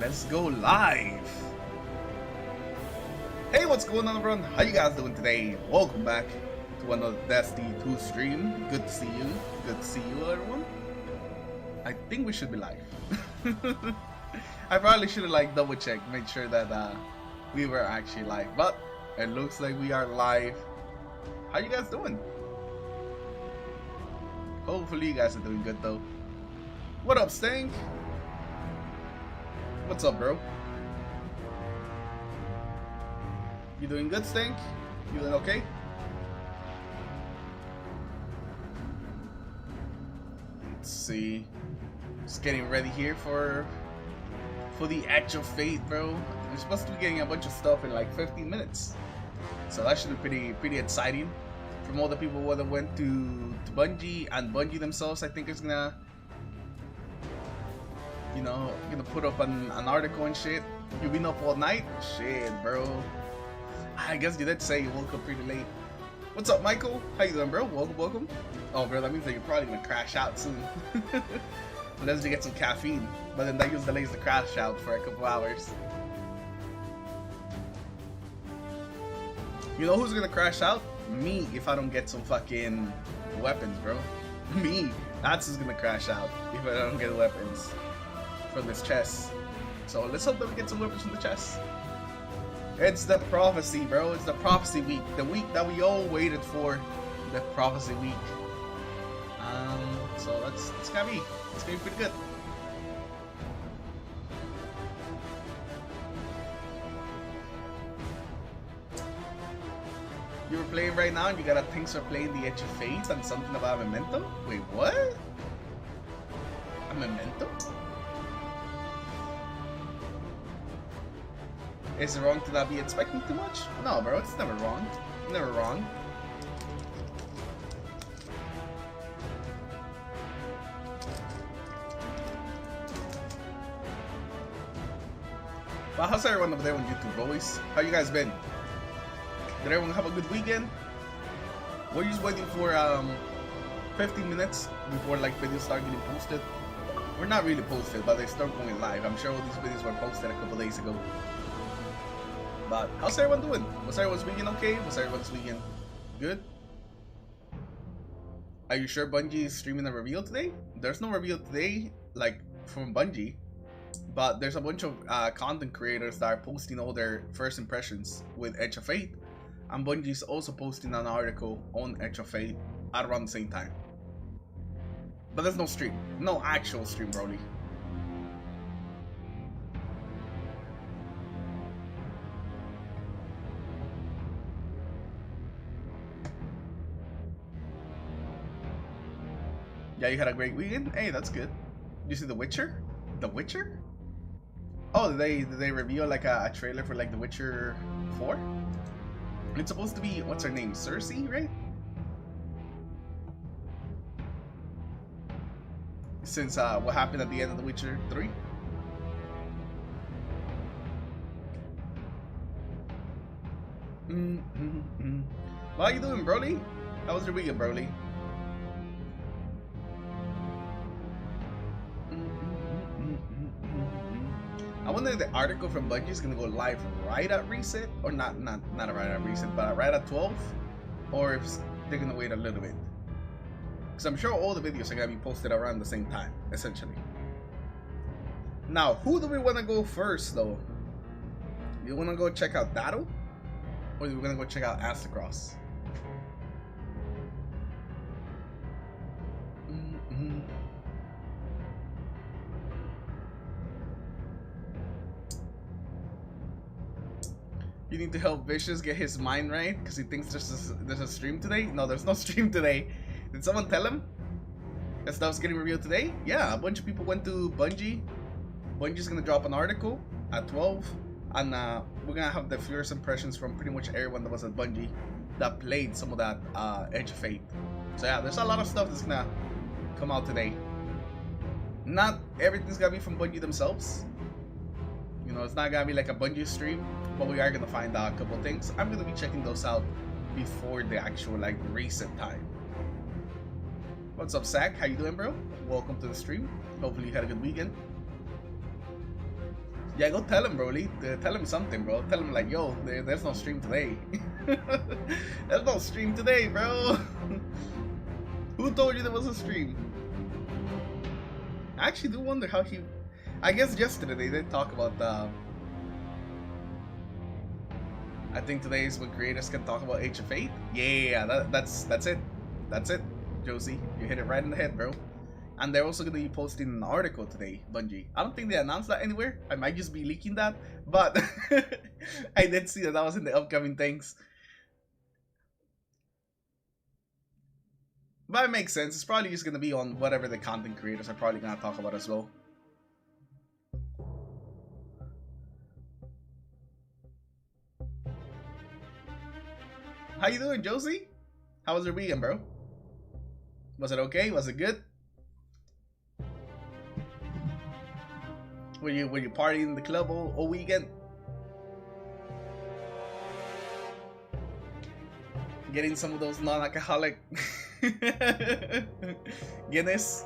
Let's go live. Hey, what's going on, everyone? How you guys doing today? Welcome back to another Destiny 2 stream. Good to see you. Good to see you, everyone. I think we should be live. I probably should have double checked, made sure that we were actually live, but it looks like we are live. How you guys doing? Hopefully you guys are doing good though. What up, Stink? What's up, bro? You doing good, Stink? You doing okay? Let's see. Just getting ready here for the actual fate, bro. We're supposed to be getting a bunch of stuff in like 15 minutes, so that should be pretty exciting. From all the people that went to Bungie and Bungie themselves, I think it's gonna, you know, gonna put up an article and shit. You've been up all night? Shit, bro. I guess you did say you woke up pretty late. What's up, Michael? How you doing, bro? Welcome. Oh, bro, that means that you're probably gonna crash out soon. Unless you get some caffeine, but then that usually delays the crash out for a couple hours. You know who's gonna crash out? Me, if I don't get some fucking weapons, bro. Me. That's who's gonna crash out if I don't get weapons from this chest. So let's hope that we get some weapons from the chest. It's the prophecy, bro. It's the prophecy week. The week that we all waited for. The prophecy week. So it's gonna be pretty good. You were playing right now and you got things for playing the Edge of Fate and something about a memento? Wait, what? A memento? Is it wrong to not be expecting too much? No, bro, it's never wrong. Never wrong. Well, how's everyone over there on YouTube, boys? How you guys been? Did everyone have a good weekend? We're just waiting for 15 minutes before videos start getting posted. We're not really posted, but they start going live. I'm sure all these videos were posted a couple days ago. But how's everyone doing? Was everyone's weekend okay? Was everyone's weekend good? Are you sure Bungie is streaming a reveal today? There's no reveal today, from Bungie. But there's a bunch of content creators that are posting all their first impressions with Edge of Fate. And Bungie's also posting an article on Edge of Fate at around the same time. But there's no stream. No actual stream, Brody. Yeah, you had a great weekend? Hey, that's good. You see The Witcher? The Witcher? Oh, did they reveal a trailer for The Witcher 4? It's supposed to be, what's her name? Cersei, right? Since what happened at the end of The Witcher 3? How you doing, Broly? How was your weekend, Broly? I wonder if the article from Bungie is gonna go live right at reset, or not right at reset, but right at 12, or if they're gonna wait a little bit. Because I'm sure all the videos are gonna be posted around the same time, essentially. Now, who do we want to go first, though? You want to go check out Dado, or are we gonna go check out Astacross? You need to help Vicious get his mind right because he thinks there's a stream today. No, there's no stream today. Did someone tell him that stuff's getting revealed today? Yeah, a bunch of people went to Bungie. Bungie's gonna drop an article at 12, and we're gonna have the first impressions from pretty much everyone that was at Bungie that played some of that Edge of Fate. So yeah, there's a lot of stuff that's gonna come out today. Not everything's gonna be from Bungie themselves. You know, it's not gonna be like a Bungie stream, but we are gonna find out a couple things. I'm gonna be checking those out before the actual reset time. What's up, Zach? How you doing, bro? Welcome to the stream. Hopefully you had a good weekend. Yeah, go tell him, bro. Tell him something, bro. Tell him like, yo, there's no stream today. There's no stream today, bro. Who told you there was a stream? I actually do wonder how he... I guess yesterday they did talk about I think today is when creators can talk about Age of Fate. Yeah, that's it. That's it, Josie. You hit it right in the head, bro. And they're also going to be posting an article today, Bungie. I don't think they announced that anywhere. I might just be leaking that. But I did see that was in the upcoming things. But it makes sense. It's probably just going to be on whatever the content creators are probably going to talk about as well. How you doing, Josie? How was your weekend, bro? Was it okay? Was it good? Were you partying in the club all weekend? Getting some of those non-alcoholic Guinness?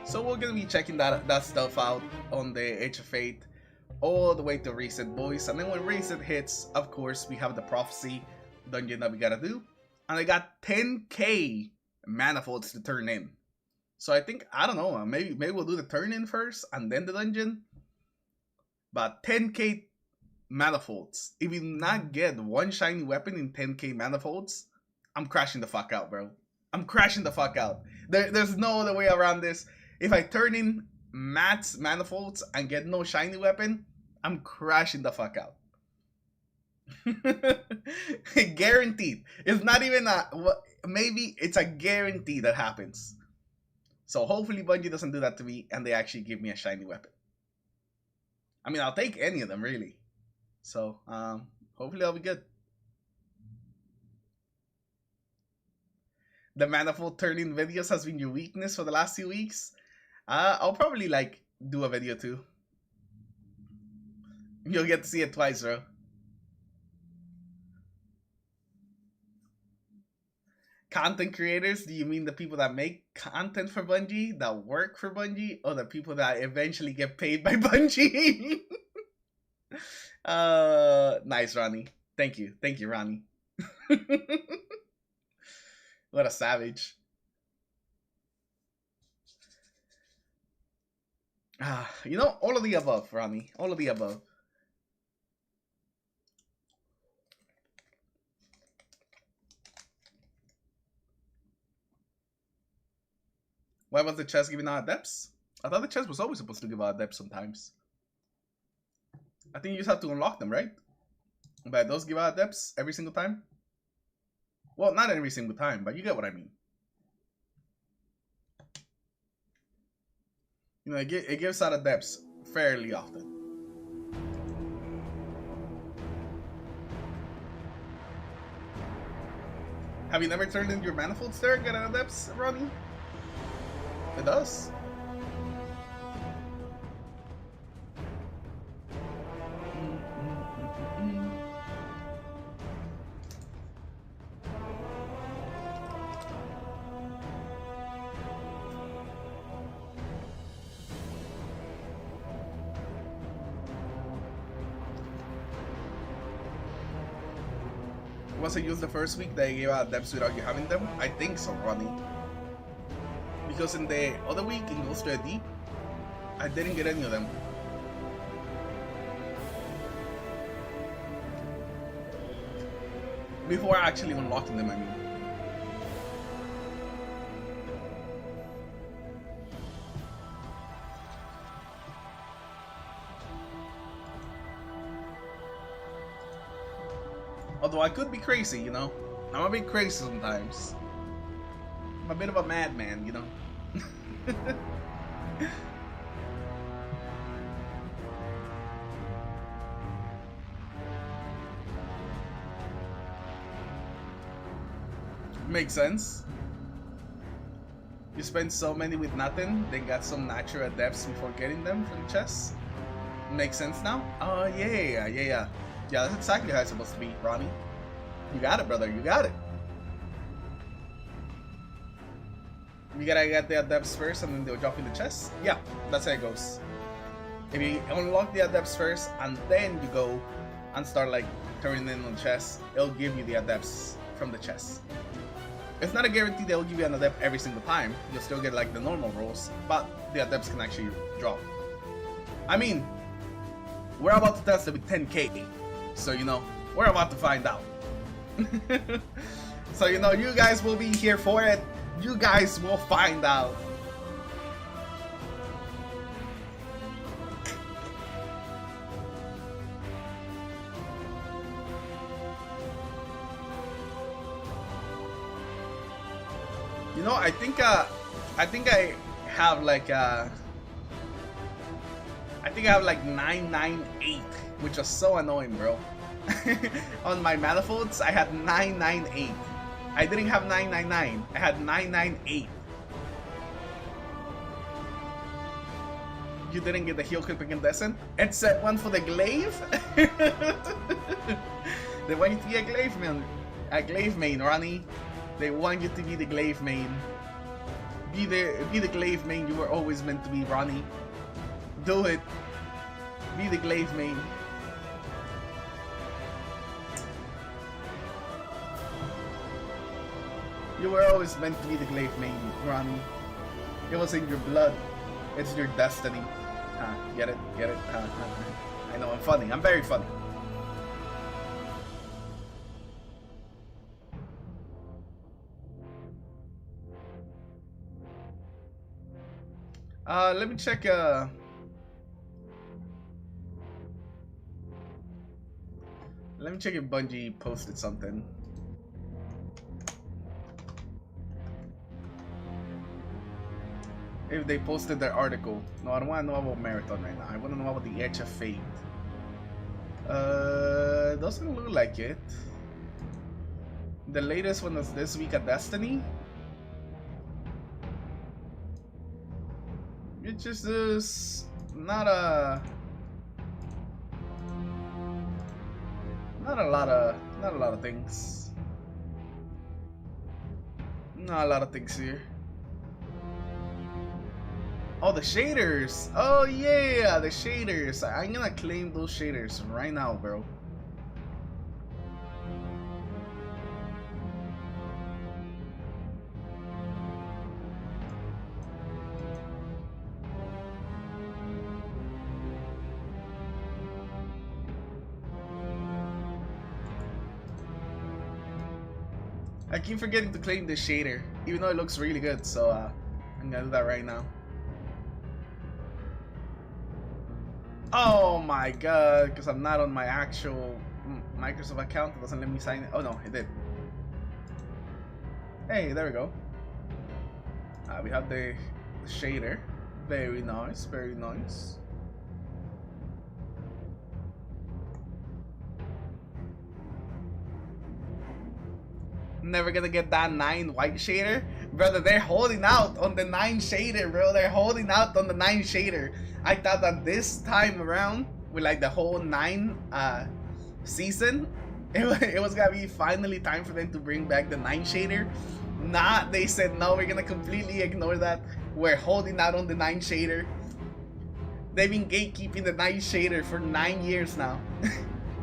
So we're gonna be checking that stuff out on the Age of Fate all the way to Reset, boys. And then when Reset hits, of course, we have the Prophecy dungeon that we gotta do. And I got 10k manifolds to turn in. So I think, I don't know, maybe we'll do the turn in first and then the dungeon. But 10k manifolds. If you not get one shiny weapon in 10k manifolds, I'm crashing the fuck out, bro. I'm crashing the fuck out. There's no other way around this. If I turn in Matt's manifolds and get no shiny weapon, I'm crashing the fuck out. Guaranteed. It's not even a... Maybe it's a guarantee that happens. So hopefully Bungie doesn't do that to me and they actually give me a shiny weapon. I mean, I'll take any of them, really. So, hopefully I'll be good. The manifold turning videos has been your weakness for the last 2 weeks. I'll probably like do a video too. You'll get to see it twice, bro. Content creators, do you mean the people that make content for Bungie, that work for Bungie, or the people that eventually get paid by Bungie? Nice, Ronnie. Thank you, Ronnie. What a savage. You know, all of the above, Ronnie. All of the above. Why was the chest giving out depths? I thought the chest was always supposed to give out depths sometimes. I think you just have to unlock them, right? But those give out depths every single time? Well, not every single time, but you get what I mean. You know, it gives out a depths fairly often. Have you never turned in your manifolds there and get out of depths, Ronnie? It does. Was it used the first week they gave out depths without you having them? I think so, Ronnie. Because in the other week in Ghost to the Deep, I didn't get any of them. Before actually unlocking them, I mean. Although I could be crazy, you know. I'm a bit crazy sometimes. I'm a bit of a madman, you know. Makes sense. You spend so many with nothing, then got some natural depths before getting them from the chest. Makes sense now? Oh, yeah. Yeah, that's exactly how it's supposed to be, Ronnie. You got it, brother. You got it. You gotta get the adepts first and then they'll drop in the chest? Yeah, that's how it goes. If you unlock the adepts first and then you go and start like turning in on chests, it'll give you the adepts from the chest. It's not a guarantee they'll give you an adept every single time. You'll still get like the normal rolls, but the adepts can actually drop. I mean, we're about to test it with 10k, so you know, we're about to find out. So you know, you guys will be here for it. You guys will find out. You know, I think I have like I think I have like 998, which was so annoying, bro. On my manifolds, I had 998. I didn't have 999. I had 998. You didn't get the heel clip incandescent? Except one for the glaive? They want you to be a glaive main, Ronnie. They want you to be the glaive main. Be the glaive main you were always meant to be, Ronnie. Do it. Be the glaive main. You were always meant to be the glaive main, Ronnie. It was in your blood. It's your destiny. Get it? Get it? I know, I'm funny. I'm very funny. Let me check, let me check if Bungie posted something. If they posted their article. No, I don't want to know about Marathon right now. I want to know about the Edge of Fate. Doesn't look like it. The latest one was this week at Destiny. It just is not a lot of things. Not a lot of things here. Oh, the shaders! Oh yeah, the shaders! I'm gonna claim those shaders right now, bro. I keep forgetting to claim this shader, even though it looks really good, so I'm gonna do that right now. Oh my god, because I'm not on my actual Microsoft account, it doesn't let me sign it. Oh no, it did. Hey, there we go. We have the shader. Very nice, very nice. Never gonna get that 9 white shader. Brother, they're holding out on the 9 shader, bro. They're holding out on the 9 shader. I thought that this time around, with like the whole 9 season, it was gonna be finally time for them to bring back the 9 shader. Nah, they said no, we're gonna completely ignore that. We're holding out on the 9 shader. They've been gatekeeping the 9 shader for 9 years now.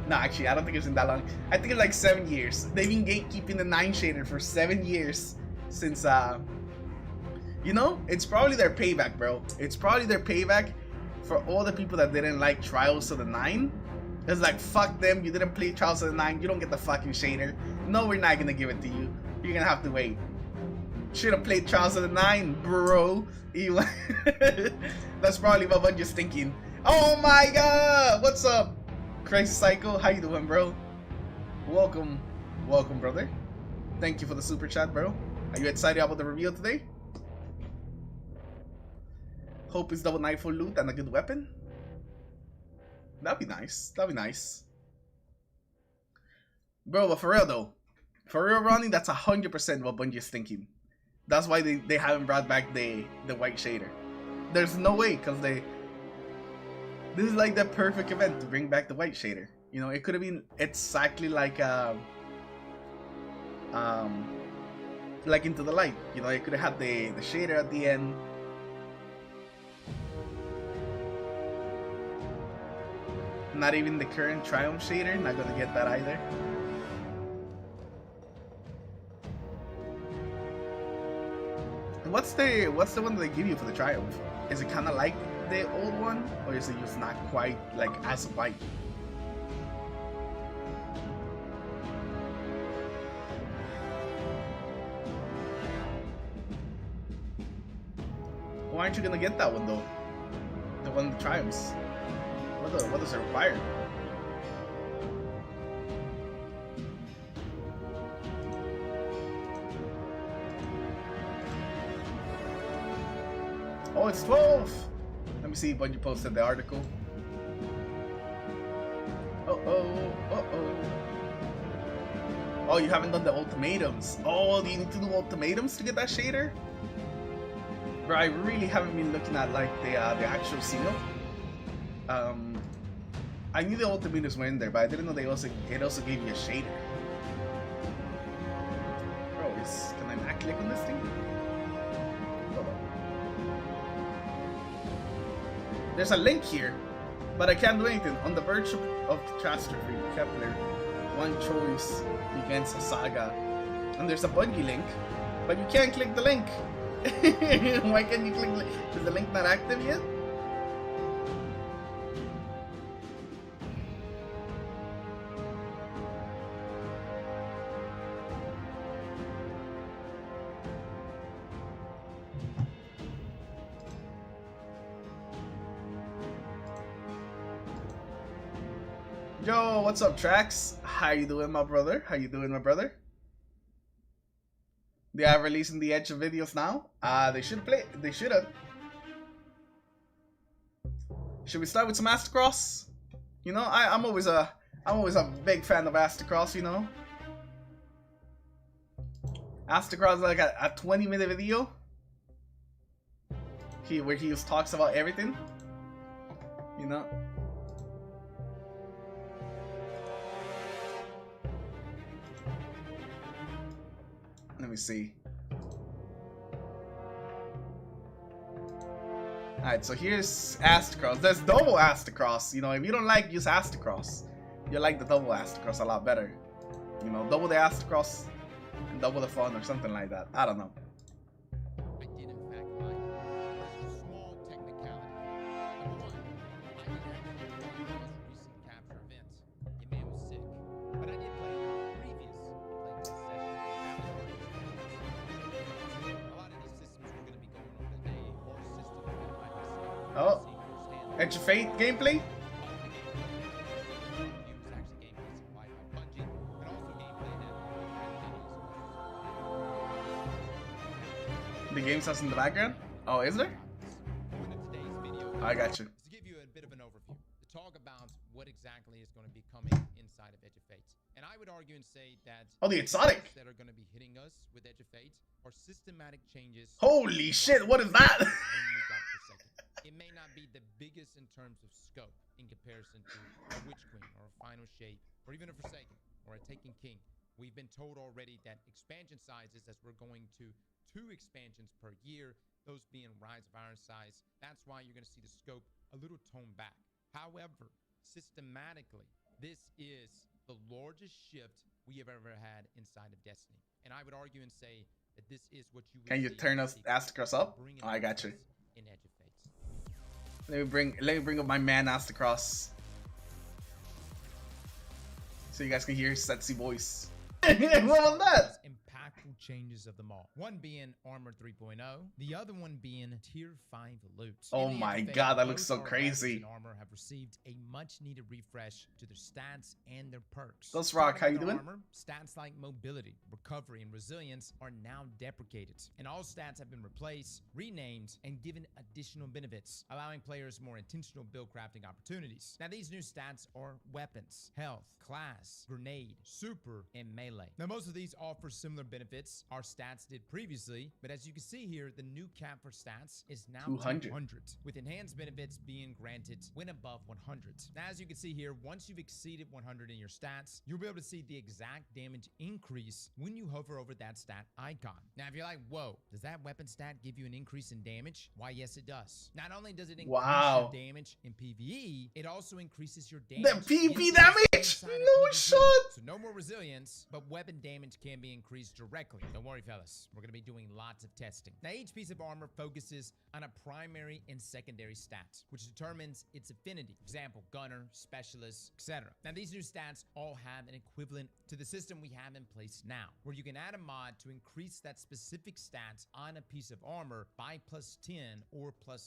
No, actually, I don't think it's been that long. I think it's like 7 years. They've been gatekeeping the 9 shader for 7 years since, you know, it's probably their payback, bro. It's probably their payback for all the people that didn't like Trials of the 9. It's like, fuck them, you didn't play Trials of the 9, you don't get the fucking shader. No, we're not gonna give it to you. You're gonna have to wait. Should have played Trials of the 9, bro. That's probably what Bungie's thinking. Oh my god! What's up? Crazy Psycho, how you doing, bro? Welcome, brother. Thank you for the super chat, bro. Are you excited about the reveal today? Hope it's double knife for loot and a good weapon. That'd be nice. That'd be nice, bro. But for real though, for real, Ronnie, that's 100% what Bungie is thinking. That's why they haven't brought back the white shader. There's no way, because this is like the perfect event to bring back the white shader. You know, it could have been exactly like Into the Light. You know, it could have had the shader at the end. Not even the current Triumph shader. Not gonna get that either. What's the one that they give you for the Triumph? Is it kind of like the old one, or is it just not quite like as white? Why aren't you gonna get that one though? The one that Triumphs. What does it require? Oh, it's 12! Let me see when you posted the article. Oh, you haven't done the ultimatums. Oh, do you need to do ultimatums to get that shader? Bro, I really haven't been looking at like the actual seal. I knew the ultimatums were in there, but I didn't know it also gave you a shader. Bro, can I not click on this thing? Hold on. There's a link here, but I can't do anything. On the verge of catastrophe, Kepler, one choice against a saga. And there's a buggy link, but you can't click the link. Why can't you click? Is the link not active yet? Yo, what's up, Trax? How you doing, my brother? How you doing, my brother? They are releasing the Edge of videos now. They should play. They should have. Should we start with some Astacross? You know, I'm always a big fan of Astacross. You know, Astacross is like a 20-minute video. Where he just talks about everything. You know. Let me see. Alright, so here's Astacross. There's double Astacross. You know, if you don't like use Astacross, you like the double Astacross a lot better. You know, double the Astacross and double the fun or something like that. I don't know. I did in fact find a small technicality. Number one, I didn't actually play the most recent capture events. Your man was sick. But I did play the previous playtest session. A lot of these systems were going to be going over today, or systems that might be Oh, Edge of Fate gameplay? The game starts in the background? Oh, is there? I got you. To give you a bit of an overview, to talk about what exactly is going to be coming inside of Edge of Fate. And I would argue and say that the exotic that are going to be hitting us with Edge of Fate are systematic changes. Holy shit, what is that? It may not be the biggest in terms of scope in comparison to a Witch Queen or a Final Shape or even a Forsaken or a Taken King. We've been told already that expansion sizes, as we're going to 2 expansions per year, those being Rise of Iron size, that's why you're going to see the scope a little toned back. However, systematically, this is the largest shift we have ever had inside of Destiny. And I would argue and say that this is what you Can you turn us Astacross up? Oh, I got you. In Edge of Fate. Let me bring up my man Astacross, so you guys can hear his sexy voice. What was that? Impactful changes of them all. One being Armor 3.0, the other one being Tier 5 loot. Oh my god, that looks so crazy. Armor have received a much needed refresh to their stats and their perks. Ghost Rock, how you doing? Armor, stats like mobility, recovery, and resilience are now deprecated, and all stats have been replaced, renamed, and given additional benefits, allowing players more intentional build crafting opportunities. Now, these new stats are weapons, health, class, grenade, super, and melee. Now, most of these offer similar benefits benefits our stats did previously, but as you can see here, the new cap for stats is now 200. 200, with enhanced benefits being granted when above 100. Now, as you can see here, once you've exceeded 100 in your stats, you'll be able to see the exact damage increase when you hover over that stat icon. Now, if you're like, whoa, does that weapon stat give you an increase in damage? Why, yes, it does. Not only does it increase your damage in PvE, it also increases your damage. The PvP damage? No shot! So no more resilience, but weapon damage can be increased directly. Don't worry, fellas. We're going to be doing lots of testing. Now, each piece of armor focuses on a primary and secondary stat, which determines its affinity. Example, gunner, specialist, etc. Now, these new stats all have an equivalent to the system we have in place now, where you can add a mod to increase that specific stat on a piece of armor by +10 or +5.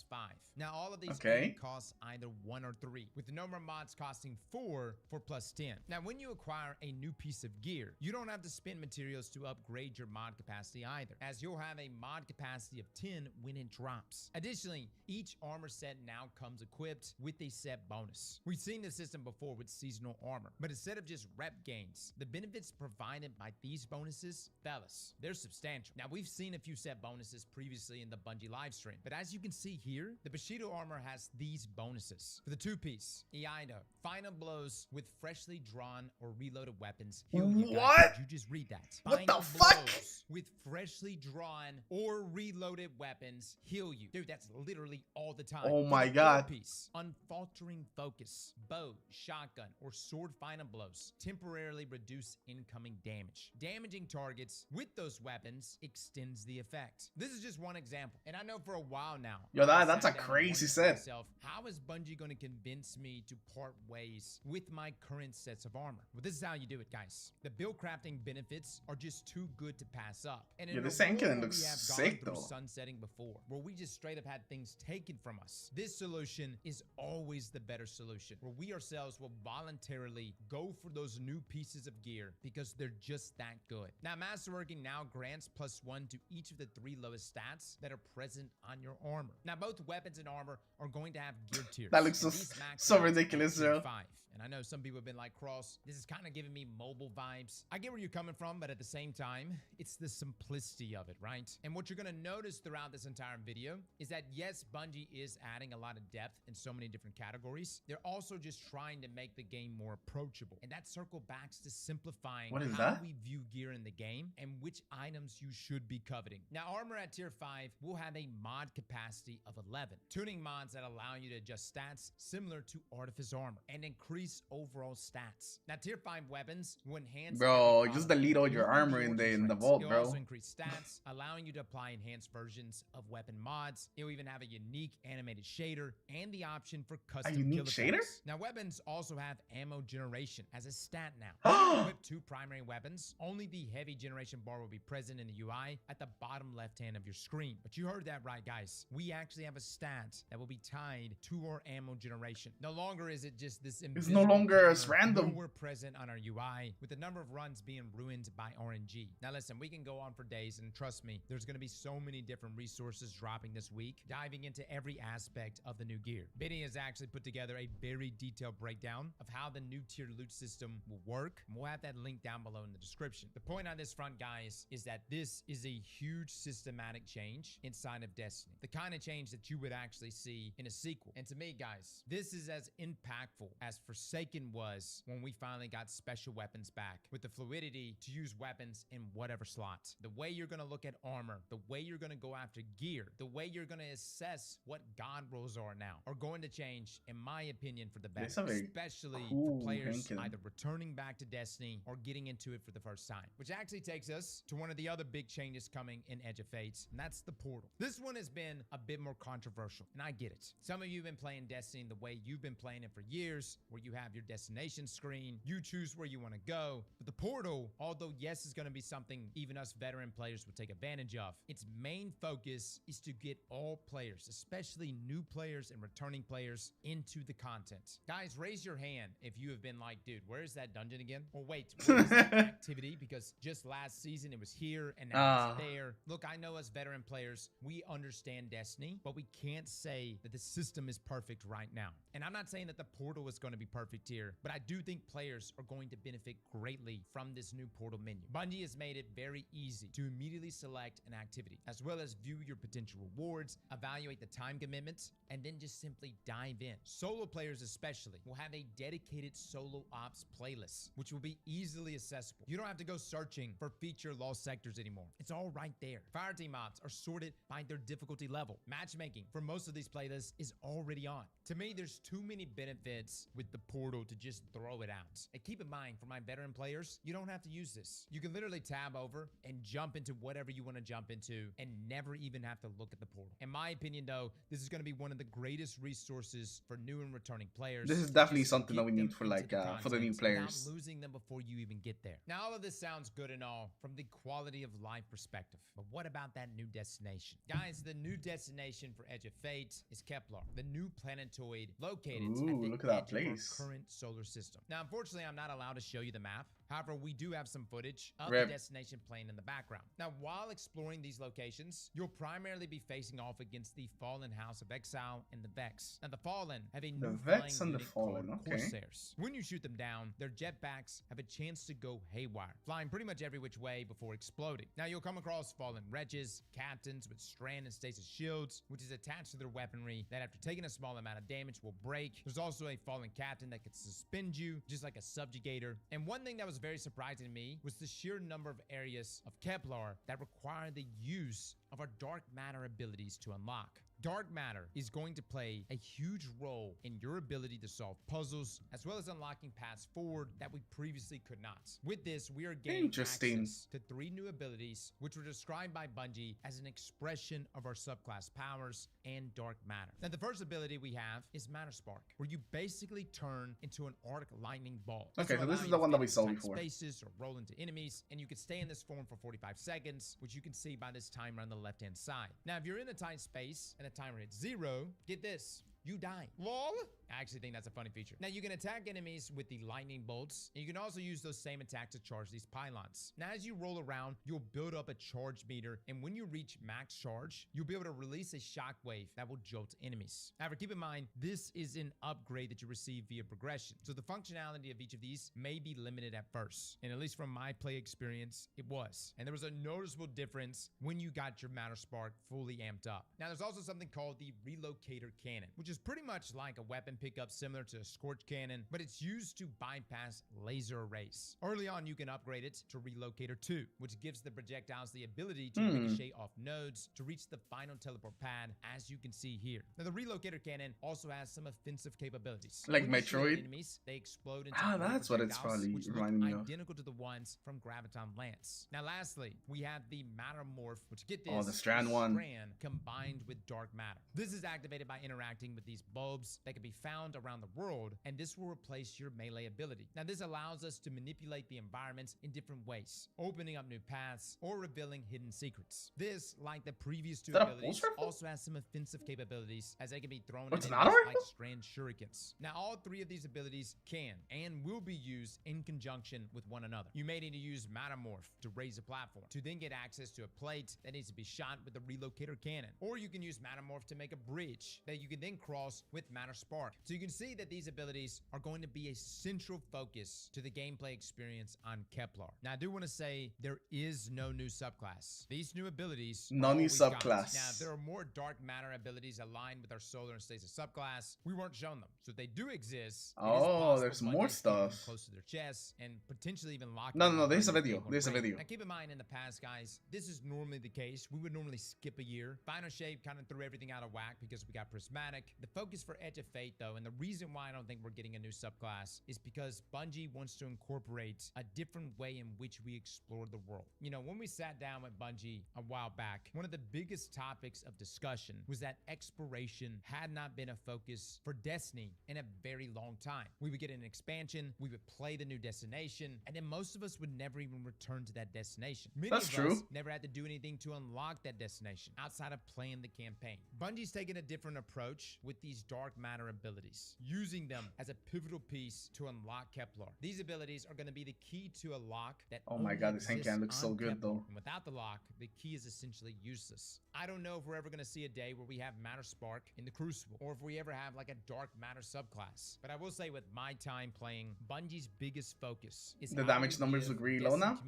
Now, all of these cost either 1 or 3, with the number of mods costing 4 for +10. Now, when you acquire a new piece of gear, you don't have to spend materials to upgrade your mod capacity either, as you'll have a mod capacity of 10 when it drops. Additionally, each armor set now comes equipped with a set bonus. We've seen this system before with seasonal armor, but instead of just rep gains, the benefits provided by these bonuses, fellas, they're substantial. Now, we've seen a few set bonuses previously in the Bungie livestream, but as you can see here, the Bushido armor has these bonuses. For the 2-piece, Iaido, final blows with freshly drawn or reloaded weapons heal you guys. What? Did you just read that? What the Final fuck? blows with freshly drawn or reloaded weapons heal you. Dude, that's literally all the time. Oh my For the god. 3-piece, unfaltering focus, bow, shotgun, or sword final blows temporarily reduce incoming damage. Damaging targets with those weapons extends the effect. This is just one example, and I know for a while now, Yo, I that's sat a down and crazy wondered to set. myself, how is Bungie going to convince me to part ways with my current sets of armor? Well, this is how you do it, guys. The build crafting benefits are just too good to pass up. And in Yeah, a this world Ankin where looks we have sick, gone through though. sunsetting before, where we just straight up had things taken from us, this solution is always the better solution, where we ourselves will voluntarily go for those new pieces of gear because they're just that good. Now, Masterworking now grants +1 to each of the 3 lowest stats that are present on your armor. Now, both weapons and armor are going to have gear tiers. That looks and so- these max so out at ridiculous, tier bro. 5. And I know some people have been like, Cross, this is kind of giving me mobile vibes. I get where you're coming from, but at the same time, it's the simplicity of it, right? And what you're going to notice throughout this entire video is that, yes, Bungie is adding a lot of depth in so many different categories. They're also just trying to make the game more approachable. And that circle backs to simplifying What is how that? we view gear in the game and which items you should be coveting. Now, armor at tier 5 will have a mod capacity of 11. Tuning mods that allow you to adjust stats similar to Artifice armor and increase overall stats. Now, tier 5 weapons will enhance Bro, every just column, delete all your including armor in origin the traits. vault, It'll bro. also increase stats, allowing you to apply enhanced versions of weapon mods. It'll even have a unique animated shader and the option for custom unique kill shader? effects. Now, weapons also have ammo generation as a stat now. When you equip 2 primary weapons, only the heavy generation bar will be present in the UI at the bottom left hand of your screen. But you heard that right, guys. We actually have a stat that will be tied to our ammo generation. No longer is it just this It's no longer as random. We're present on our UI with the number of runs being ruined by RNG. Now listen, we can go on for days, and trust me, there's going to be so many different resources dropping this week, diving into every aspect of the new gear. Benny has actually put together a very detailed breakdown of how the new tier loot system will work. And we'll have that link down below in the description. The point on this front, guys, is that this is a huge systematic change inside of Destiny. The kind of change that you would actually see in a sequel. And to me, guys, this is as impactful as Forsaken was when we finally got special weapons back, with the fluidity to use weapons in whatever slot. The way you're going to look at armor, the way you're going to go after gear, the way you're going to assess what god rolls are now are going to change, in my opinion, for the better, especially for players either returning back to Destiny or getting into it for the first time. Which actually takes us to one of the other big changes coming in Edge of Fates, and that's the portal. This one has been a bit more controversial, and I get it. Some of you have been playing Destiny the way you've been playing it for years, where you have your destination screen, you choose where you want to go. But the portal, although yes, is going to be something even us veteran players will take advantage of, its main focus is to get all players, especially new players and returning players, into the content. Guys, raise your hand if you have been like, dude, where's that dungeon again? Or wait, what is that activity? Because just last season it was here and now it's there. Look, I know as veteran players, we understand Destiny, but we can't say that the system is perfect right now. And I'm not saying that the portal is going to be perfect here, but I do think players are going to benefit greatly from this new portal menu. Bungie has made it it very easy to immediately select an activity, as well as view your potential rewards, evaluate the time commitments, and then just simply dive in. Solo players especially will have a dedicated solo ops playlist, which will be easily accessible. You don't have to go searching for feature lost sectors anymore. It's all right there. Fireteam ops are sorted by their difficulty level. Matchmaking for most of these playlists is already on. To me, there's too many benefits with the portal to just throw it out. And keep in mind, for my veteran players, you don't have to use this. You can literally tab over and jump into whatever you want to jump into and never even have to look at the portal. In my opinion, though, this is going to be one of the greatest resources for new and returning players. This is definitely something that we need for like for the new players. Without losing them before you even get there. Now, all of this sounds good and all from the quality of life perspective, but what about that new destination? Guys, the new destination for Edge of Fate is Kepler, the new planetoid located at the look at that edge place. of our current solar system. Now, unfortunately, I'm not allowed to show you the map. However, we do have some footage of the destination playing in the background. Now, while exploring these locations, you'll primarily be facing off against the Fallen House of Exile and the Vex. Now, the Fallen have a new flying unit called Corsairs. When you shoot them down, their jetpacks have a chance to go haywire, flying pretty much every which way before exploding. Now, you'll come across Fallen Wretches, captains with strand and stasis shields, which is attached to their weaponry that after taking a small amount of damage will break. There's also a Fallen Captain that could suspend you, just like a subjugator. And one thing that was very surprising to me was the sheer number of areas of Kepler that require the use of our dark matter abilities to unlock. Dark matter is going to play a huge role in your ability to solve puzzles, as well as unlocking paths forward that we previously could not. With this, we are gaining access to 3 new abilities, which were described by Bungie as an expression of our subclass powers and dark matter. Now, the first ability we have is Matter Spark, where you basically turn into an arc lightning ball. Okay, so this is the one that we saw before. Spaces or roll into enemies, and you can stay in this form for 45 seconds, which you can see by this timer on the left-hand side. Now, if you're in a tight space and a timer hits 0, get this. You die. LOL. I actually think that's a funny feature. Now, you can attack enemies with the lightning bolts, and you can also use those same attacks to charge these pylons. Now, as you roll around, you'll build up a charge meter, and when you reach max charge, you'll be able to release a shockwave that will jolt enemies. However, keep in mind, this is an upgrade that you receive via progression, so the functionality of each of these may be limited at first, and at least from my play experience, it was. And there was a noticeable difference when you got your Matter Spark fully amped up. Now, there's also something called the Relocator Cannon, which is pretty much like a weapon pickup similar to a Scorch Cannon, but it's used to bypass laser arrays. Early on, you can upgrade it to Relocator 2, which gives the projectiles the ability to ricochet off nodes to reach the final teleport pad, as you can see here. Now, the Relocator Cannon also has some offensive capabilities. Like Metroid? Enemies, they explode into that's what it's probably reminding me of. Identical to the ones from Graviton Lance. Now, lastly, we have the Matter Morph, which get this, the Strand one. Strand combined with Dark Matter. This is activated by interacting with these bulbs that can be found around the world, and this will replace your melee ability. Now, this allows us to manipulate the environments in different ways, opening up new paths or revealing hidden secrets. This, like the previous 2 abilities, also has some offensive capabilities, as they can be thrown in like strand shurikens. Now, all 3 of these abilities can and will be used in conjunction with one another. You may need to use Metamorph to raise a platform, to then get access to a plate that needs to be shot with the Relocator Cannon, or you can use Metamorph to make a bridge that you can then cross with Matter Spark. So you can see that these abilities are going to be a central focus to the gameplay experience on Kepler. Now, I do want to say there is no new subclass. These new abilities, no new subclass. Now, if there are more dark matter abilities aligned with our solar and stasis subclass, we weren't shown them. So if they do exist, there's more stuff close to their chests and potentially even lock. No, there's a video. There's a video. Now, keep in mind, in the past, guys, this is normally the case. We would normally skip a year. Final Shape kind of threw everything out of whack because we got Prismatic. The focus for Edge of Fate, though, and the reason why I don't think we're getting a new subclass is because Bungie wants to incorporate a different way in which we explore the world. You know, when we sat down with Bungie a while back, one of the biggest topics of discussion was that exploration had not been a focus for Destiny in a very long time. We would get an expansion, we would play the new destination, and then most of us would never even return to that destination. Many of us never had to do anything to unlock that destination outside of playing the campaign. Bungie's taken a different approach with these dark matter abilities, using them as a pivotal piece to unlock Kepler. These abilities are going to be the key to a lock that Oh my god, this Henkan looks so good though. And without the lock, the key is essentially useless. I don't know if we're ever going to see a day where we have Matter Spark in the Crucible, or if we ever have like a dark matter subclass. But I will say, with my time playing, Bungie's biggest focus is the damage numbers look really low now.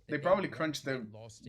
They probably crunched the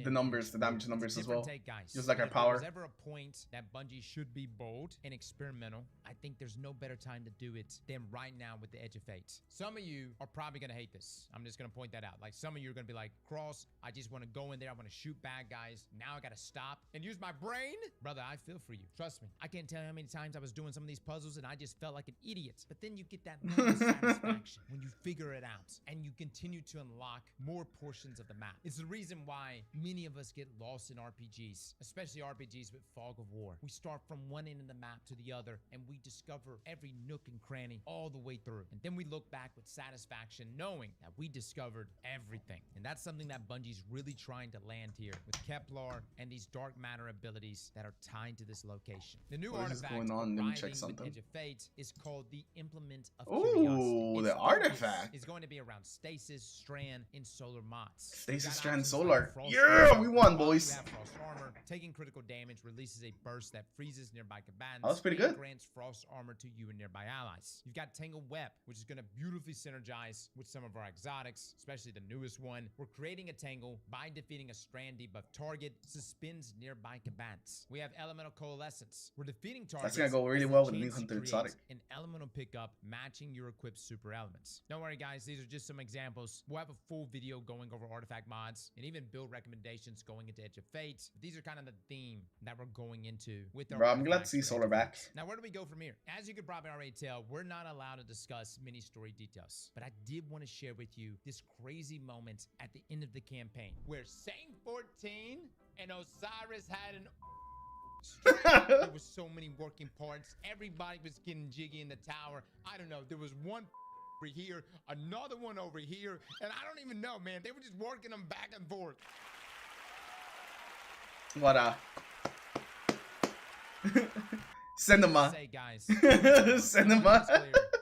numbers, the damage numbers as well. Just like our power. If there's ever a point that Bungie should be bold and experimental, I think there's no better time to do it than right now with the Edge of Fate. Some of you are probably going to hate this. I'm just going to point that out. Like, some of you are going to be like, Cross, I just want to go in there, I want to shoot bad guys. Now I got to stop and use my brain? Brother, I feel for you. Trust me. I can't tell you how many times I was doing some of these puzzles and I just felt like an idiot. But then you get that moment of satisfaction when you figure it out and you continue to unlock more portions of the map. It's the reason why many of us get lost in RPGs, especially RPGs with Fog of War. We start from one end of the map to the other and we discover every nook and cranny all the way through. And then we look back with satisfaction knowing that we discovered everything. And that's something that Bungie's really trying to land here with Kepler and these dark matter abilities that are tied to this location. The new artifact arriving with Edge of Fate is called the Implement of Curiosity. Ooh, the artifact is going to be around Stasis, Strand, and Solar mods. Stasis, Strand, Solar. Yeah, we won, boys. Frost armor. Taking critical damage releases a burst that freezes nearby combatants. That was pretty good. Grants frost armor to you and nearby allies. You've got Tangled Web, which is going to beautifully synergize with some of our exotics, especially the newest one. We're creating a tangle by defeating a strand debuff target, suspends nearby combatants. We have Elemental Coalescence. We're defeating targets. That's gonna go really well with the new Hunter exotic. An elemental pickup matching your equipped super elements. Don't worry, guys. These are just some examples. We'll have a full video going over artifact mods and even build recommendations going into Edge of Fate. These are kind of the theme that we're going into with our. Bro, I'm glad to see Solar back. Now, where do we go from here? As you could probably already tell, we're not allowed to discuss many story details, but I did want to share with you this crazy moment at the end of the campaign where Saint 14 and Osiris had an. There was so many working parts. Everybody was getting jiggy in the tower. I don't know. There was one over here, another one over here, and I don't even know, man. They were just working them back and forth. What cinema. Say, guys. Cinema.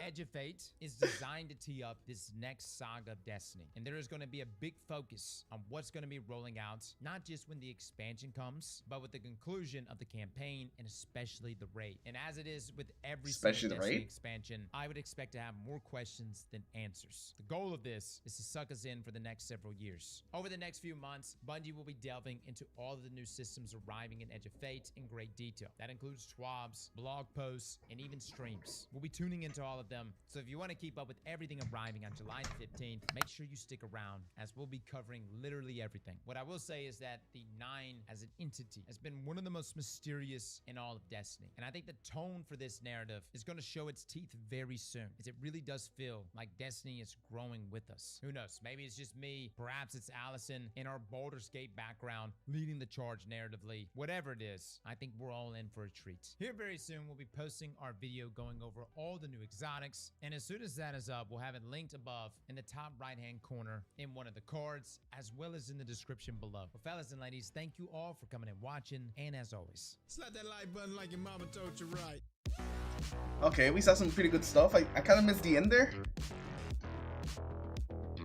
Edge of Fate is designed to tee up this next saga of Destiny, and there is going to be a big focus on what's going to be rolling out, not just when the expansion comes, but with the conclusion of the campaign and especially the raid. And as it is with every single Destiny expansion, I would expect to have more questions than answers. The goal of this is to suck us in for the next several years. Over the next few months, Bungie will be delving into all of the new systems arriving in Edge of Fate in great detail. That includes TWABs, blog posts, and even streams. We'll be tuning into all of them. So if you want to keep up with everything arriving on July 15th, make sure you stick around as we'll be covering literally everything. What I will say is that the 9 as an entity has been one of the most mysterious in all of Destiny. And I think the tone for this narrative is going to show its teeth very soon, as it really does feel like Destiny is growing with us. Who knows? Maybe it's just me. Perhaps it's Allison in our Baldur's Gate background leading the charge narratively. Whatever it is, I think we're all in for a treat. Here very soon, we'll be posting our video going over all the new exotics. And as soon as that is up, we'll have it linked above in the top right-hand corner in one of the cards, as well as in the description below. Well, fellas and ladies, thank you all for coming and watching. And as always, slap that like button like your mama told you right. Okay, we saw some pretty good stuff. I kind of missed the end there.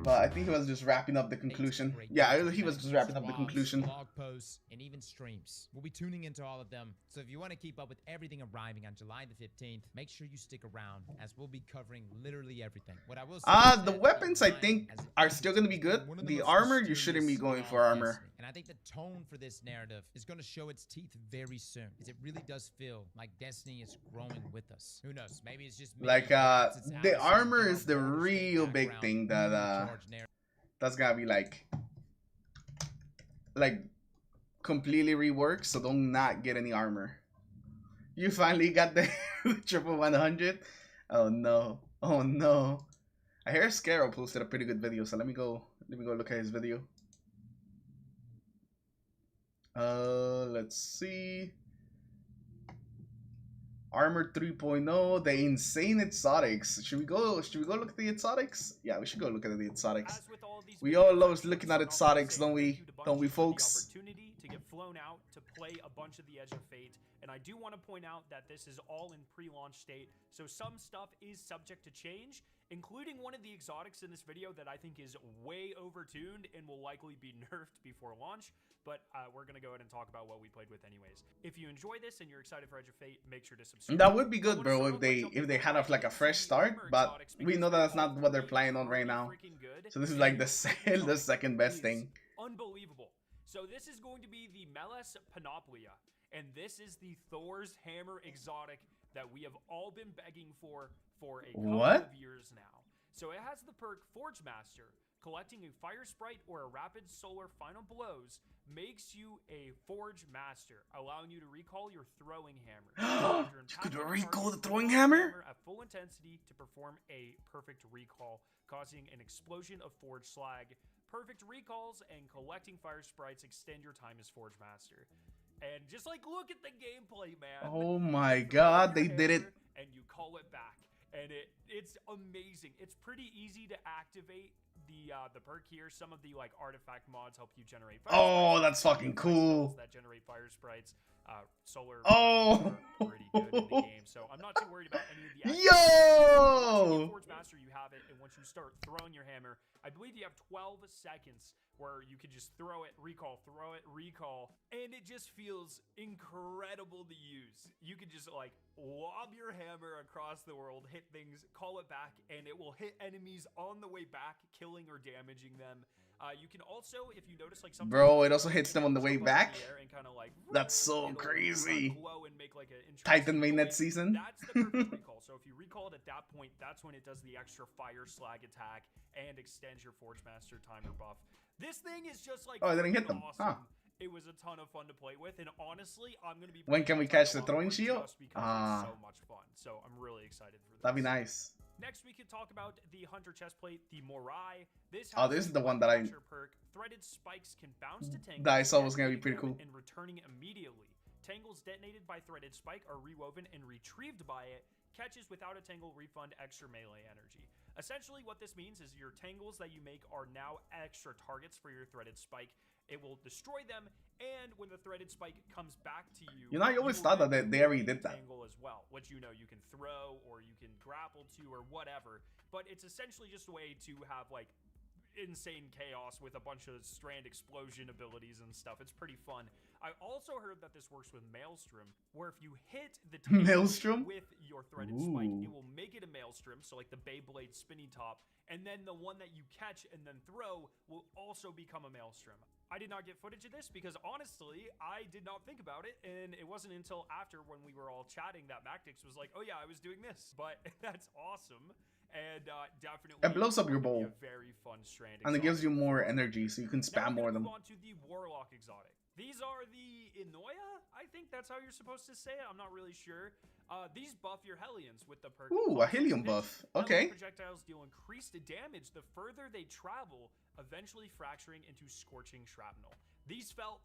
But I think he was just wrapping up the conclusion. Yeah, he was just wrapping up the conclusion. Blog posts and even streams. We'll be tuning into all of them. So if you want to keep up with everything arriving on July the 15th, make sure you stick around as we'll be covering literally everything. What I will say the weapons I think are still going to be good. The armor, you shouldn't be going for armor. And I think the tone for this narrative is going to show its teeth very soon, as it really does feel like Destiny is growing with us. Who knows? Maybe it's just me. Like the armor is the real big thing that that's gotta be like completely reworked, so don't not get any armor. You finally got the triple 100. Oh no, oh no. I hear Scaro posted a pretty good video, so let me go look at his video. Let's see. Armor 3.0, the insane exotics. Should we go look at the exotics? Yeah, we should go look at the exotics. We all love looking at exotics, don't we? Don't we, folks? Opportunity to get flown out to play a bunch of the Edge of Fate And I do want to point out that this is all in pre-launch state, so some stuff is subject to change, including one of the exotics in this video that I think is way overtuned and will likely be nerfed before launch, but we're going to go ahead and talk about what we played with anyways. If you enjoy this and you're excited for Edge of Fate, make sure to subscribe. That would be good, bro, if they had like a fresh start, but we know that's not what they're planning on right now. So this is like the second best thing. Unbelievable. So this is going to be the Meles Panoplia, and this is the Thor's Hammer exotic that we have all been begging for a couple of years now. So it has the perk Forge Master. Collecting a fire sprite or a rapid solar final blows makes you a Forge Master, allowing you to recall your throwing hammer. You could recall the throwing hammer? At full intensity to perform a perfect recall, causing an explosion of Forge Slag. Perfect recalls and collecting fire sprites extend your time as Forge Master. And just like, look at the gameplay, man. Oh my god, they did it. And you call it back. And it's amazing. It's pretty easy to activate the perk here. Some of the like artifact mods help you generate fire sprites. That's fucking cool. That generate fire sprites. Solar are pretty good in the game. So I'm not too worried about any of the Yo! Forge Master, you have it, and once you start throwing your hammer, I believe you have 12 seconds where you can just throw it, recall, and it just feels incredible to use. You can just like lob your hammer across the world, hit things, call it back, and it will hit enemies on the way back, killing or damaging them. You can also, if you notice, like something, bro, it also hits them on the way back. Like, that's so crazy. Glow and make like an Titan mainnet season. That's the perfect recall. So if you recall it at that point, that's when it does the extra fire slag attack and extends your Forge Master timer buff. This thing is just like I didn't hit them. Awesome. Huh. It was a ton of fun to play with, and honestly, I'm gonna be. When can we catch the throwing shield? Just because it's so much fun. So I'm really excited for this. That'd be nice. Next, we could talk about the Hunter chestplate, the Morai. This is the one that I perk. Threaded spikes can bounce to tangles. That I saw was gonna be pretty cool. And returning immediately. Tangles detonated by threaded spike are rewoven and retrieved by it. Catches without a tangle refund extra melee energy. Essentially, what this means is your tangles that you make are now extra targets for your threaded spike. It will destroy them, and when the threaded spike comes back to you, you know, I always thought that they already did that. Tangle as well, which you know you can throw or you can grapple to or whatever. But it's essentially just a way to have like insane chaos with a bunch of strand explosion abilities and stuff. It's pretty fun. I also heard that this works with Maelstrom, where if you hit the Maelstrom with your threaded spike, it will make it a Maelstrom, so like the Beyblade spinny top, and then the one that you catch and then throw will also become a Maelstrom. I did not get footage of this because honestly, I did not think about it, and it wasn't until after when we were all chatting that Mactix was like, oh yeah, I was doing this, but that's awesome. And definitely it blows up your bowl. Very fun strand and it gives you more energy, so you can spam more of them. Move on to the Warlock exotic. These are the Inoya? I think that's how you're supposed to say it. I'm not really sure. These buff your Hellions with the perk. Ooh, a Helium buff. Okay. Projectiles deal increased damage the further they travel, eventually fracturing into scorching shrapnel. These felt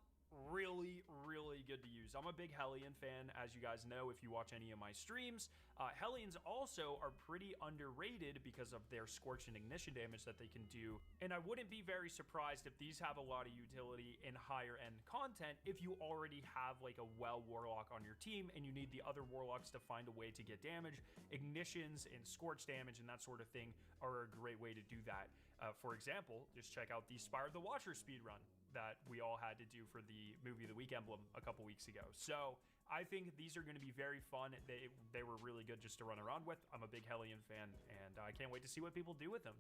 really, really good to use. I'm a big Hellion fan, as you guys know if you watch any of my streams. Hellions also are pretty underrated because of their scorch and ignition damage that they can do, and I wouldn't be very surprised if these have a lot of utility in higher end content if you already have like a well Warlock on your team and you need the other Warlocks to find a way to get damage. Ignitions and scorch damage and that sort of thing are a great way to do that. For example, just check out the Spire of the Watcher speedrun that we all had to do for the movie The Weak Emblem a couple weeks ago. So I think these are going to be very fun. They were really good just to run around with. I'm a big Hellion fan, and I can't wait to see what people do with them.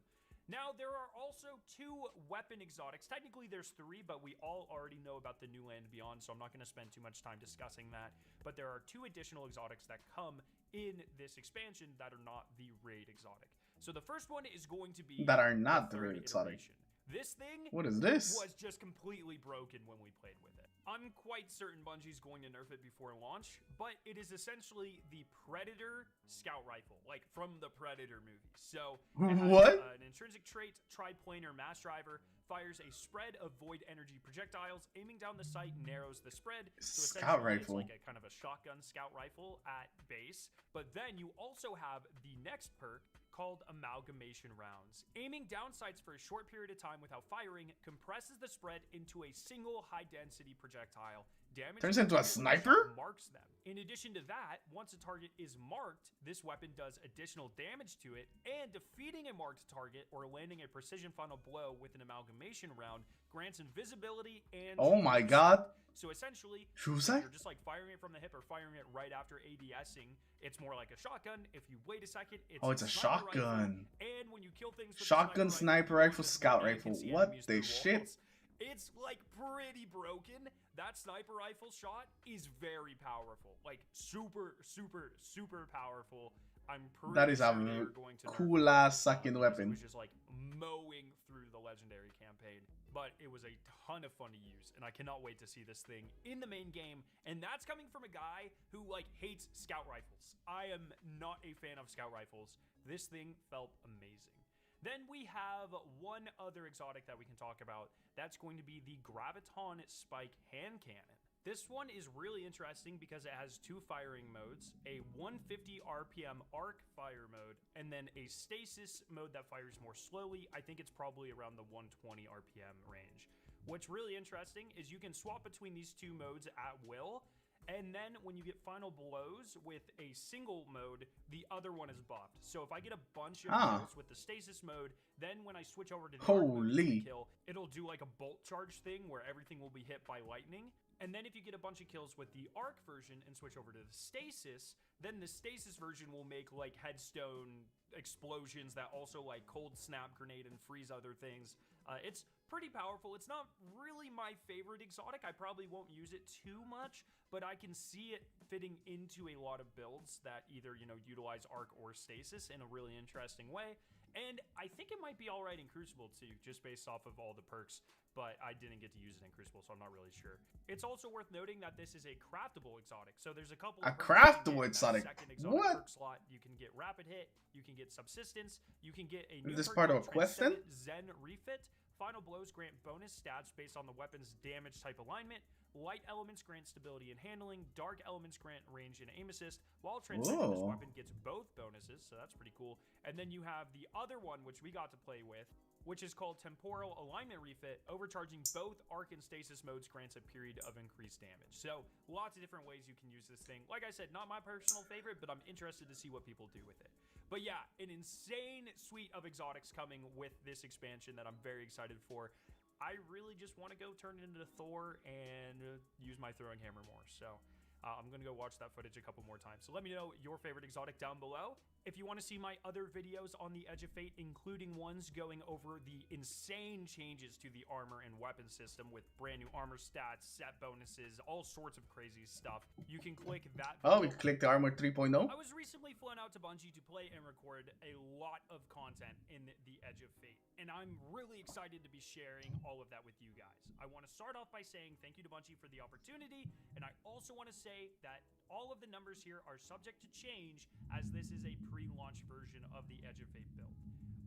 Now, there are also 2 weapon exotics. Technically, there's 3, but we all already know about the New Land Beyond, so I'm not going to spend too much time discussing that. But there are 2 additional exotics that come in this expansion that are not the raid exotic. So the first one is going to be... that are not the raid exotic. This thing... what is this? ...was just completely broken when we played with it. I'm quite certain Bungie's going to nerf it before launch, but it is essentially the Predator Scout Rifle, like from the Predator movie. So, it has, what? An intrinsic trait, triplanar mass driver, fires a spread of void energy projectiles, aiming down the sight narrows the spread. So scout rifle. It's like a kind of a shotgun scout rifle at base. But then you also have the next perk called Amalgamation Rounds. Aiming down sights for a short period of time without firing compresses the spread into a single high-density projectile, Damage Turns into a sniper? marks them. In addition to that, once a target is marked, this weapon does additional damage to it, and defeating a marked target or landing a precision final blow with an amalgamation round grants invisibility and... Oh my god. So essentially, if Shusai? you're just like firing it from the hip or firing it right after ADSing, it's more like a shotgun. If you wait a second, it's Oh, it's a sniper rifle. shotgun. And when you kill things with Shotgun, the sniper rifle, scout rifle. What the shit? It's like pretty broken. That sniper rifle shot is very powerful. Like super, super, super powerful. I'm pretty That is sure a they are going to nerf cool it, ass sucking because weapon. It was just like mowing through the legendary campaign. But it was a ton of fun to use, and I cannot wait to see this thing in the main game. And that's coming from a guy who like hates scout rifles. I am not a fan of scout rifles. This thing felt amazing. Then we have one other exotic that we can talk about. That's going to be the Graviton Spike Hand Cannon. This one is really interesting because it has two firing modes, a 150 RPM arc fire mode, and then a stasis mode that fires more slowly. I think it's probably around the 120 RPM range. What's really interesting is you can swap between these two modes at will, and then when you get final blows with a single mode, the other one is buffed. So if I get a bunch of kills with the stasis mode, then when I switch over to the arc mode for the kill, it'll do like a bolt charge thing where everything will be hit by lightning. And then if you get a bunch of kills with the arc version and switch over to the stasis, then the stasis version will make like headstone explosions that also like cold snap grenade and freeze other things. It's pretty powerful. It's not really my favorite exotic. I probably won't use it too much, but I can see it fitting into a lot of builds that either, you know, utilize arc or stasis in a really interesting way. And I think it might be all right in Crucible too, just based off of all the perks, but I didn't get to use it in Crucible, so I'm not really sure. It's also worth noting that this is a craftable exotic, so there's a couple of craftable exotic. What? Perk slot. You can get rapid hit, you can get subsistence, you can get a new Is this perk part of a called quest then? Zen Refit. Final blows grant bonus stats based on the weapon's damage type alignment. Light elements grant stability and handling. Dark elements grant range and aim assist. While transcending, this weapon gets both bonuses, so that's pretty cool. And then you have the other one, which we got to play with, which is called Temporal Alignment Refit. Overcharging both arc and stasis modes grants a period of increased damage. So lots of different ways you can use this thing. Like I said, not my personal favorite, but I'm interested to see what people do with it. But yeah, an insane suite of exotics coming with this expansion that I'm very excited for. I really just want to go turn it into Thor and use my throwing hammer more. So I'm going to go watch that footage a couple more times. So let me know your favorite exotic down below. If you want to see my other videos on the Edge of Fate, including ones going over the insane changes to the armor and weapon system with brand new armor stats, set bonuses, all sorts of crazy stuff, you can click that video. Oh, we clicked the armor 3.0. I was recently flown out to Bungie to play and record a lot of content in the Edge of Fate, and I'm really excited to be sharing all of that with you guys. I want to start off by saying thank you to Bungie for the opportunity, and I also want to say that all of the numbers here are subject to change, as this is a pre-launch version of the Edge of Fate build.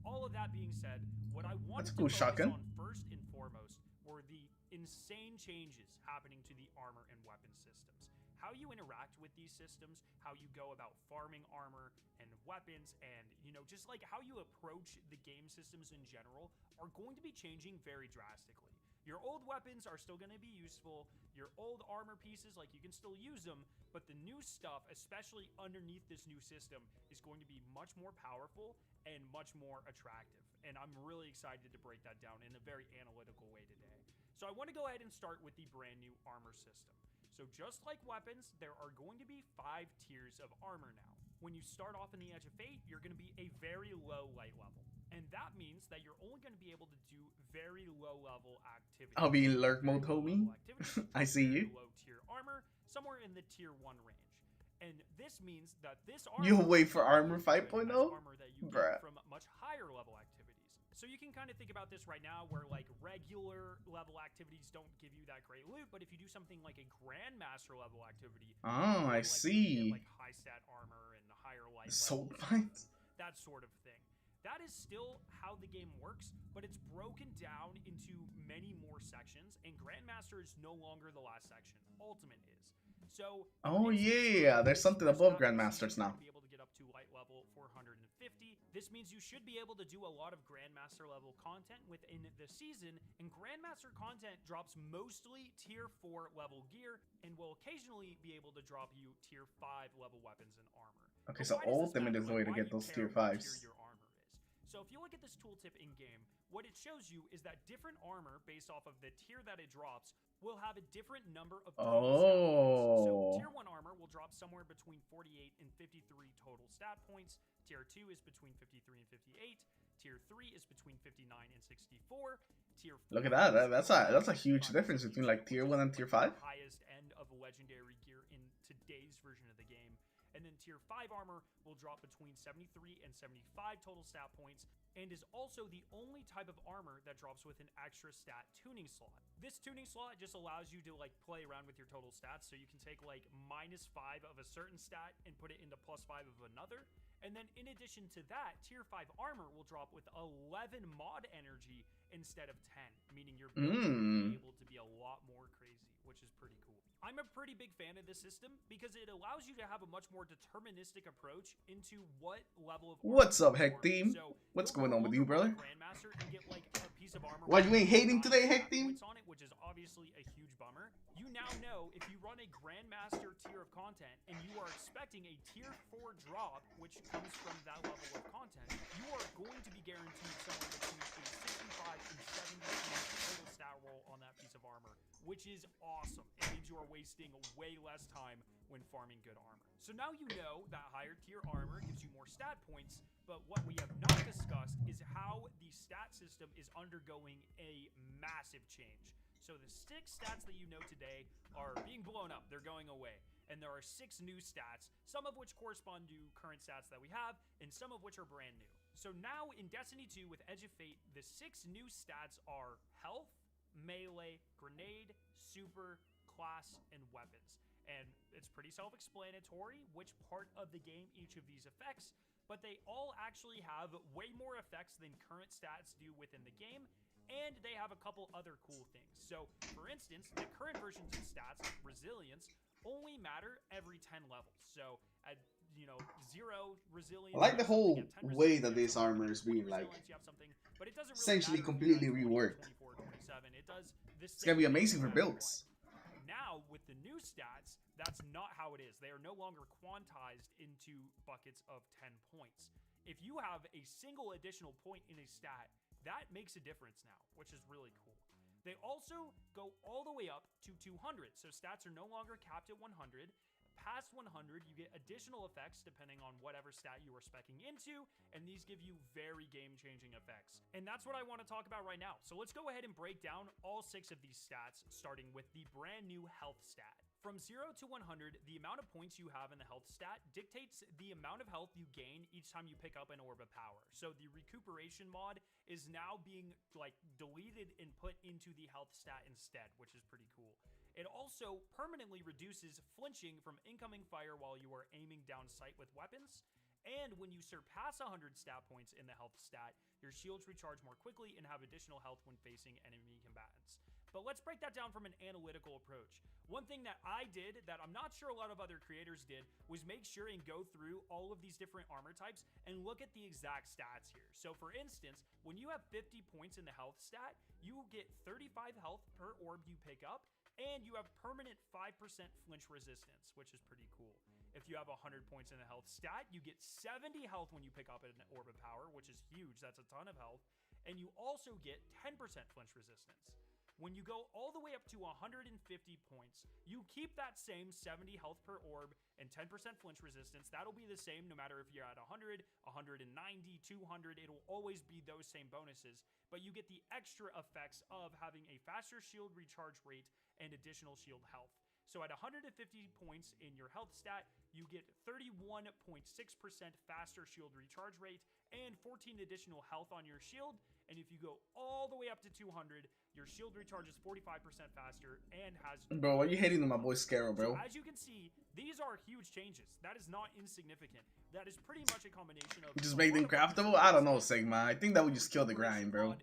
All of that being said, what I wanted to focus on first and foremost were the insane changes happening to the armor and weapon systems. How you interact with these systems, how you go about farming armor and weapons, and, you know, just like how you approach the game systems in general are going to be changing very drastically. Your old weapons are still going to be useful. Your old armor pieces, like, you can still use them, but the new stuff, especially underneath this new system, is going to be much more powerful and much more attractive. And I'm really excited to break that down in a very analytical way today. So I want to go ahead and start with the brand new armor system. So just like weapons, there are going to be 5 tiers of armor now. When you start off in the Edge of Fate, you're going to be a very low light level. And that means that you're only going to be able to do very low level activities. I'll be in lurk mode, homie. I see you. Low tier armor, somewhere in the tier 1 range. And this means that this armor... You'll wait for armor 5.0? Armor that you get from much higher level activities. So you can kind of think about this right now where like regular level activities don't give you that great loot, but if you do something like a Grandmaster level activity... Oh, I see. Like high stat armor and higher life Soul Fights? That sort of thing. That is still how the game works, but it's broken down into many more sections, and Grandmaster is no longer the last section. Ultimate is. So, Oh for instance, yeah, there's this something first above half of the Grandmasters season, now. you'll be able to get up to light level 450. This means you should be able to do a lot of Grandmaster level content within the season, and Grandmaster content drops mostly tier 4 level gear and will occasionally be able to drop you tier 5 level weapons and armor. Okay, But so why does this ultimate matter? is the Like, way to why get do you those care tier what tier 5s. your armor is? So if you look at this tooltip in game, what it shows you is that different armor based off of the tier that it drops will have a different number of total stat points. So tier 1 armor will drop somewhere between 48 and 53 total stat points. Tier 2 is between 53 and 58. Tier 3 is between 59 and 64. Tier 4 Look at that. That's a huge difference between like tier 1 and tier 5. The highest end of legendary gear in today's version of the game. And then tier 5 armor will drop between 73 and 75 total stat points, and is also the only type of armor that drops with an extra stat tuning slot. This tuning slot just allows you to like play around with your total stats, so you can take like -5 of a certain stat and put it into +5 of another. And then in addition to that, tier 5 armor will drop with 11 mod energy instead of 10, meaning your build will be able to be a lot more crazy, which is pretty cool. I'm a pretty big fan of this system because it allows you to have a much more deterministic approach into what level of armor What's up, you Heck farm. Team? So What's you'll going no on with you, longer run brother? a Grandmaster and get like a piece of armor. Why, with you ain't hating 9 today, stat Heck Team? points on it, which is obviously a huge bummer. You now know if you run a Grandmaster tier of content and you are expecting a tier 4 drop, which comes from that level of content, you are going to be guaranteed somewhere between a 65 and 70 total stat roll on that piece of armor, which is awesome. It means you are wasting way less time when farming good armor. So now you know that higher tier armor gives you more stat points, but what we have not discussed is how the stat system is undergoing a massive change. So the 6 stats that you know today are being blown up. They're going away. And there are 6 new stats, some of which correspond to current stats that we have, and some of which are brand new. So now in Destiny 2 with Edge of Fate, the 6 new stats are health, melee, grenade, super, class, and weapons. And it's pretty self-explanatory which part of the game each of these affects, but they all actually have way more effects than current stats do within the game, and they have a couple other cool things. So, for instance, the current versions of stats, like resilience, only matter every 10 levels. So, at 0 resilience, I like the whole you have 10 way that resilience, this you have armor is being like resilience, you have something, but it doesn't really essentially matter if you completely have 20, reworked. 24, 27. It does the It's gonna be same thing amazing no for matter builds. what. Now, with the new stats, that's not how it is. They are no longer quantized into buckets of 10 points. If you have a single additional point in a stat, that makes a difference now, which is really cool. They also go all the way up to 200, so stats are no longer capped at 100. Past 100, you get additional effects depending on whatever stat you are speccing into, and these give you very game-changing effects. And that's what I want to talk about right now. So let's go ahead and break down all 6 of these stats, starting with the brand new health stat. From 0 to 100, the amount of points you have in the health stat dictates the amount of health you gain each time you pick up an orb of power. So the recuperation mod is now being deleted and put into the health stat instead, which is pretty cool. It also permanently reduces flinching from incoming fire while you are aiming down sight with weapons. And when you surpass 100 stat points in the health stat, your shields recharge more quickly and have additional health when facing enemy combatants. But let's break that down from an analytical approach. One thing that I did that I'm not sure a lot of other creators did was make sure and go through all of these different armor types and look at the exact stats here. So for instance, when you have 50 points in the health stat, you get 35 health per orb you pick up, and you have permanent 5% flinch resistance, which is pretty cool. If you have 100 points in the health stat, you get 70 health when you pick up an orb of power, which is huge. That's a ton of health. And you also get 10% flinch resistance. When you go all the way up to 150 points, you keep that same 70 health per orb and 10% flinch resistance. That'll be the same no matter if you're at 100, 190, 200. It'll always be those same bonuses, but you get the extra effects of having a faster shield recharge rate and additional shield health. So at 150 points in your health stat, you get 31.6% faster shield recharge rate and 14 additional health on your shield. And if you go all the way up to 200, your shield recharges 45% faster and has... Bro, why are you hating on my boy Scarrow, bro? So as you can see, these are huge changes. That is not insignificant. That is pretty much a combination of... Just make them craftable? I don't know, Sigma. I think that would just kill the grind, bro.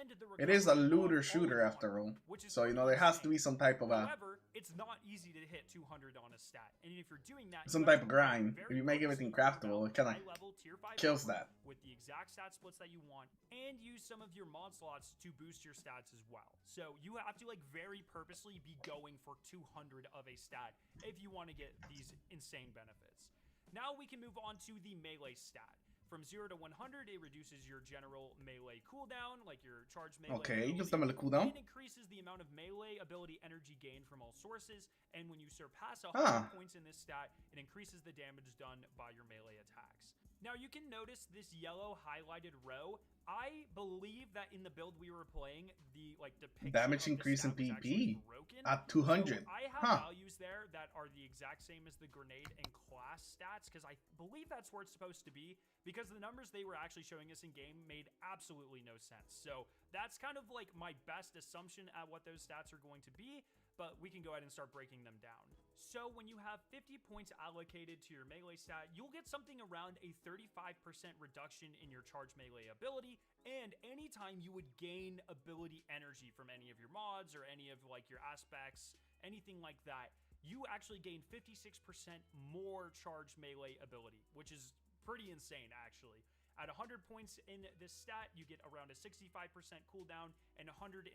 and the It is a recovery looter on shooter all after all. which is So, you know, pretty there has to insane. be some type of a However, it's not easy to hit 200 on a stat, and if you're doing that, some you type have of to grind. very If you make everything craftable, it kind of high-level tier 5 kills armor that. with the exact stat splits that you want, and use some of your mod slots to boost your stats as well. So you have to like very purposely be going for 200 of a stat if you want to get these insane benefits. Now we can move on to the melee stat. From 0 to 100, it reduces your general melee cooldown, like your charge melee. Okay, ability, gives them a cooldown. and increases the amount of melee ability energy gained from all sources. And when you surpass 100 points in this stat, it increases the damage done by your melee attacks. Now you can notice this yellow highlighted row. I believe that in the build we were playing, the depiction Damage of the increase in stat was PvP actually broken. at 200. So I have values there that are the exact same as the grenade and class stats, because I believe that's where it's supposed to be, because the numbers they were actually showing us in game made absolutely no sense. So that's kind of like my best assumption at what those stats are going to be, but we can go ahead and start breaking them down. So when you have 50 points allocated to your melee stat, you'll get something around a 35% reduction in your charge melee ability, and anytime you would gain ability energy from any of your mods or any of like your aspects, anything like that, you actually gain 56% more charge melee ability, which is pretty insane actually. At 100 points in this stat, you get around a 65% cooldown and 190%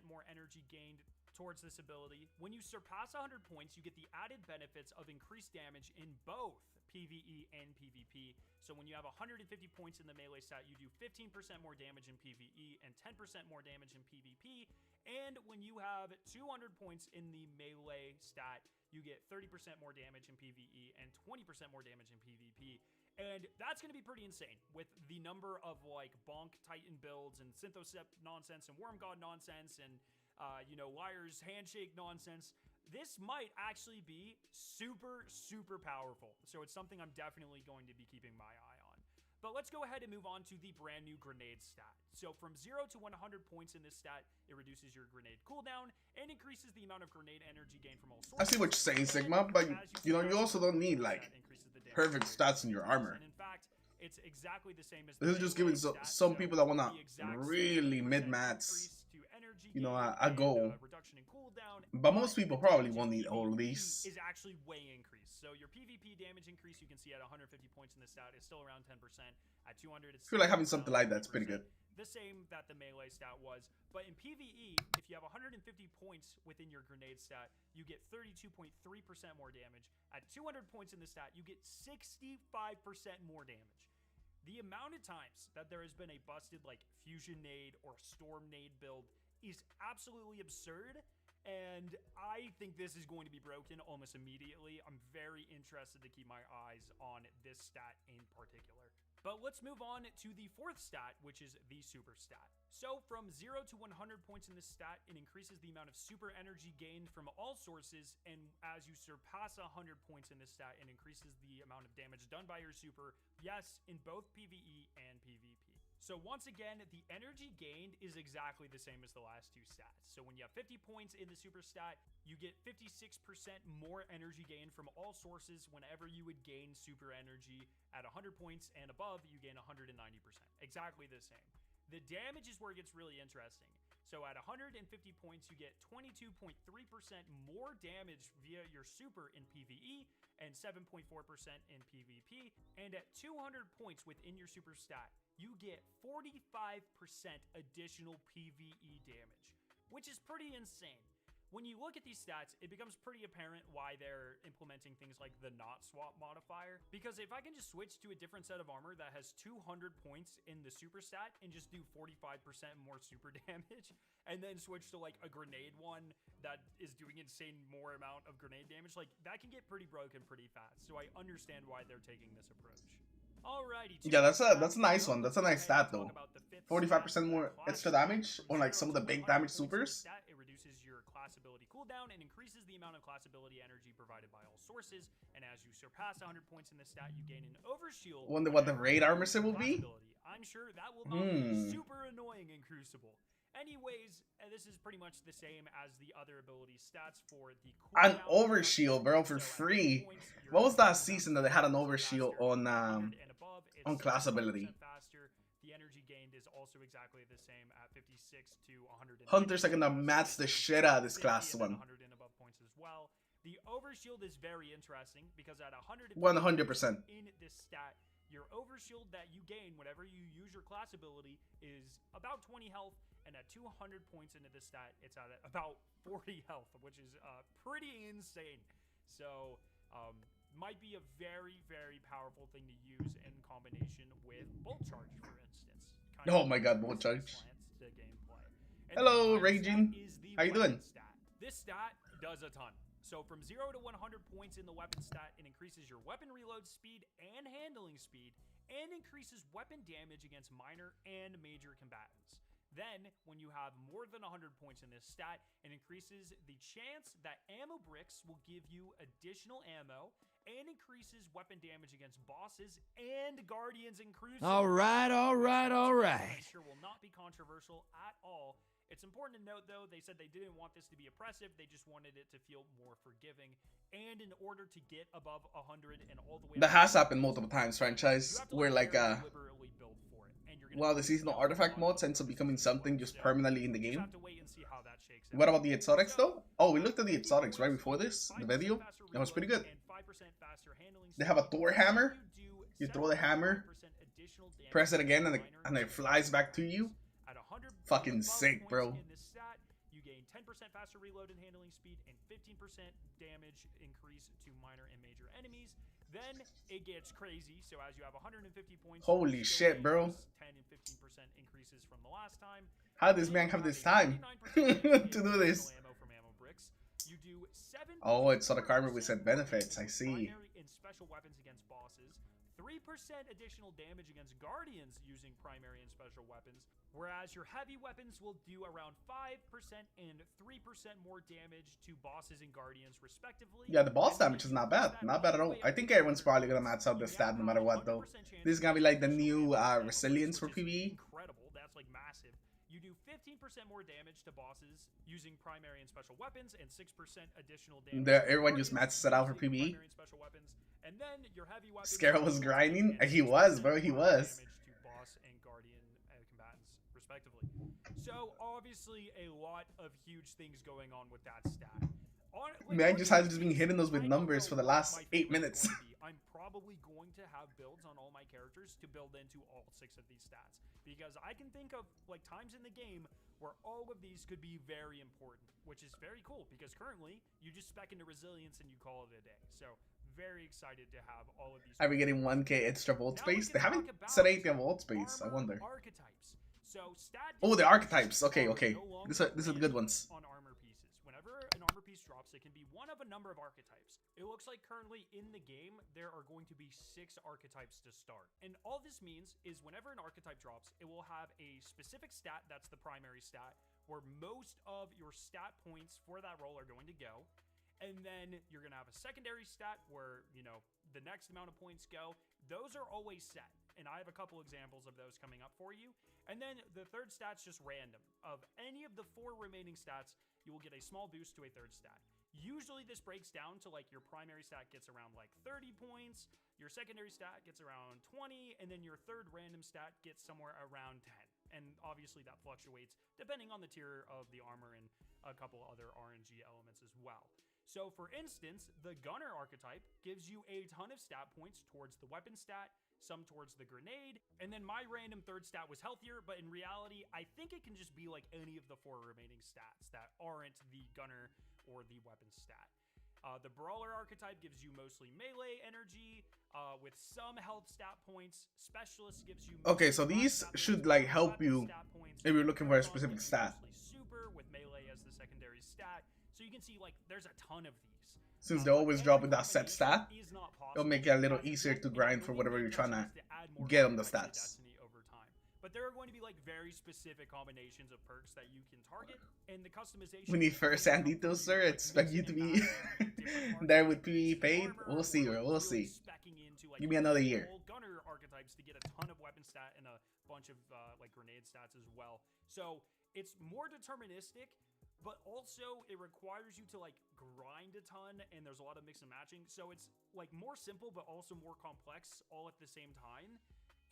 more energy gained towards this ability. When you surpass 100 points, you get the added benefits of increased damage in both PvE and PvP. So when you have 150 points in the melee stat, you do 15% more damage in PvE and 10% more damage in PvP. And when you have 200 points in the melee stat, you get 30% more damage in PvE and 20% more damage in PvP. And that's going to be pretty insane with the number of like bonk Titan builds and Synthocept nonsense and Worm God nonsense and Liar's handshake nonsense. This might actually be super, super powerful. So it's something I'm definitely going to be keeping my eye on. But let's go ahead and move on to the brand new grenade stat. So from 0 to 100 points in this stat, it reduces your grenade cooldown and increases the amount of grenade energy gained from all sources. I see what you're saying, Sigma, but you also don't need like perfect stats in your armor. And in fact, it's exactly the same as this is just giving some people that wanna really mid-max, a goal. But most people probably won't need all of these. Is actually way increased. So your PvP damage increase, you can see at 150 points in the stat, is still around 10%. At 200, it's I feel like having something like that's pretty good. The same that the melee stat was. But in PvE, if you have 150 points within your grenade stat, you get 32.3% more damage. At 200 points in the stat, you get 65% more damage. The amount of times that there has been a busted like fusion nade or storm nade build is absolutely absurd, and I think this is going to be broken almost immediately. I'm very interested to keep my eyes on this stat in particular. But let's move on to the fourth stat, which is the super stat. So from 0 to 100 points in this stat, it increases the amount of super energy gained from all sources, and as you surpass 100 points in this stat, it increases the amount of damage done by your super, yes, in both PvE and PvP. So once again, the energy gained is exactly the same as the last two stats. So when you have 50 points in the super stat, you get 56% more energy gained from all sources whenever you would gain super energy. At 100 points and above, you gain 190%. Exactly the same. The damage is where it gets really interesting. So at 150 points, you get 22.3% more damage via your super in PvE and 7.4% in PvP. And at 200 points within your super stat, you get 45% additional PvE damage, which is pretty insane. When you look at these stats, it becomes pretty apparent why they're implementing things like the not swap modifier. Because if I can just switch to a different set of armor that has 200 points in the super stat and just do 45% more super damage, and then switch to like a grenade one that is doing insane more amount of grenade damage, like that can get pretty broken pretty fast. So I understand why they're taking this approach. Alrighty. Yeah, that's a nice one. That's a nice stat though. 45% more extra damage on like some of the big damage supers. It reduces your class ability cooldown and increases the amount of class ability energy provided by all sources. And as you surpass 100 points in the stat, you gain an overshield. Wonder what the raid armor sim will be. I'm sure that will not be super annoying in Crucible. Anyways, this is pretty much the same as the other ability stats for the cooldown. An overshield, bro, for free. What was that season that they had an overshield on class ability? Faster. The energy gained is also exactly the same at 56 to 100. Hunters are gonna match the shit out of this class 1. 100 and above points as well. The overshield is very interesting because at 100% 100%. in this stat, your overshield that you gain whenever you use your class ability is about 20 health, and at 200 points into this stat, it's at about 40 health, which is pretty insane. So, might be a very, very powerful thing to use in combination with Bolt Charge, for instance. Oh my god, Bolt Charge. The gameplay. And Hello, the Raging. is the How you weapon doing? Stat. This stat does a ton. So from 0 to 100 points in the weapon stat, it increases your weapon reload speed and handling speed, and increases weapon damage against minor and major combatants. Then, when you have more than 100 points in this stat, it increases the chance that ammo bricks will give you additional ammo, and increases weapon damage against bosses and guardians and cruisers. All right. I'm sure will not be controversial at all. It's important to note, though, they said they didn't want this to be oppressive. They just wanted it to feel more forgiving. And in order to get above 100 and all the way... That has happened multiple times, franchise, where like, deliberately build for it. And you're gonna while the seasonal artifact mods ends up becoming something just permanently in the you game. have to wait and see how that shakes What out. about the exotics, though? Oh, we looked at the exotics right before this, the video. That was pretty good. And 5% faster handling They have a speed. Thor hammer. You You throw the hammer, 75% additional damage press it again, and minor it flies back to you. At 100 Fucking above sick, points bro. In this stat, you gain 10% faster reload and handling speed and 15% damage increase to minor and major enemies. Then it gets crazy. So as you have 150 points, Holy you shit, gain bro. those 10 and 15% increases from the last time. How does man have this time to do this? Ammo from ammo bricks. You do 7 Oh, it's sort of karma with said benefits. I see. primary and special weapons against bosses. 3% additional damage against guardians using primary and special weapons, whereas your heavy weapons will do around 5% and 3% more damage to bosses and guardians respectively. Yeah, the boss damage is not bad. Not bad at all. I think everyone's probably gonna max out the stat no matter what, though. This is gonna be like the new resilience for PvE. Incredible. That's like massive. You do 15% more damage to bosses using primary and special weapons, and 6% additional damage. Everyone just maxes it out for PvE. Primary and special weapons. And then your heavy weapons. Scarab was grinding. He was, bro. He was. Damage to boss and guardian combatants, respectively. So obviously, a lot of huge things going on with that stat. Man just has been hitting us with numbers for the last 8 minutes. I'm probably going to have builds on all my characters to build into all 6 of these stats, because I can think of like times in the game where all of these could be very important, which is very cool because currently you just spec into resilience and you call it a day. So very excited to have all of these. Are we getting 1k extra vault Now we space? can They haven't talk about said anything about vault space. I armor wonder. Archetypes. So stat Oh, the archetypes. Okay, are okay. no longer These are the good ones. on armor pieces. Whenever an armor piece drops, it can be one of a number of archetypes. It looks like currently in the game there are going to be 6 archetypes to start. And all this means is whenever an archetype drops, it will have a specific stat that's the primary stat, where most of your stat points for that role are going to go. And then you're going to have a secondary stat where, you know, the next amount of points go. Those are always set. And I have a couple examples of those coming up for you. And then the third stat's just random. Of any of the 4 remaining stats, you will get a small boost to a third stat. Usually this breaks down to like your primary stat gets around like 30 points, your secondary stat gets around 20, and then your third random stat gets somewhere around 10. And obviously that fluctuates depending on the tier of the armor and a couple other RNG elements as well. So for instance, the Gunner archetype gives you a ton of stat points towards the weapon stat, some towards the grenade, and then my random third stat was healthier, but in reality, I think it can just be like any of the 4 remaining stats that aren't the Gunner or the weapon stat. The Brawler archetype gives you mostly melee energy, with some health stat points. Specialist gives you... Okay, so these should like help you if you're looking for a specific stat. Super, with melee as the secondary stat. So you can see, like, there's a ton of these. Since they always drop with that set stat, it'll make it a little easier to grind for whatever you're trying to get on the stats. But there are going to be like very specific combinations of perks that you can target, and the customization. We need first hand details, sir. Expect you to be there with PvE paid. We'll see, bro. We'll see. Give me another year. Gunner archetypes to get a ton of weapon stat and a bunch of like grenade stats as well. So it's more deterministic, but also it requires you to like grind a ton, and there's a lot of mix and matching. So it's like more simple, but also more complex all at the same time.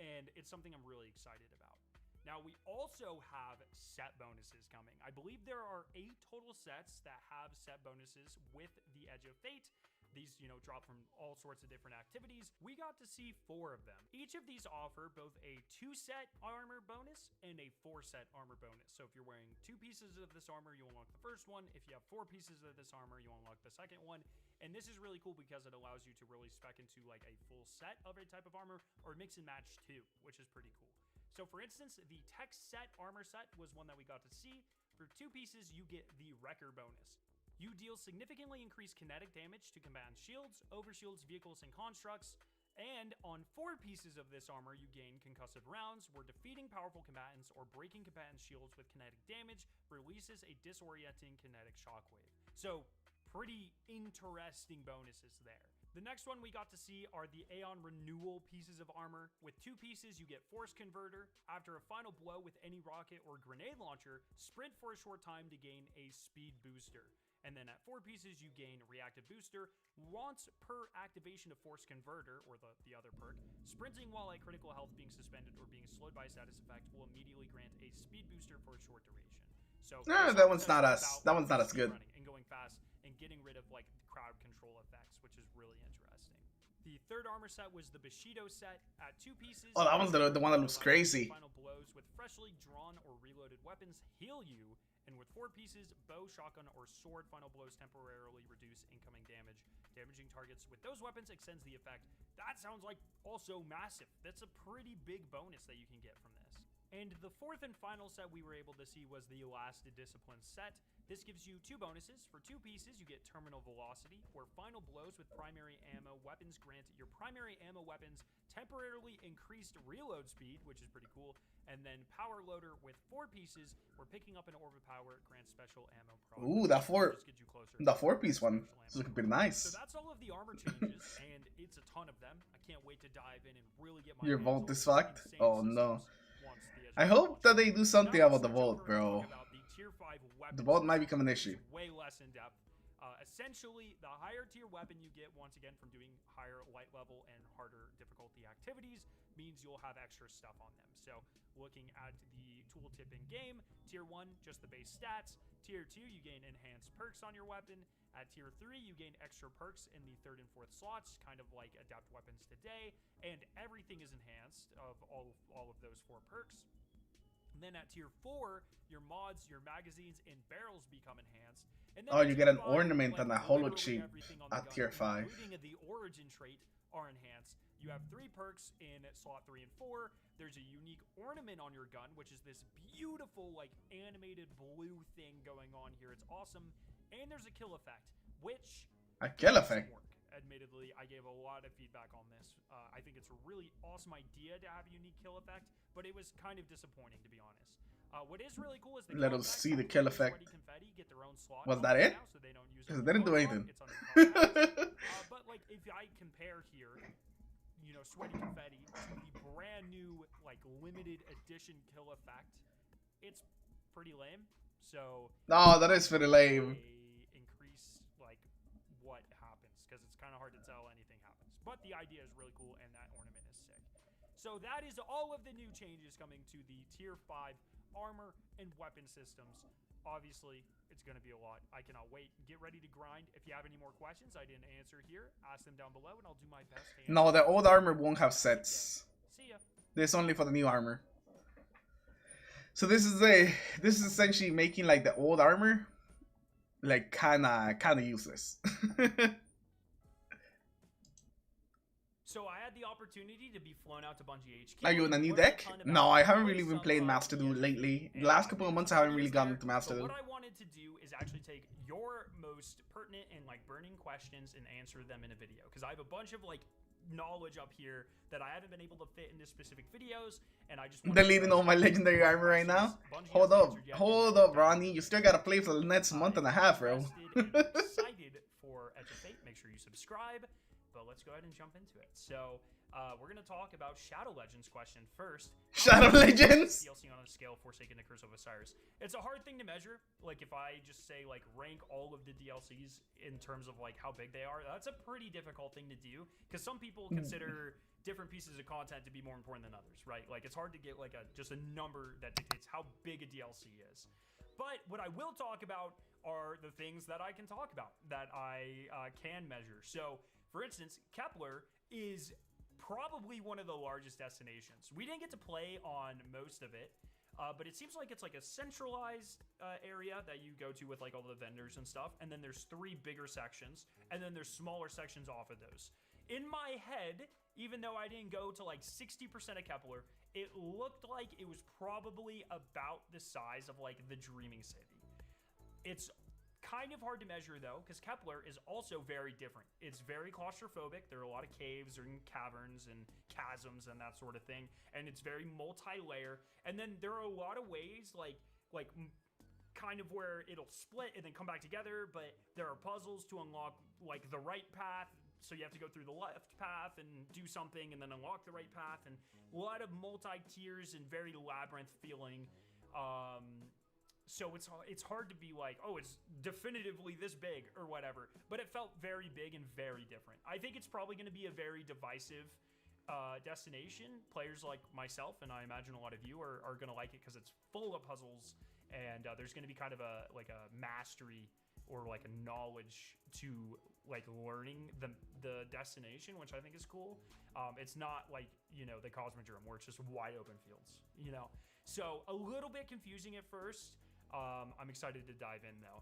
and it's something I'm really excited about. Now, we also have set bonuses coming. I believe there are 8 total sets that have set bonuses with the Edge of Fate. These, drop from all sorts of different activities. We got to see 4 of them. Each of these offer both a 2-set armor bonus and a 4-set armor bonus. So if you're wearing 2 pieces of this armor, you unlock the first one. If you have 4 pieces of this armor, you unlock the second one. And this is really cool because it allows you to really spec into like a full set of a type of armor, or mix and match too, which is pretty cool. So for instance, the tech set armor set was one that we got to see. For 2 pieces, you get the Wrecker bonus. You deal significantly increased kinetic damage to combatants' shields, overshields, vehicles, and constructs. And on 4 pieces of this armor, you gain concussive rounds, where defeating powerful combatants or breaking combatants' shields with kinetic damage releases a disorienting kinetic shockwave. So pretty interesting bonuses there. The next one we got to see are the Aeon Renewal pieces of armor. With 2 pieces, you get Force Converter. After a final blow with any rocket or grenade launcher, sprint for a short time to gain a speed booster. And then at 4 pieces, you gain Reactive Booster. Once per activation of Force Converter, or the other perk, sprinting while at critical health being suspended or being slowed by a status effect will immediately grant a speed booster for a short duration. So that one's not as good. And going fast and getting rid of like crowd control effects, which is really interesting. The third armor set was the Bushido set. At 2 pieces, oh, that one's the one that looks crazy. Final blows with freshly drawn or reloaded weapons heal you, and with 4 pieces, bow, shotgun, or sword final blows temporarily reduce incoming damage. Damaging targets with those weapons extends the effect. That sounds like also massive. That's a pretty big bonus that you can get from this. And the 4th and final set we were able to see was the Last Discipline set. This gives you 2 bonuses. For 2 pieces, you get Terminal Velocity, where final blows with primary ammo weapons grant your primary ammo weapons temporarily increased reload speed, which is pretty cool. And then Power Loader with 4 pieces, where picking up an orb of power grants special ammo progress. Ooh, the 4-piece one. This is looking pretty nice. So that's all of the armor changes, and it's a ton of them. I can't wait to dive in and really get my Your hands vault on is some fucked? insane Oh systems no. once the Edge I of hope Fate that they do something Now about the let's switch vault, over and bro. talk about the tier 5 weapon The vault might system, become an which issue. is way less in depth. Essentially, the higher tier weapon you get, once again, from doing higher light level and harder difficulty activities, means you'll have extra stuff on them. So, looking at the tooltip in game, tier 1, just the base stats. Tier 2, you gain enhanced perks on your weapon. At tier 3, you gain extra perks in the 3rd and 4th slots, kind of like Adapt Weapons Today, and everything is enhanced of all of those 4 perks. And then at tier 4, your mods, your magazines, and barrels become enhanced. And then Oh, you get an 5, ornament and a holo literally cheat everything on the at gun, tier 5. including the origin trait, are enhanced. You have 3 perks in slot 3 and 4. There's a unique ornament on your gun, which is this beautiful, like, animated blue thing going on here. It's awesome. And there's a kill effect, which... A kill needs some effect? work. Admittedly, I gave a lot of feedback on this. I think it's a really awesome idea to have a unique kill effect, but it was kind of disappointing, to be honest. What is really cool is the Let kill us effect. see the kill effect. Sweaty Confetti get their own slot Was on that it? now, so they don't use Because it it didn't do on anything. It's on the card. But like, if I compare here, Sweaty Confetti to the brand new, like, limited edition kill effect, it's pretty lame. So No, that is pretty lame. they increase like what happens, because it's kind of hard to tell anything happens. But the idea is really cool, and that ornament is sick. So that is all of the new changes coming to the tier 5 armor and weapon systems. Obviously, it's going to be a lot. I cannot wait. Get ready to grind. If you have any more questions I didn't answer here, ask them down below, and I'll do my best to answer. No, the old armor won't have sets. See ya. This is only for the new armor. So this is essentially making like the old armor like kinda useless. So I had the opportunity to be flown out to Bungie HQ. Are you in a new learned deck? ton about No, I haven't really some been playing of Master the Duel Edge lately. The and last couple of months I haven't really ideas gotten there. into Master So Duel. what I wanted to do is actually take your most pertinent and like burning questions and answer them in a video, because I have a bunch of like knowledge up here that I haven't been able to fit into specific videos, and I just Deleting all my legendary armor right now? Hold up, Ronnie. You still gotta play for the next month and a half, bro. Excited for Edge of Fate. Make sure you subscribe. But let's go ahead and jump into it. So we're gonna talk about Shadow Legends question first. Shadow Legends? DLC on a scale of Forsaken to Curse of Osiris. It's a hard thing to measure. Like if I just say like rank all of the DLCs in terms of like how big they are, that's a pretty difficult thing to do because some people consider different pieces of content to be more important than others, right? Like it's hard to get like just a number that dictates how big a DLC is. But what I will talk about are the things that I can talk about, that I can measure. So, for instance, Kepler is probably one of the largest destinations. We didn't get to play on most of it, but it seems like it's like a centralized area that you go to with like all the vendors and stuff. And then there's 3 bigger sections, and then there's smaller sections off of those. In my head, even though I didn't go to like 60% of Kepler, it looked like it was probably about the size of like the Dreaming City. It's kind of hard to measure though, because Kepler is also very different. It's very claustrophobic. There are a lot of caves and caverns and chasms and that sort of thing. And it's very multi-layer. And then there are a lot of ways like kind of where it'll split and then come back together, but there are puzzles to unlock like the right path. So you have to go through the left path and do something and then unlock the right path, and a lot of multi-tiers and very labyrinth feeling. So it's hard to be like, oh, it's definitively this big or whatever, but it felt very big and very different. I think it's probably going to be a very divisive destination. Players like myself, and I imagine a lot of you are going to like it because it's full of puzzles, and there's going to be kind of a mastery or like a knowledge to like learning the destination, which I think is cool. It's not like, you know, the Cosmodrome where it's just wide open fields, you know? So a little bit confusing at first. I'm excited to dive in though.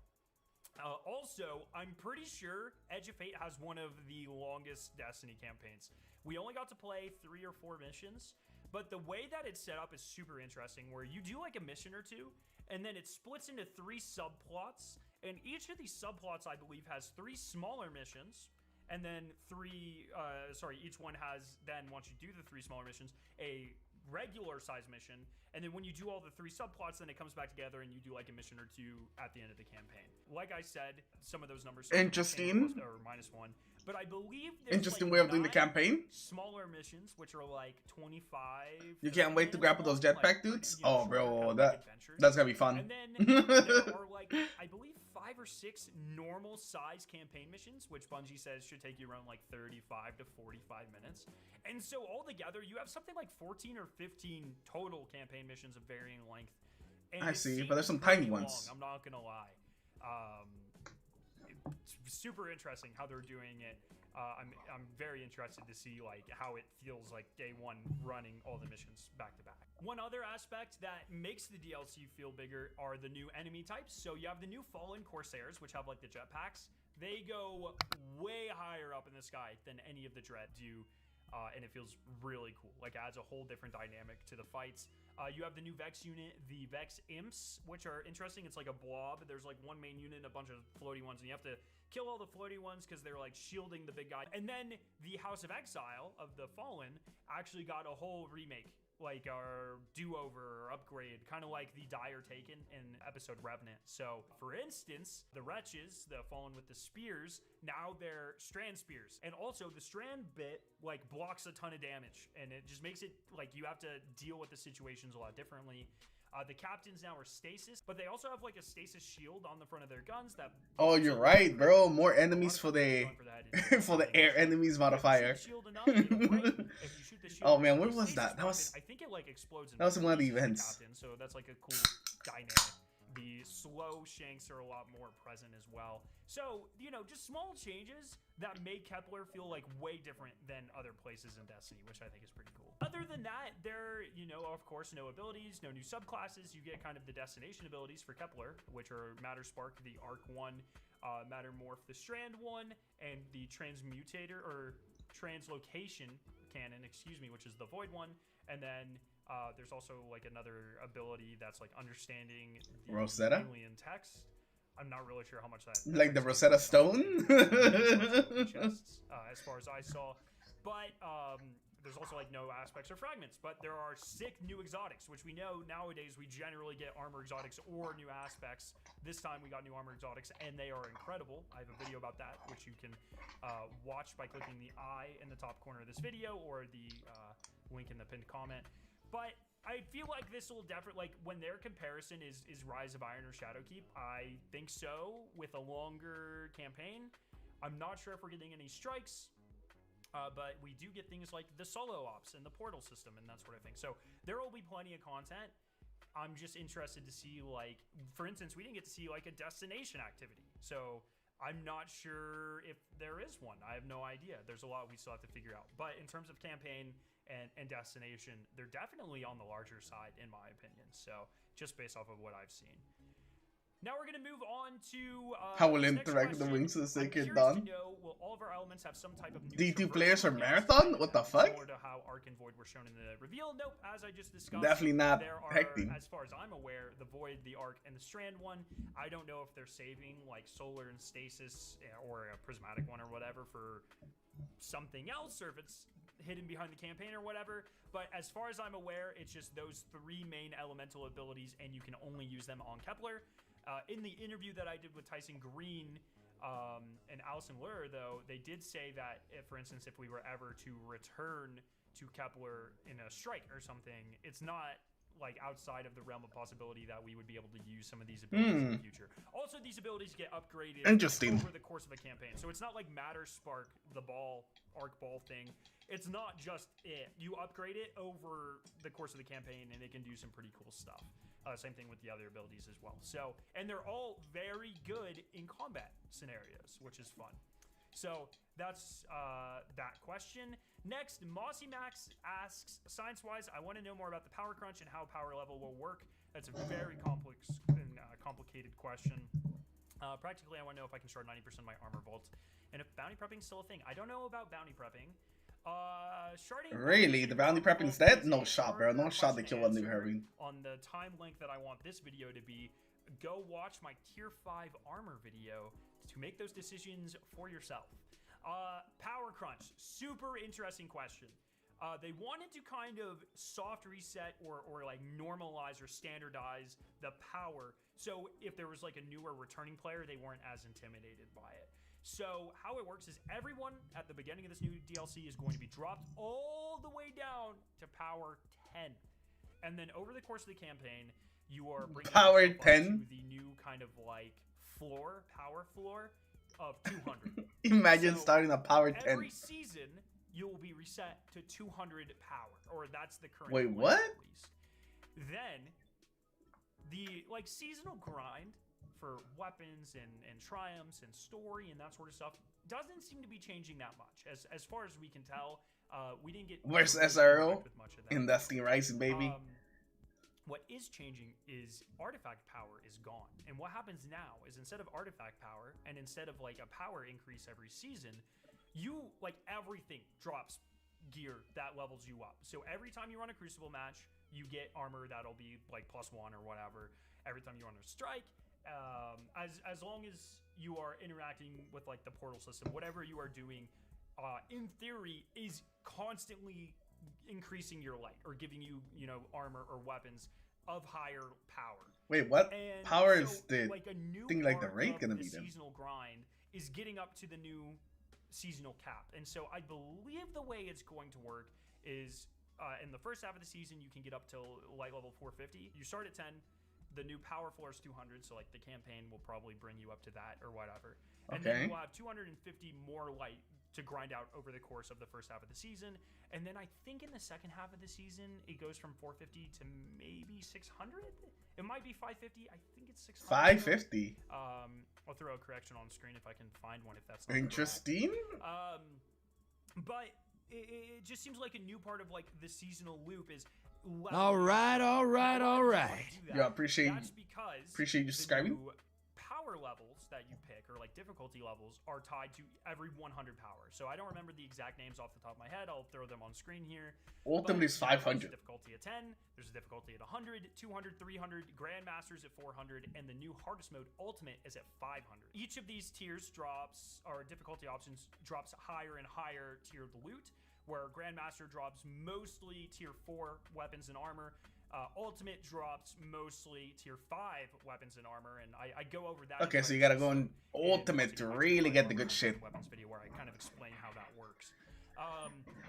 Also, I'm pretty sure Edge of Fate has one of the longest Destiny campaigns. We only got to play 3 or 4 missions, but the way that it's set up is super interesting, where you do like a mission or two, and then it splits into 3 subplots, and each of these subplots, I believe, has 3 smaller missions, and then each one has, then once you do the 3 smaller missions, a regular size mission, and then when you do all the 3 subplots, then it comes back together and you do like a mission or 2 at the end of the campaign. Like I said, some of those numbers interesting or -1, but I believe there's interesting like way of doing the 9 campaign. smaller missions, which are like 25. You can't wait to grapple those jetpack like, dudes. You know, Oh, bro, adventures. that's gonna be fun. And then there are like, I believe 5 or 6 normal size campaign missions, which Bungie says should take you around like 35 to 45 minutes. And so all together, you have something like 14 or 15 total campaign missions of varying length. And I see, but there's some tiny ones. I'm not gonna lie. It's super interesting how they're doing it. I'm very interested to see like how it feels like day one running all the missions back to back. One other aspect that makes the DLC feel bigger are the new enemy types. So you have the new Fallen Corsairs, which have like the jetpacks. They go way higher up in the sky than any of the Dread do. And it feels really cool. Like, adds a whole different dynamic to the fights. You have the new Vex unit, the Vex Imps, which are interesting. It's like a blob. There's like one main unit and a bunch of floaty ones, and you have to kill all the floaty ones because they're like shielding the big guy. And then the House of Exile of the Fallen actually got a whole remake, like our do-over or upgrade, kind of like the Dire Taken in episode Revenant. So, for instance, the Wretches, the Fallen with the spears, now they're Strand Spears. And also, the Strand bit, like, blocks a ton of damage, and it just makes it, like, you have to deal with the situations a lot differently. The captains now are stasis, but they also have like a stasis shield on the front of their guns. That oh, you're right, bro. More enemies for the for the air enemies modifier. Oh man, where was that? That was, I think it like explodes. That was in one of the events. Captain, so that's like a cool dynamic. The slow shanks are a lot more present as well. So, you know, just small changes that make Kepler feel like way different than other places in Destiny, which I think is pretty cool. Other than that, there, you know, of course, no abilities, no new subclasses. You get kind of the destination abilities for Kepler, which are Matter Spark, the Arc 1, Matter Morph, the Strand 1, and the Transmutator, or Translocation Cannon, excuse me, which is the Void 1. And then there's also like another ability that's like understanding the Rosetta? alien text. I'm not really sure how much that like the Rosetta Stone chests, as far as I saw. But there's also like no aspects or fragments, but there are sick new exotics, which we know nowadays we generally get armor exotics or new aspects. This time we got new armor exotics, and they are incredible. I have a video about that, which you can watch by clicking the I in the top corner of this video or the link in the pinned comment. But I feel like this will definitely, like, when their comparison is Rise of Iron or Shadowkeep, I think so, with a longer campaign. I'm not sure if we're getting any strikes. But we do get things like the solo ops and the portal system and that sort of thing. So there will be plenty of content. I'm just interested to see, like, for instance, we didn't get to see like a destination activity. So I'm not sure if there is one. I have no idea. There's a lot we still have to figure out. But in terms of campaign and destination, they're definitely on the larger side, in my opinion. So just based off of what I've seen. Now we're going to move on to how will interact the wings of the Sacred Dawn? Will all of our elements have some type of new D2 players for Marathon? What the fuck? Similar to how Arc and Void were shown in the reveal. Nope, as I just discussed, definitely not there are, hecting. as far as I'm aware, the Void, the Arc, and the Strand one. I don't know if they're saving like Solar and Stasis or a Prismatic one or whatever for something else, or if it's hidden behind the campaign or whatever. But as far as I'm aware, it's just those 3 main elemental abilities, and you can only use them on Kepler. In the interview that I did with Tyson Green and Allison Lure, though, they did say that, if, for instance, if we were ever to return to Kepler in a strike or something, it's not like outside of the realm of possibility that we would be able to use some of these abilities in the future. Also, these abilities get upgraded over the course of a campaign. So it's not like Matter Spark, the ball, arc ball thing. It's not just it. You upgrade it over the course of the campaign, and it can do some pretty cool stuff. Same thing with the other abilities as well. So, and they're all very good in combat scenarios, which is fun. So that's that question. Next, Mossy Max asks, science-wise, I want to know more about the power crunch and how power level will work. That's a very complex and complicated question. Practically, I want to know if I can shard 90% of my armor vault, and if bounty prepping is still a thing. I don't know about bounty prepping. Sharding really? The bounty prepping's dead? No shot, bro. No shot to kill one new Herbie. On the time length that I want this video to be, go watch my tier 5 armor video to make those decisions for yourself. Power crunch, super interesting question. They wanted to kind of soft reset or like normalize or standardize the power. So if there was like a newer returning player, they weren't as intimidated by it. So how it works is everyone at the beginning of this new DLC is going to be dropped all the way down to power 10. And then over the course of the campaign, you are bringing power 10 to the new kind of like power floor of 200. Imagine starting a power 10. Every season, you will be reset to 200 power, or that's the current. Wait, what? At least. Then the like seasonal grind for weapons and triumphs and story and that sort of stuff doesn't seem to be changing that much. As far as we can tell, we didn't get where's SRO in Destiny Rising, baby. What is changing is artifact power is gone. And what happens now is instead of artifact power and instead of like a power increase every season, you like everything drops gear that levels you up. So every time you run a Crucible match, you get armor that'll be like +1 or whatever. Every time you run a strike, as long as you are interacting with like the portal system, whatever you are doing, in theory, is constantly increasing your light or giving you, you know, armor or weapons of higher power. Wait, what? And power so, is the like a new thing like the part raid of gonna the be then? seasonal grind is getting up to the new seasonal cap. And so I believe the way it's going to work is in the first half of the season you can get up till light level 450. You start at 10. The new power floor is 200, so like the campaign will probably bring you up to that or whatever. And then you'll have 250 more light to grind out over the course of the first half of the season. And then I think in the second half of the season, it goes from 450 to maybe 600. It might be 550. I think it's 600. 550. I'll throw a correction on screen if I can find one, if that's not interesting. But it just seems like a new part of like the seasonal loop is. All right. Yeah, appreciate you subscribing. Power levels that you pick, or like difficulty levels, are tied to every 100 power. So I don't remember the exact names off the top of my head. I'll throw them on screen here. Ultimately, it's 500. There's a difficulty at 10. There's a difficulty at 100, 200, 300. Grandmasters at 400, and the new hardest mode, Ultimate, is at 500. Each of these tiers drops, or difficulty options drops higher and higher tiered loot. where Grandmaster drops mostly tier 4 weapons and armor. Ultimate drops mostly tier 5 weapons and armor, and I go over that. Okay, so you gotta go in Ultimate to really get the good shit. Weapons video where I kind of explain how that works.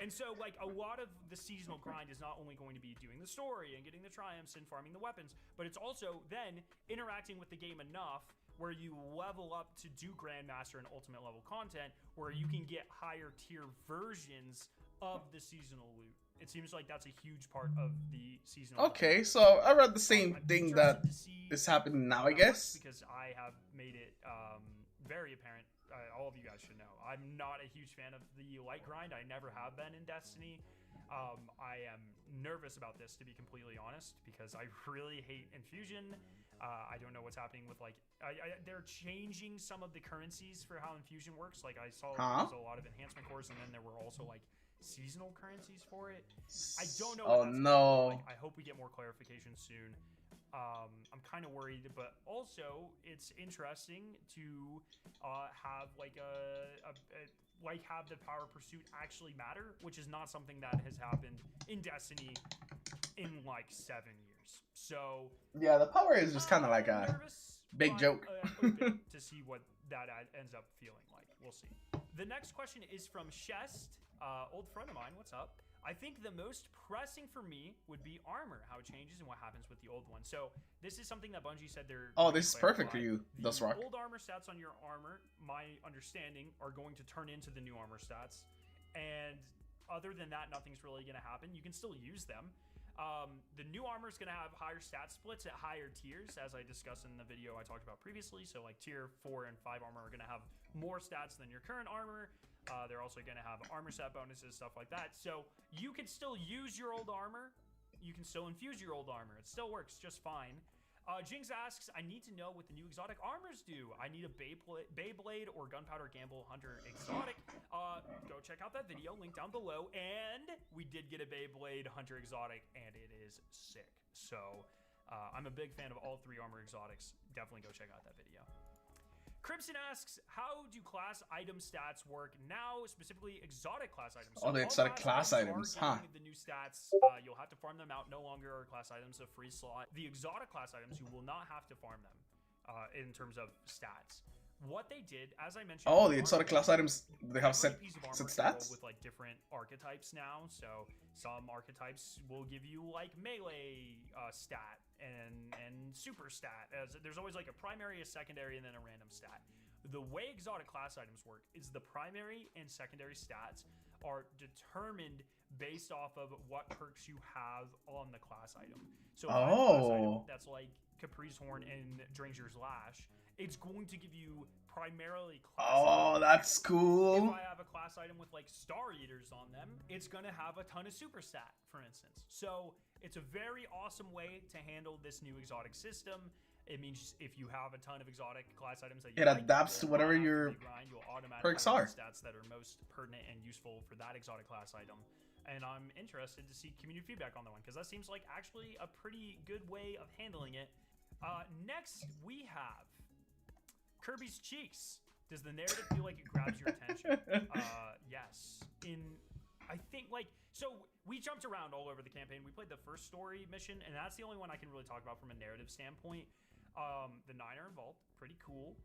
And so, like, a lot of the seasonal grind is not only going to be doing the story and getting the triumphs and farming the weapons, but it's also then interacting with the game enough where you level up to do Grandmaster and Ultimate level content, where you can get higher tier versions of the seasonal loot. It seems like that's a huge part of the seasonal. Okay, so I read the same thing that is happening now, I guess. Because I have made it very apparent. All of you guys should know. I'm not a huge fan of the light grind. I never have been in Destiny. I am nervous about this, to be completely honest, because I really hate Infusion. I don't know what's happening with, like, they're changing some of the currencies for how Infusion works. Like, I saw there was a lot of enhancement cores, and then there were also, like, seasonal currencies for it. I don't know. Oh no! Like, I hope we get more clarification soon. I'm kind of worried, but also it's interesting to have like have the power pursuit actually matter, which is not something that has happened in Destiny in like 7 years. So yeah, the power is just kind of like a nervous, big joke. Open to see what that ends up feeling like. We'll see. The next question is from Shest, old friend of mine. What's up? I think the most pressing for me would be armor, how it changes and what happens with the old one. So this is something that Bungie said they're... Oh, this is perfect for you, Dustrock. The old armor stats on your armor, my understanding, are going to turn into the new armor stats. And other than that, nothing's really going to happen. You can still use them. The new armor is going to have higher stat splits at higher tiers, as I discussed in the video I talked about previously. So like tier 4 and 5 armor are going to have more stats than your current armor. They're also going to have armor set bonuses, stuff like that. So you can still use your old armor. You can still infuse your old armor. It still works just fine. Jinx asks, I need to know what the new exotic armors do. I need a Beyblade or Gunpowder Gamble Hunter exotic. Go check out that video, link down below. And we did get a Beyblade Hunter exotic, and it is sick. So I'm a big fan of all 3 armor exotics. Definitely go check out that video. Crimson asks, how do class item stats work now, specifically exotic class items? So oh, the exotic class items, huh? The new stats, you'll have to farm them out. No longer are class items a free slot. The exotic class items, you will not have to farm them in terms of stats. What they did, as I mentioned... Oh, the exotic class items, they have set stats? With like different archetypes now. So some archetypes will give you like melee stat and super stat. There's always like a primary, a secondary, and then a random stat. The way exotic class items work is the primary and secondary stats are determined based off of what perks you have on the class item. So if I have a class item that's like Capri's Horn and Dranger's Lash, it's going to give you primarily class items. That's cool. If I have a class item with like Star Eaters on them, it's going to have a ton of super stat, for instance. So it's a very awesome way to handle this new exotic system. It means if you have a ton of exotic class items that you adapts to whatever your you'll automatically perks are. Stats that are most pertinent and useful for that exotic class item. And I'm interested to see community feedback on that one, because that seems like actually a pretty good way of handling it. Next, we have Kirby's Cheeks. Does the narrative feel like it grabs your attention? Yes. I think, like, so we jumped around all over the campaign. We played the first story mission, and that's the only one I can really talk about from a narrative standpoint. The 9 are involved. Pretty cool.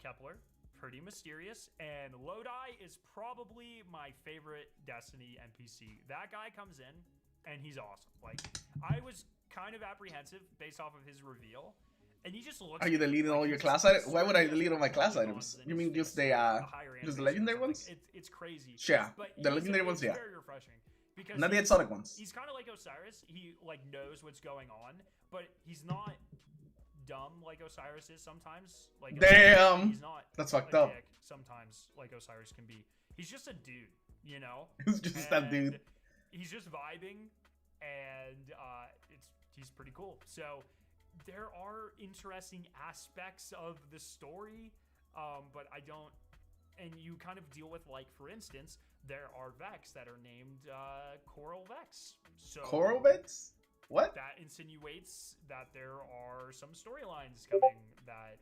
Kepler, pretty mysterious. And Lodi is probably my favorite Destiny NPC. That guy comes in, and he's awesome. Like, I was kind of apprehensive based off of his reveal. And he just looks. Are you deleting all your class items? Why would I delete all my class items? You mean just the legendary ones? It's crazy. Yeah, the legendary ones, yeah. Very refreshing. Because not the exotic ones. He's kind of like Osiris. He like knows what's going on, but he's not dumb like Osiris is sometimes. Like damn, he's not. That's fucked up. Sometimes like Osiris can be. He's just a dude, you know. He's just that dude. He's just vibing, and he's pretty cool. So there are interesting aspects of the story, but I don't. And you kind of deal with, like, for instance, there are Vex that are named Coral Vex. So Coral Vex? What? That insinuates that there are some storylines coming that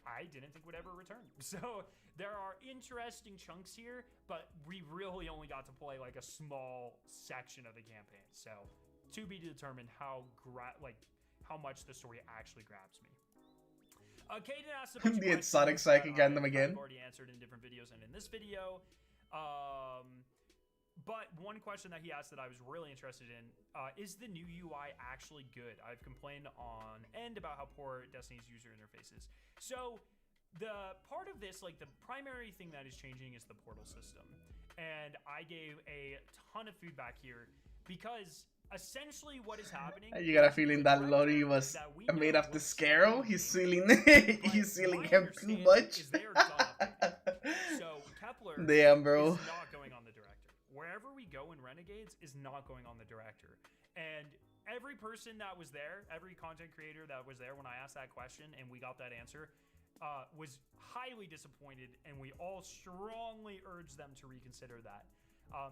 I didn't think would ever return. So there are interesting chunks here, but we really only got to play like a small section of the campaign. So to be determined how much the story actually grabs me. Kaden asked a bunch of The exotic psychic random again. I've already answered in different videos and in this video. But one question that he asked that I was really interested in is the new UI actually good? I've complained on end about how poor Destiny's user interface is. So the part of this, like the primary thing that is changing is the portal system. And I gave a ton of feedback here because essentially what is happening... You got a feeling that Lori was made of the Scarrow? He's sealing him too much? So Kepler Damn, bro. is not going on the director. Wherever we go in Renegades is not going on the director. And every person that was there, every content creator that was there when I asked that question and we got that answer, was highly disappointed, and we all strongly urged them to reconsider that.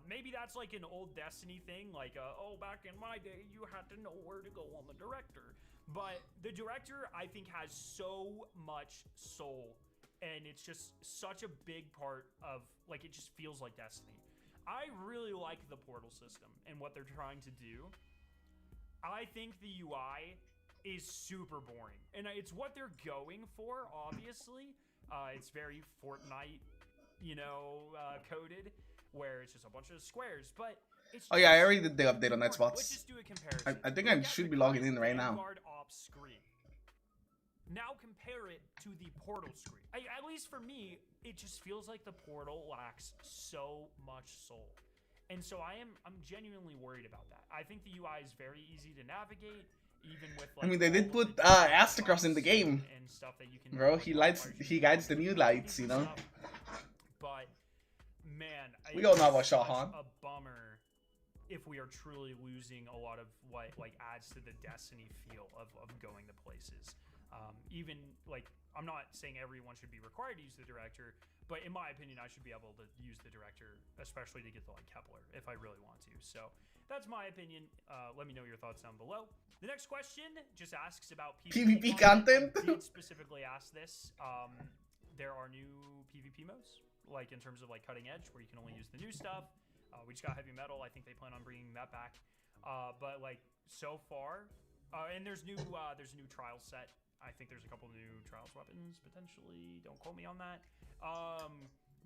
Maybe that's like an old Destiny thing, like, oh, back in my day, you had to know where to go on the director. But the director, I think, has so much soul, and it's just such a big part of, like, it just feels like Destiny. I really like the portal system and what they're trying to do. I think the UI is super boring, and it's what they're going for, obviously. It's very Fortnite, coded, where it's just a bunch of squares, but it's Oh yeah, I already did the update on Xbox. Let's just do a comparison. I think I should be logging in right now. Vanguard Ops screen. Now compare it to the portal screen. At least for me, it just feels like the portal lacks so much soul. And so I'm genuinely worried about that. I think the UI is very easy to navigate, even with like, I mean, they did put Astacross in the game, and stuff that you can, bro. He guides the new lights, you know. But man, we all know about it's Shahan. a bummer if we are truly losing a lot of what like adds to the Destiny feel of going to places. Even like, I'm not saying everyone should be required to use the director, but in my opinion, I should be able to use the director, especially to get to like Kepler if I really want to. So that's my opinion. Let me know your thoughts down below. The next question just asks about PvP content. I did specifically ask this. There are new PvP modes, like in terms of like cutting edge, where you can only use the new stuff. We just got heavy metal. I think they plan on bringing that back. But like so far, and there's a new trial set. I think there's a couple new trials weapons potentially. Don't quote me on that.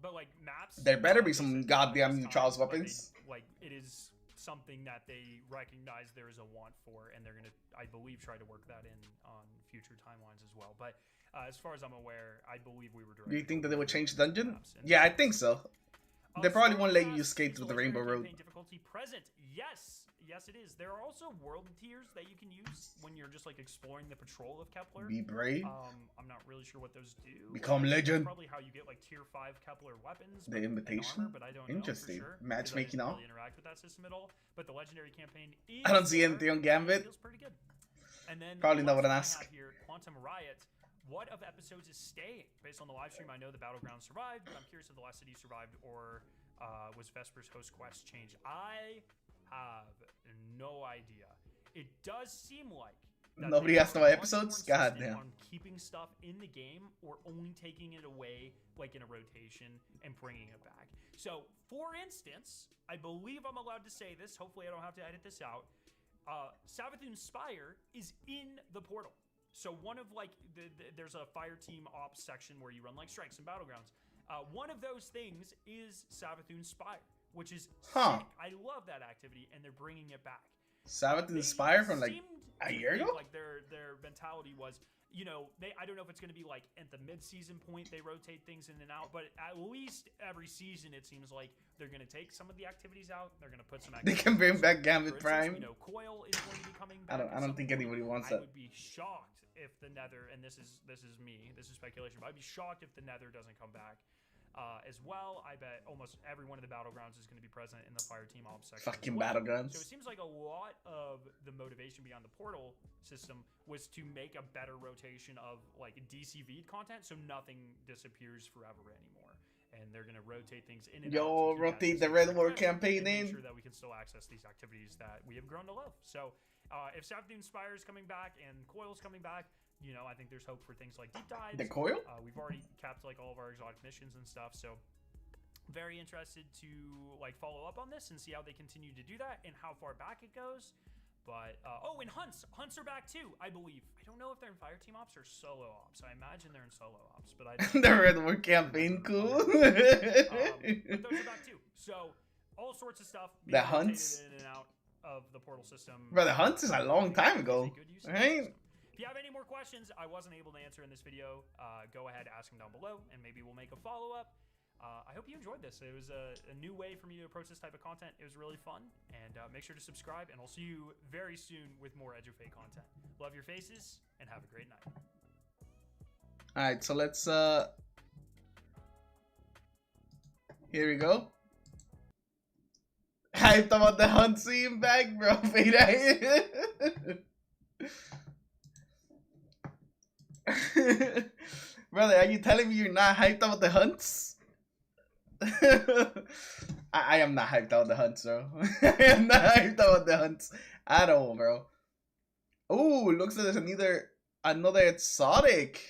But like maps, there better be some goddamn new trials weapons. Like it is something that they recognize there is a want for, and they're gonna, I believe, try to work that in on future timelines as well. But as far as I'm aware, I believe we were. Do you think that they would change the dungeon? Yeah, I think so. They probably won't let you skate through the Rainbow Road. Difficulty present. Yes, it is. There are also world tiers that you can use when you're just like exploring the patrol of Kepler. Be brave. I'm not really sure what those do. Become legend. That's probably how you get like tier 5 Kepler weapons. The invitation. Armor, but I don't Interesting. know for sure, Matchmaking I now. really interact with that system at all. But the legendary campaign is. I don't see anything on Gambit. Feels pretty good. And then Probably not what I ask ask. Here, Quantum Riot. What of episodes is staying? Based on the live stream, I know the Battleground survived, but I'm curious if the Last City survived or was Vesper's host quest changed. I have no idea. It does seem like nobody asked about episodes. God damn. On keeping stuff in the game or only taking it away, like in a rotation, and bringing it back. So, for instance, I believe I'm allowed to say this. Hopefully, I don't have to edit this out. Savathun's Spire is in the portal. So one of like there's a fire team ops section where you run like strikes and battlegrounds. One of those things is Savathun's Spire, which is sick. I love that activity, and they're bringing it back. Savathun's Spire from like a year ago? Like their mentality was, I don't know if it's going to be like at the mid-season point they rotate things in and out, but at least every season it seems like they're going to take some of the activities out. They're going to put some. They can bring back Gambit Prime. Coil is going to be coming back. I don't think anybody wants that. I would be shocked if the Nether, and this is speculation, but I'd be shocked if the Nether doesn't come back as well. I bet almost every one of the battlegrounds is going to be present in the fire team ops section. Fucking battlegrounds. So it seems like a lot of the motivation beyond the portal system was to make a better rotation of like DCV content, so nothing disappears forever anymore. And they're going to rotate things in and out. Rotate the Red War campaign in. Make sure that we can still access these activities that we have grown to love. So if Savathun's Spire is coming back and Coil's coming back, You know, I think there's hope for things like deep dives. The coil? We've already capped like all of our exotic missions and stuff, so very interested to like follow up on this and see how they continue to do that and how far back it goes. But oh, and hunts are back too, I believe. I don't know if they're in fire team ops or solo ops. I imagine they're in solo ops, but I don't The Red War campaign, cool. but those are back too. So all sorts of stuff being The hunts? rotated in and out of the portal system. Bro, the hunts is a long time ago, right? If you have any more questions I wasn't able to answer in this video, go ahead, ask them down below, and maybe we'll make a follow-up. I hope you enjoyed this. It was a new way for me to approach this type of content. It was really fun, and make sure to subscribe, and I'll see you very soon with more EduFate content. Love your faces, and have a great night. Alright, so let's, here we go. Hyped about the hunt scene back, bro. Brother, are you telling me you're not hyped about the hunts? I am not hyped about the hunts, bro. I am not hyped about the hunts at all, bro. Oh, looks like there's another exotic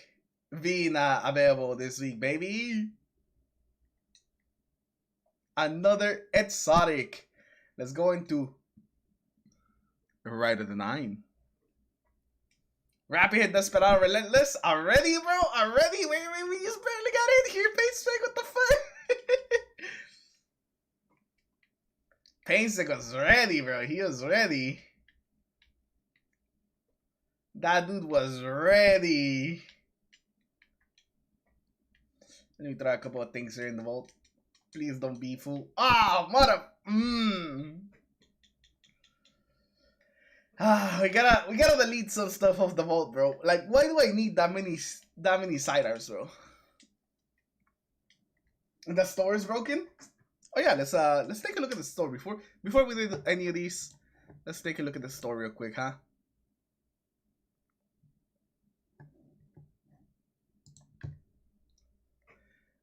being available this week, baby. Another exotic. Let's go into Ride of the Nine. Rapid, Desperado, Relentless. Already, bro? Already? Wait, we just barely got in here. Painstick, what the fuck? Painstick was ready, bro. He was ready. That dude was ready. Let me try a couple of things here in the vault. Please don't be fool. Ah, mother. We gotta delete some stuff off the vault, bro. Like, why do I need that many sidearms, bro? The store is broken. Oh yeah, let's take a look at the store before we do any of these. Let's take a look at the store real quick, huh?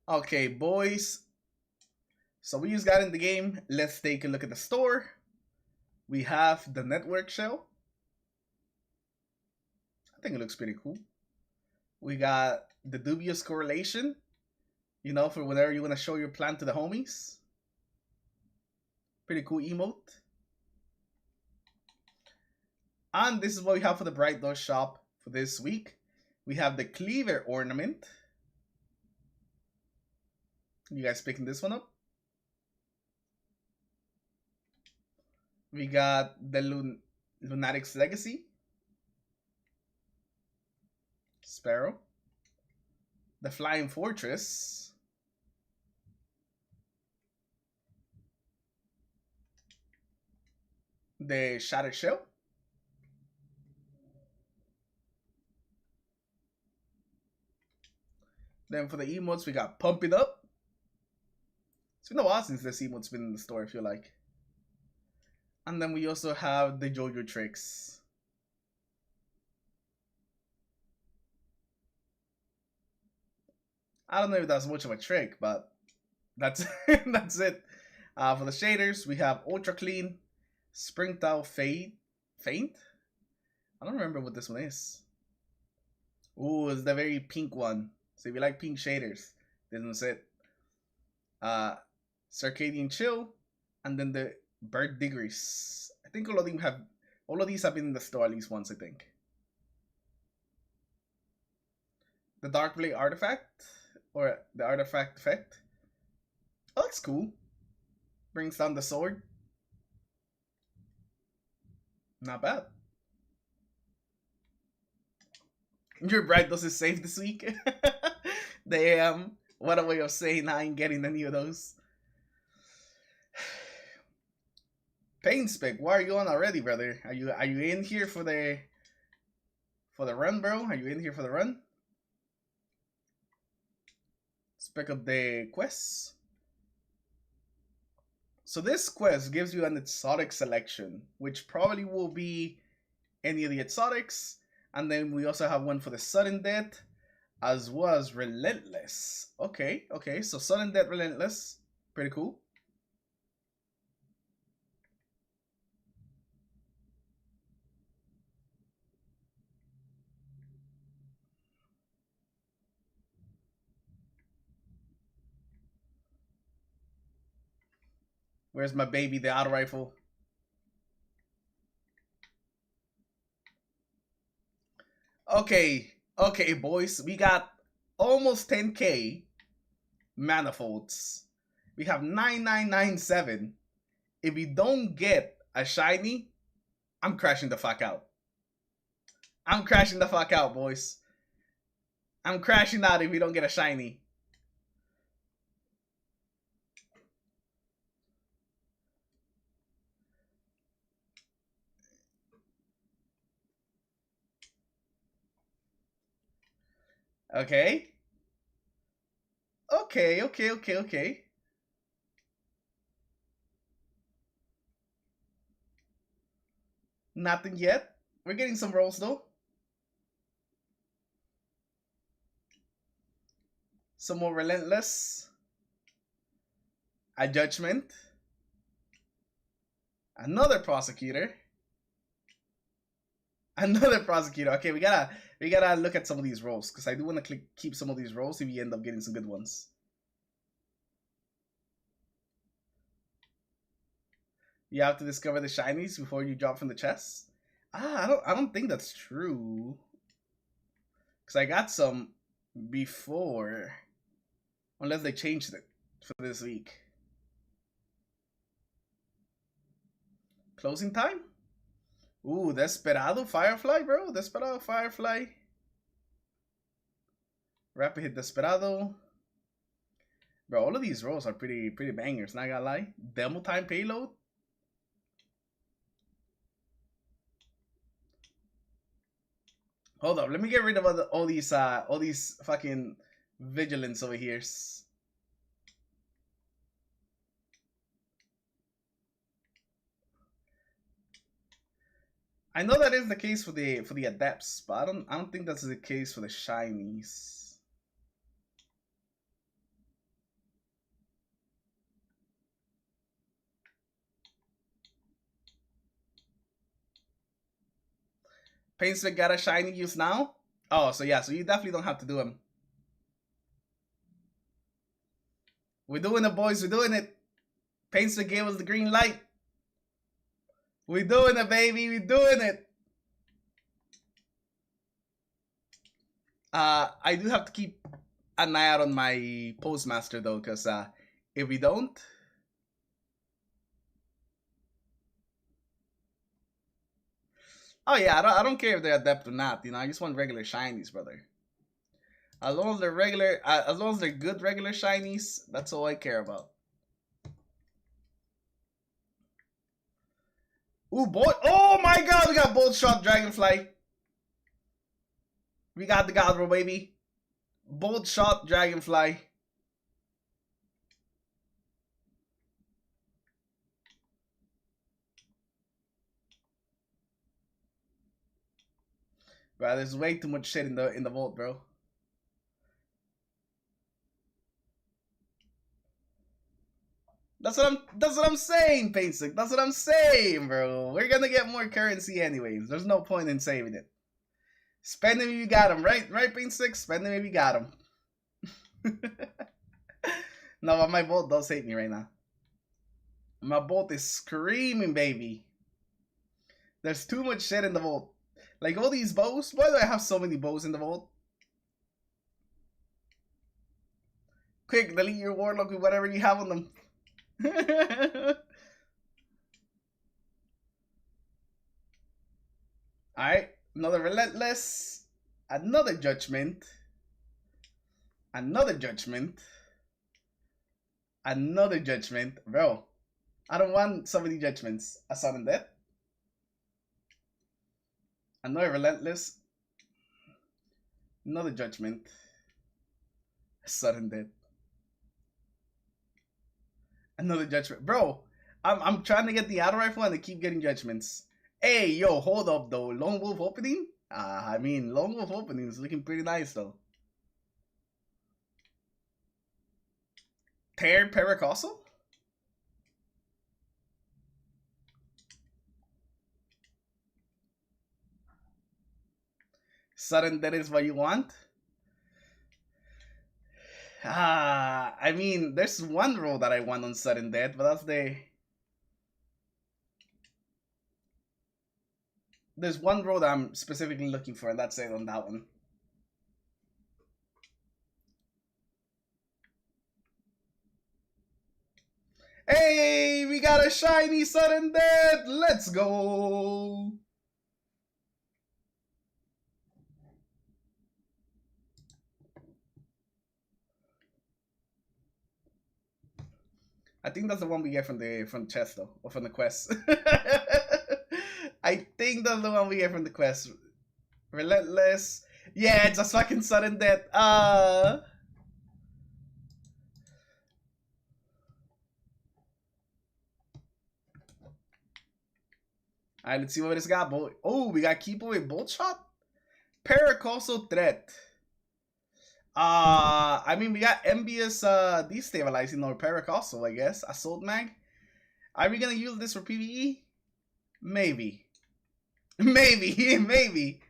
Okay, boys. So we just got in the game. Let's take a look at the store. We have the network shell. I think it looks pretty cool. We got the dubious correlation. You know, for whenever you want to show your plan to the homies. Pretty cool emote. And this is what we have for the Bright Door shop for this week. We have the cleaver ornament. You guys picking this one up? We got the Lunatic's Legacy. Sparrow. The Flying Fortress. The Shattered Shell. Then for the emotes, we got Pump It Up. It's been a while since this emote's been in the store, I feel like. And then we also have the JoJo tricks. I don't know if that's much of a trick, but that's that's it. For the shaders, we have Ultra Clean, Springtime Faint. I don't remember what this one is. Ooh, it's the very pink one. So if you like pink shaders, this one's it. Circadian Chill, and then the Bird Diggers. I think all of these have been in the store at least once, I think. The Dark Blade Artifact, or the Artifact Effect. Oh, that's cool. Brings down the sword. Not bad. Your Bright Dose is safe this week. Damn. What a way of saying I ain't getting any of those. Painspec, why are you on already, brother? Are you in here for the run, bro? Are you in here for the run? Let's pick up the quests. So this quest gives you an exotic selection, which probably will be any of the exotics. And then we also have one for the sudden death, as well as relentless. Okay, so sudden death, relentless, pretty cool. Where's my baby, the auto rifle? Okay, okay, boys. We got almost 10k manifolds. We have 9997. If we don't get a shiny, I'm crashing the fuck out. I'm crashing the fuck out, boys. I'm crashing out if we don't get a shiny. Okay. Okay. Nothing yet. We're getting some rolls though. Some more relentless. A judgment. Another prosecutor. Another prosecutor. Okay, we gotta look at some of these rolls because I do want to keep some of these rolls if you end up getting some good ones. You have to discover the shinies before you drop from the chest. I don't think that's true. Cause I got some before, unless they changed it for this week. Closing time. Ooh, Desperado Firefly, bro. Desperado Firefly. Rapid hit Desperado. Bro, all of these rolls are pretty bangers, not gonna lie. Demo time payload. Hold up, let me get rid of all these fucking vigilance over here. I know that is the case for the adepts, but I don't think that's the case for the shinies. Painswick got a shiny use now? Oh, so yeah, so you definitely don't have to do him. We're doing it, boys. We're doing it. Painswick gave us the green light. We're doing it, baby. We're doing it. I do have to keep an eye out on my postmaster though, because if we don't, oh yeah, I don't care if they're adept or not. You know, I just want regular shinies, brother. As long as they're regular, as long as they're good regular shinies, that's all I care about. Ooh, boy! Oh my God, we got Bolt Shot Dragonfly. We got the God Roll, baby. Bolt Shot Dragonfly. Bro, there's way too much shit in the vault, bro. That's what I'm saying, Painsick. That's what I'm saying, bro. We're gonna get more currency anyways. There's no point in saving it. Spend them if you got them, right? Right, Painsick? Spend them if you got them. No, but my bolt does hate me right now. My bolt is screaming, baby. There's too much shit in the vault. Like all these bows. Why do I have so many bows in the vault? Quick, delete your warlock with whatever you have on them. Alright, another relentless, another judgment, another judgment, another judgment. Bro, I don't want so many judgments. A sudden death, another relentless, another judgment, a sudden death. Another judgment. Bro, I'm trying to get the auto rifle and they keep getting judgments. Hey, yo, hold up though. Lone Wolf opening? I mean, Lone Wolf opening is looking pretty nice though. Tear Paracosal? Sudden death is what you want? I mean, there's one roll that I want on sudden death, but that's the There's one row that I'm specifically looking for, and that's it on that one. Hey, we got a shiny sudden death. Let's go. I think that's the one we get from the chest though, or from the quest. I think that's the one we get from the quest. Relentless. Yeah, it's a fucking sudden death. Alright, let's see what it's got, boy. Oh, we got Keep Away Bolt Shot? Paracausal Threat. I mean, we got Envious Destabilizing or Paracausal, I guess. Assault Mag. Are we gonna use this for PvE? Maybe. Maybe. Maybe.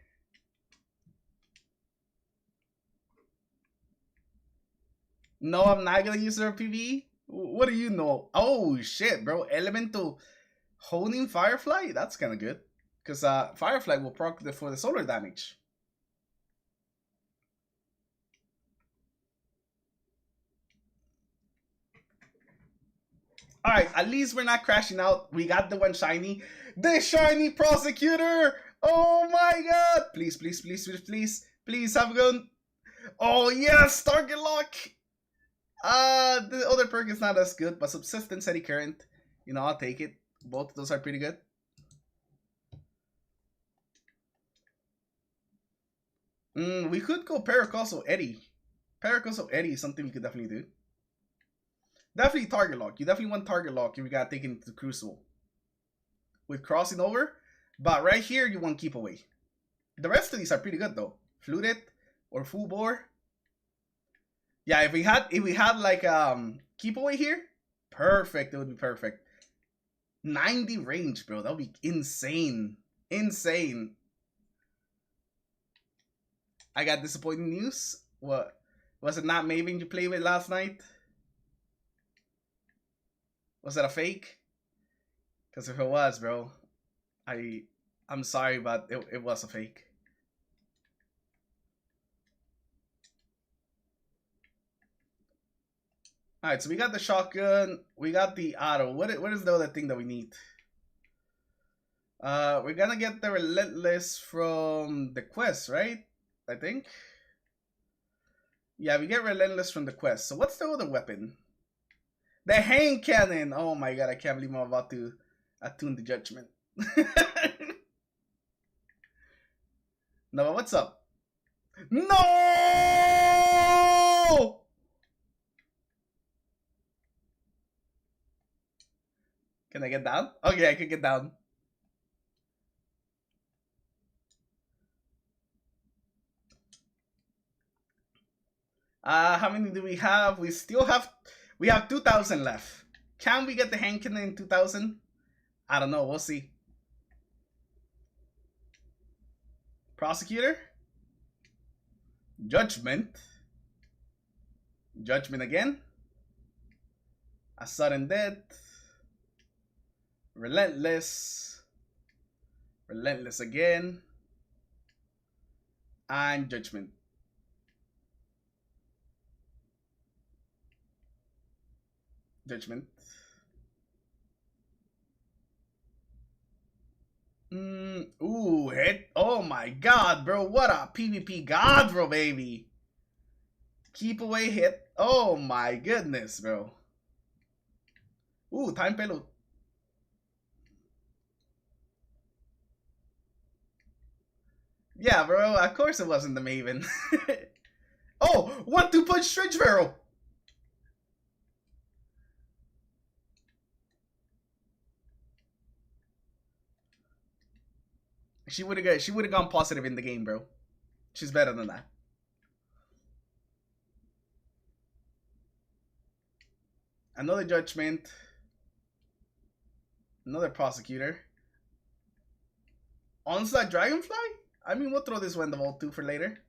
No, I'm not gonna use it for PvE? What do you know? Oh, shit, bro. Elemental Honing Firefly? That's kind of good. Because Firefly will proc for the solar damage. Alright, at least we're not crashing out. We got the one shiny. The shiny prosecutor! Oh my god! Please, please, please, please, please. Please have a gun. Oh yes! Target lock! The other perk is not as good, but Subsistence Eddy Current. You know, I'll take it. Both of those are pretty good. We could go Paracausal Eddy. Paracausal Eddy is something we could definitely do. Definitely target lock. You definitely want target lock if you gotta take it into the Crucible. With crossing over. But right here, you want Keep Away. The rest of these are pretty good though. Fluted or Full Bore. Yeah, if we had like Keep Away here, perfect. It would be perfect. 90 range, bro. That would be insane. Insane. I got disappointing news. What? Was it not Maven you played with last night? Was that a fake? Because if it was, bro, I'm sorry, but it was a fake. Alright, so we got the shotgun, we got the auto. What is the other thing that we need? We're gonna get the Relentless from the quest, right? I think. Yeah, we get Relentless from the quest. So what's the other weapon? The hand cannon! Oh my god, I can't believe I'm about to attune the judgment. No, but what's up? No! Can I get down? Okay, I can get down. How many do we have? We have 2,000 left. Can we get the hand cannon in 2,000? I don't know. We'll see. Prosecutor. Judgment. Judgment again. A sudden death. Relentless. Relentless again. And Judgment. Judgment. Ooh, hit. Oh my god, bro. What a PvP god, bro, baby. Keep Away hit. Oh my goodness, bro. Ooh, time payload. Yeah, bro. Of course it wasn't the Maven. Oh, 1-2 punch Stretch Barrel. She would have gone positive in the game, bro. She's better than that. Another Judgment. Another Prosecutor. Onslaught Dragonfly? I mean, we'll throw this one in the vault too for later.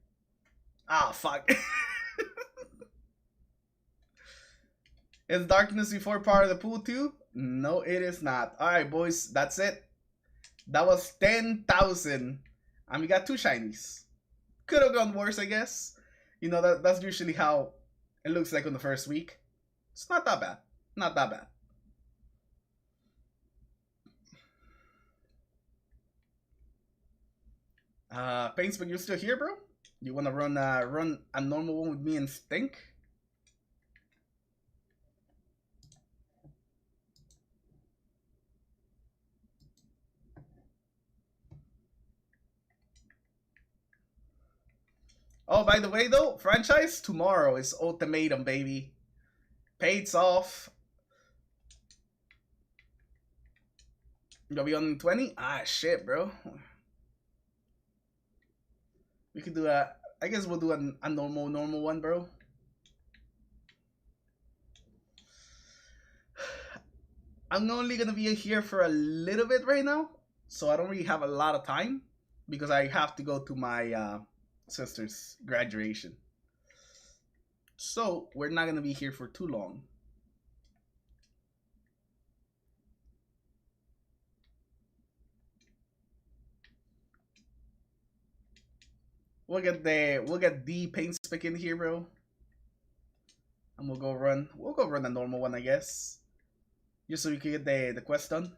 Ah, fuck. Is Darkness before part of the pool too? No, it is not. Alright, boys, that's it. That was 10,000. And we got 2 shinies. Could have gone worse, I guess. You know, that's usually how it looks like on the first week. It's not that bad. Not that bad. Paints, but you're still here, bro? You wanna run a normal one with me and Stink? Oh, by the way, though, franchise tomorrow is ultimatum, baby. Paid's off. You'll be on 20? Ah, shit, bro. We could do I guess we'll do a normal one, bro. I'm only gonna be here for a little bit right now, so I don't really have a lot of time because I have to go to my sister's graduation. So we're not gonna be here for too long. We'll get the paint spick in here, bro. And we'll go run a normal one, I guess. Just so we can get the quest done.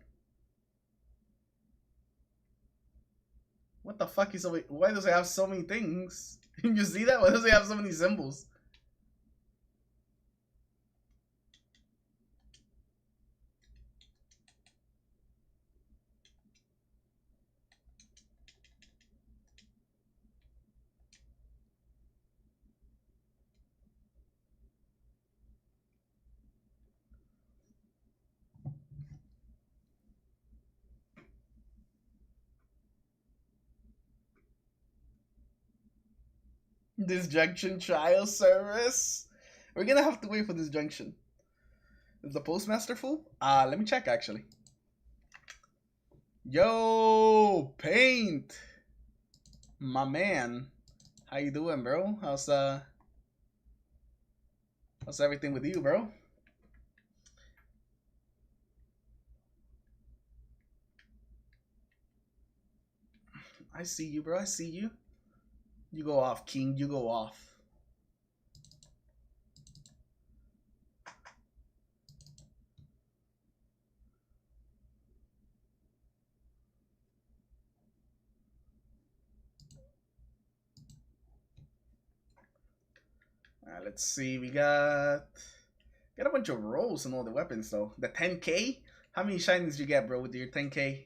What the fuck is over? Why does it have so many things? You see that? Why does it have so many symbols? Disjunction trial service. We're gonna have to wait for disjunction. Is the postmaster full? Let me check actually. Yo, Paint, my man, how you doing, bro? How's everything with you, bro? I see you, bro. I see you. You go off, King. You go off. Let's see. We got a bunch of rolls and all the weapons though. The 10K. How many shinies did you get, bro, with your 10K?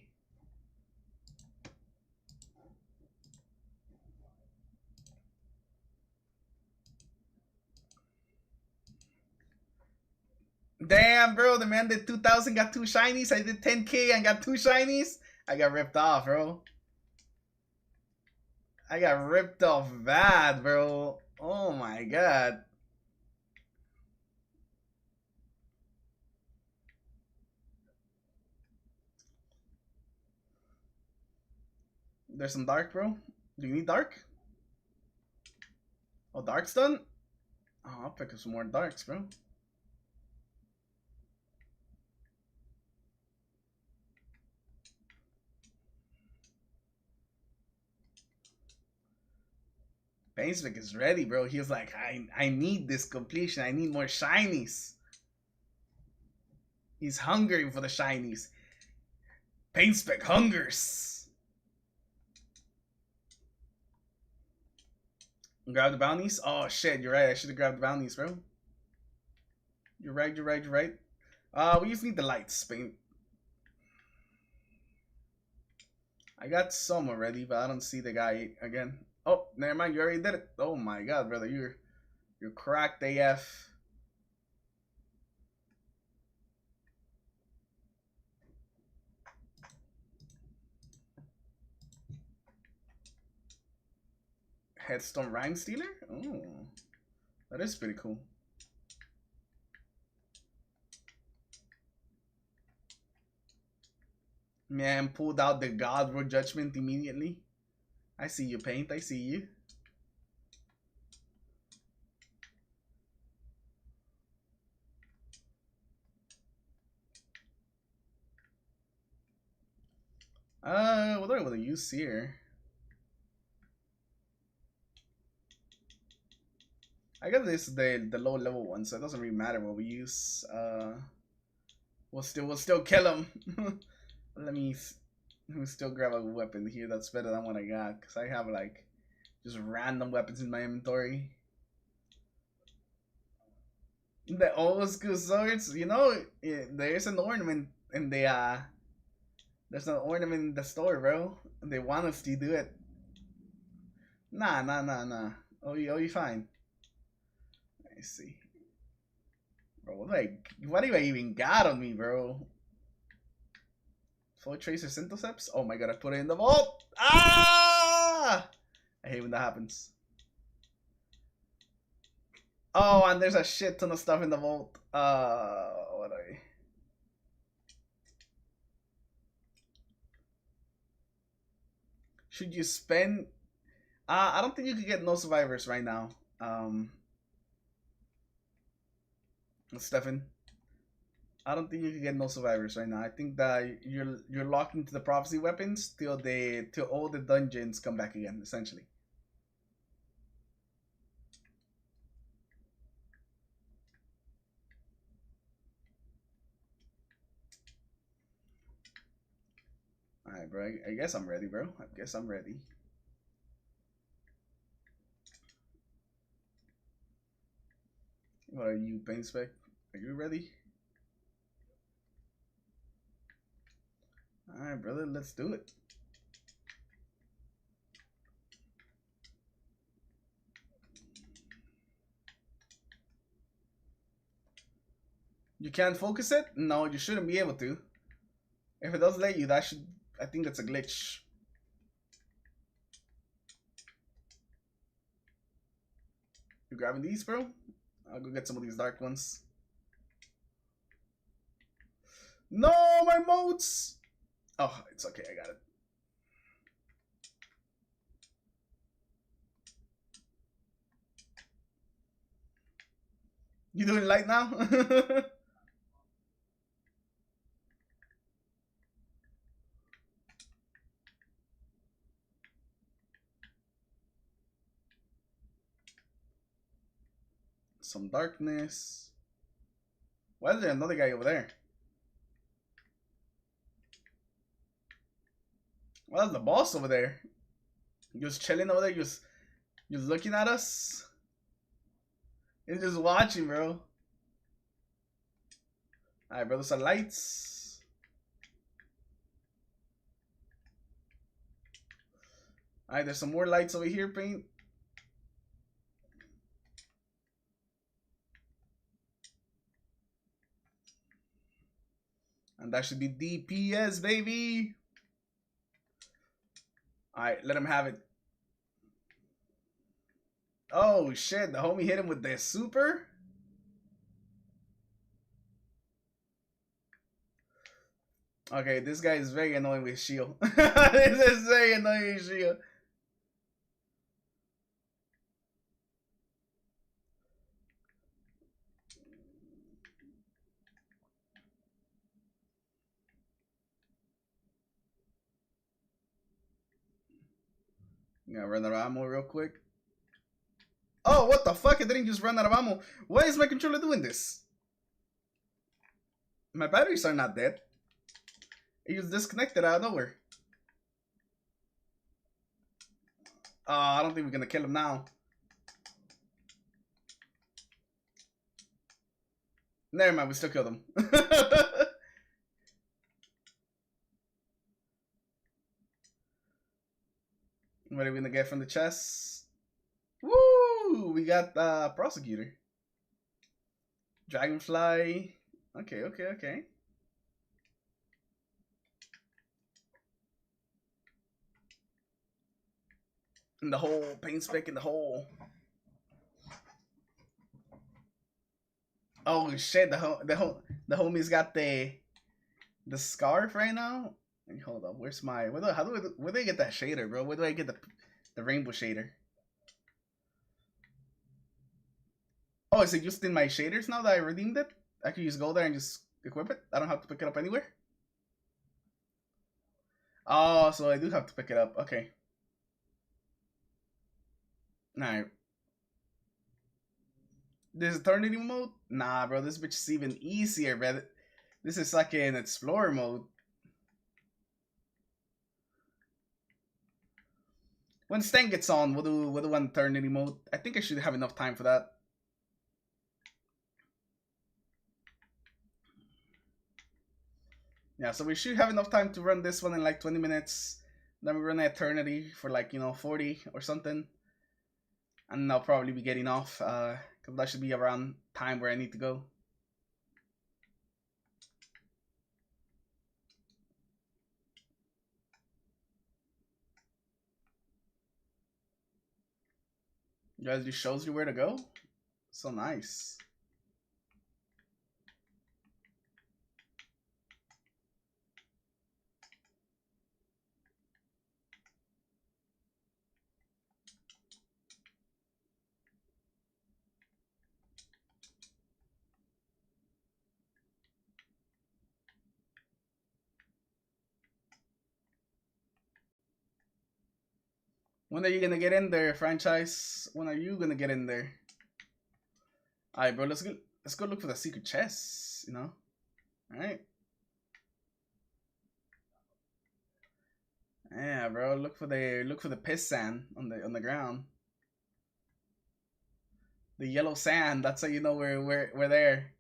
Damn, bro, the man did 2,000, got 2 shinies. I did 10K and got 2 shinies. I got ripped off, bro. I got ripped off bad, bro. Oh my god. There's some dark, bro. Do you need dark? Oh, dark's done? Oh, I'll pick up some more darks, bro. Painswick is ready, bro. He was like, I need this completion. I need more shinies. He's hungry for the shinies. Painspec hungers. Grab the bounties? Oh shit, you're right. I should have grabbed the bounties, bro. You're right. We just need the lights, Paint. I got some already, but I don't see the guy again. Oh, never mind. You already did it. Oh my god, brother, you're cracked AF. Headstone Rhyme Stealer? Oh, that is pretty cool. Man, pulled out the God Road Judgment immediately. I see you, Paint. I see you. What do I want to use here? I guess this is the low level one, so it doesn't really matter what we use. We'll still kill him. Let me still grab a weapon here that's better than what I got, because I have like just random weapons in my inventory. The old school swords, you know, there's an ornament in the there's an ornament in the store, bro. They want us to do it. Nah. Oh, you fine. Let's see. Bro, what do I even got on me, bro? Full tracer syntheseps? Oh my god, I put it in the vault! Ah! I hate when that happens. Oh, and there's a shit ton of stuff in the vault. What do I... Should you spend... I don't think you could get no survivors right now. Stefan, I don't think you can get no survivors right now. I think that you're locked into the prophecy weapons till all the dungeons come back again, essentially. Alright, bro. I guess I'm ready, bro. I guess I'm ready. What are you, Pain Spec? Are you ready? Alright, brother. Let's do it. You can't focus it? No, you shouldn't be able to. If it does let you, that should... I think that's a glitch. You grabbing these, bro? I'll go get some of these dark ones. No, my motes! Oh, it's okay, I got it. You doing light now? Some darkness. Why is there another guy over there? Well, that's the boss over there. Just chilling over there, just looking at us. He's just watching, bro. Alright, bro, there's some lights. Alright, there's some more lights over here, Paint. And that should be DPS, baby. Alright, let him have it. Oh, shit. The homie hit him with the super. Okay, this guy is very annoying with shield. This is very annoying with shield. Gonna run out of ammo real quick. Oh, what the fuck? I didn't just run out of ammo. Why is my controller doing this? My batteries are not dead. It just disconnected out of nowhere. I don't think we're gonna kill him now. Never mind, we still killed him. What are we gonna get from the chest? Woo! We got Prosecutor. Dragonfly. Okay. In the hole, paint spec in the hole. Oh shit! The homie's got the scarf right now. Hold on, where's my where do I get that shader, bro? Where do I get the rainbow shader? Oh, is it just in my shaders now that I redeemed it? I can just go there and just equip it. I don't have to pick it up anywhere. Oh, so I do have to pick it up. Okay. Alright. There's eternity mode? Nah, bro, this bitch is even easier, bro. This is like an explorer mode. When Stan gets on, we'll do one eternity mode. I think I should have enough time for that. Yeah, so we should have enough time to run this one in like 20 minutes. Then we run eternity for like, 40 or something. And I'll probably be getting off, because that should be around time where I need to go. You guys just shows you where to go? So nice. When are you gonna get in there, franchise? When are you gonna get in there? Alright, bro, let's go look for the secret chests, Alright. Yeah, bro, look for the piss sand on the ground. The yellow sand, that's how you know we're there.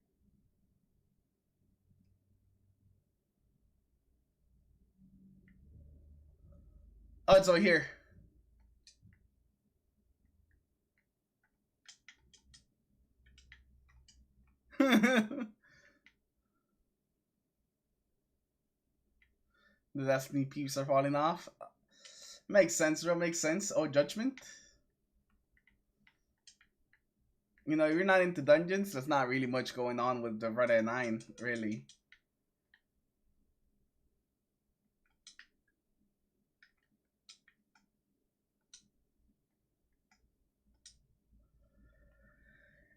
Oh, it's over here. The Destiny peeps are falling off. Makes sense, bro. Makes sense. Oh, Judgment. If you're not into dungeons, there's not really much going on with the Red 9, really.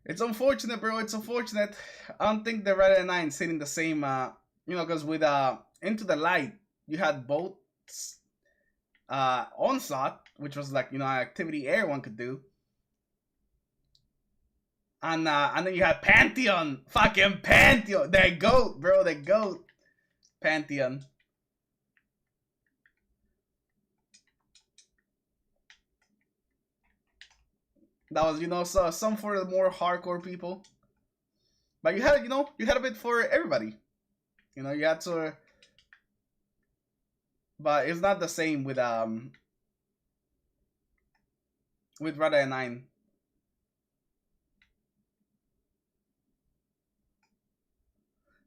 It's unfortunate, bro. It's unfortunate. I don't think the Red 9 is hitting the same, because with Into the Light, you had both Onslaught, which was like, activity everyone could do. And then you had Pantheon. Fucking Pantheon. The GOAT, bro. The GOAT. Pantheon. That was, so some for the more hardcore people. But you had, you had a bit for everybody. You had to. But it's not the same with Rada 9.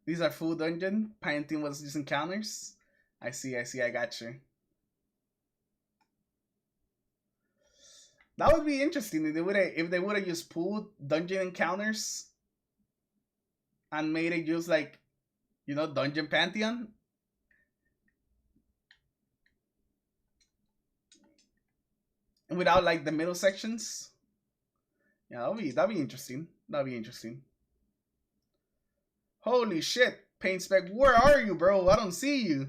These are full dungeon. Pantheon was just encounters. I see, I got you. That would be interesting if they would have used pooled dungeon encounters and made it use like, Dungeon Pantheon. Without like the middle sections. Yeah, that'd be interesting. That'd be interesting. Holy shit, Paint Spec, where are you, bro? I don't see you.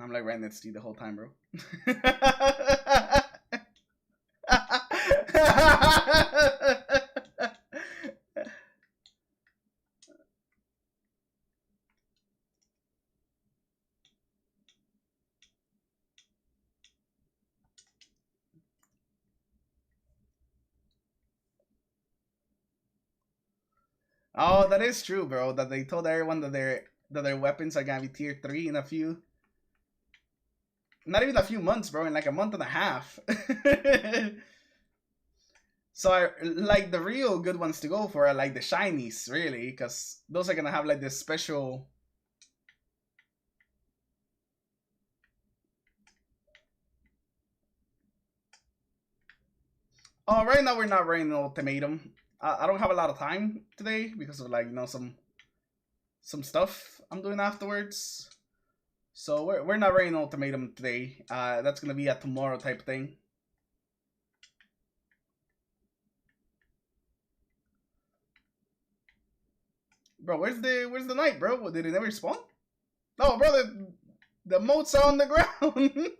I'm like right next to you the whole time, bro. Oh, that is true, bro. That they told everyone that their weapons are gonna be tier 3 in a few. Not even a few months, bro. In like a month and a half. So like the real good ones to go for are like the shinies, really, because those are gonna have like this special. Oh, right now we're not running ultimatum. I don't have a lot of time today because of like some stuff I'm doing afterwards. So we're not running ultimatum today. That's gonna be a tomorrow type thing. Bro, where's the knight, bro? Did it never spawn? No, brother, the moats are on the ground.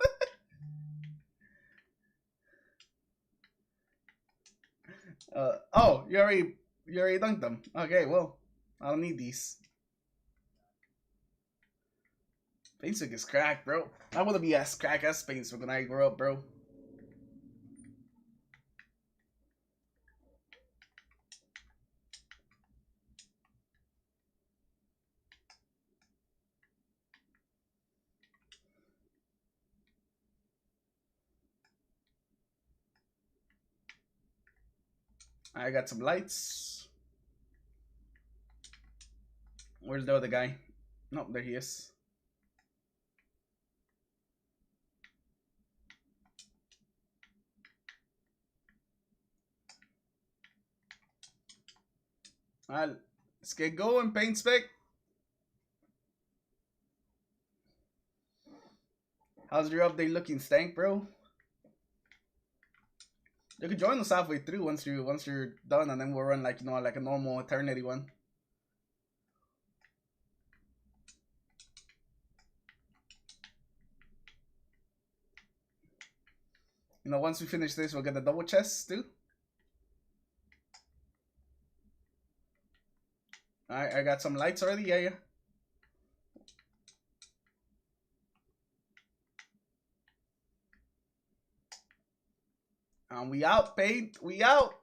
Oh, you already dunked them. Okay, well, I don't need these. Paintswick is cracked, bro. I want to be as crack as Paintswick when I grow up, bro. I got some lights. Where's the other guy? No, there he is. Alright, let's get going, Paintswick. How's your update looking, Stank, bro? You can join us halfway through once you're done, and then we'll run like like a normal eternity one. Once we finish this, we'll get the double chest too. Alright, I got some lights already. Yeah. And we out, Paint. We out.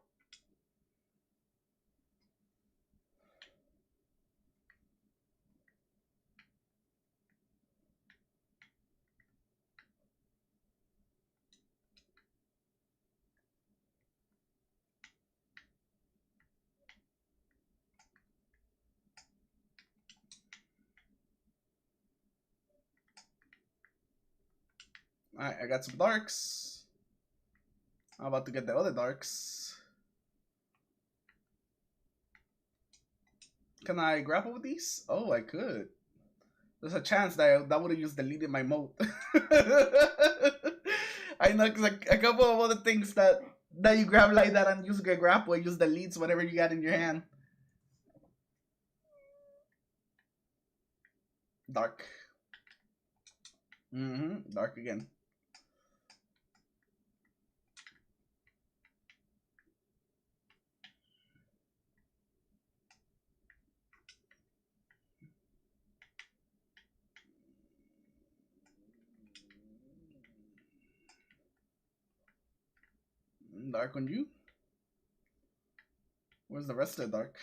Alright, I got some darks. I'm about to get the other darks. Can I grapple with these? Oh, I could. There's a chance that that would have used deleted my moat. I know, because a couple of other things that you grab like that and use a grapple, use the leads, whatever you got in your hand. Dark. Dark again. Dark on you. Where's the rest of the dark?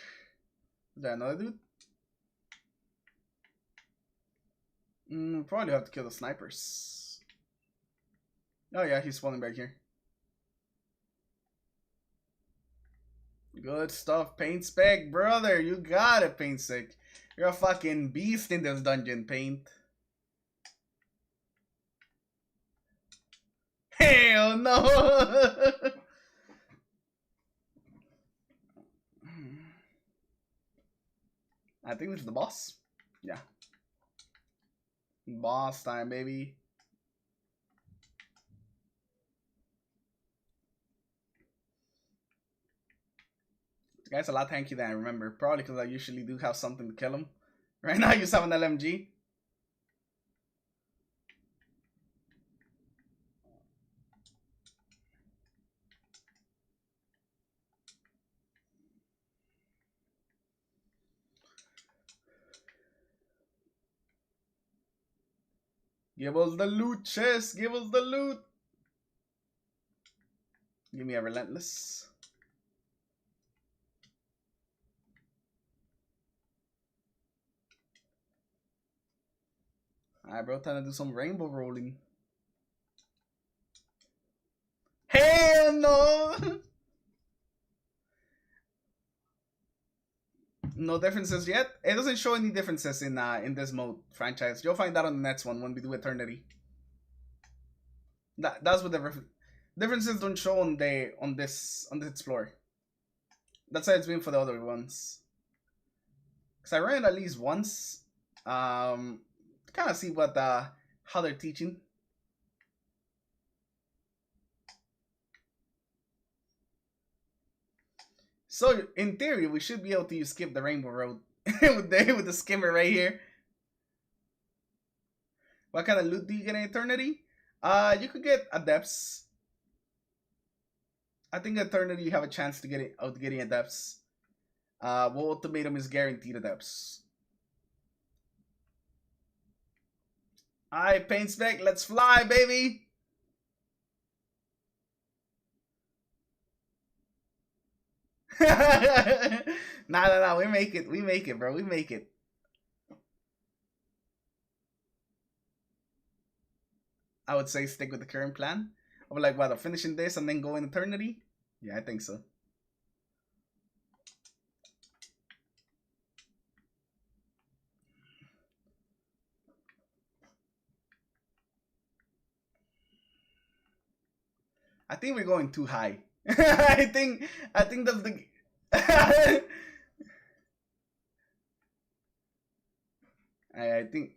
Is there another dude? Probably have to kill the snipers. Oh yeah, he's spawning back here. Good stuff, Paintswick, brother. You got it, Paintswick. You're a fucking beast in this dungeon, Paint. Hell no! I think this is the boss. Yeah. Boss time, baby. The guy's a lot tanky than I remember. Probably because I usually do have something to kill him. Right now, I just have an LMG. Give us the loot, chest. Give us the loot. Give me a relentless. Alright, bro. Time to do some rainbow rolling. Hell no! No differences yet. It doesn't show any differences in this mode franchise. You'll find that on the next one when we do Eternity. That's what the differences don't show on this Explorer. That's how it's been for the other ones. Cause I ran it at least once. To kind of see what how they're teaching. So in theory, we should be able to skip the rainbow road with the skimmer right here. What kind of loot do you get in Eternity? You could get Adepts. I think Eternity you have a chance to get it out getting Adepts. World Ultimatum is guaranteed Adepts. Alright, Paint Spec, let's fly, baby! Nah, we make it, bro, we make it. I would say stick with the current plan. I would like, what, finishing this and then go in Eternity? Yeah, I think so. I think we're going too high. I think that's the I think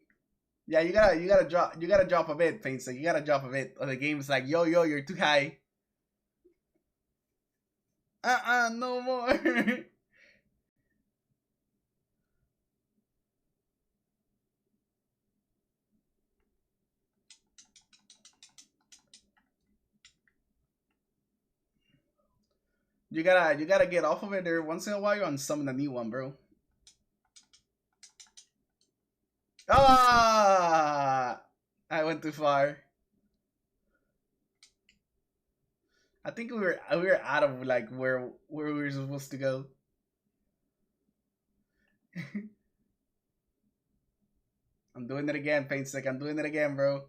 yeah, you gotta drop a bit, Paint. So you gotta drop a bit. Or the game's like, yo, you're too high. No more. You gotta get off of it there once in a while and summon a new one, bro. Ah, I went too far. I think we were out of like where we were supposed to go. I'm doing it again, Paint Stick. I'm doing it again, bro.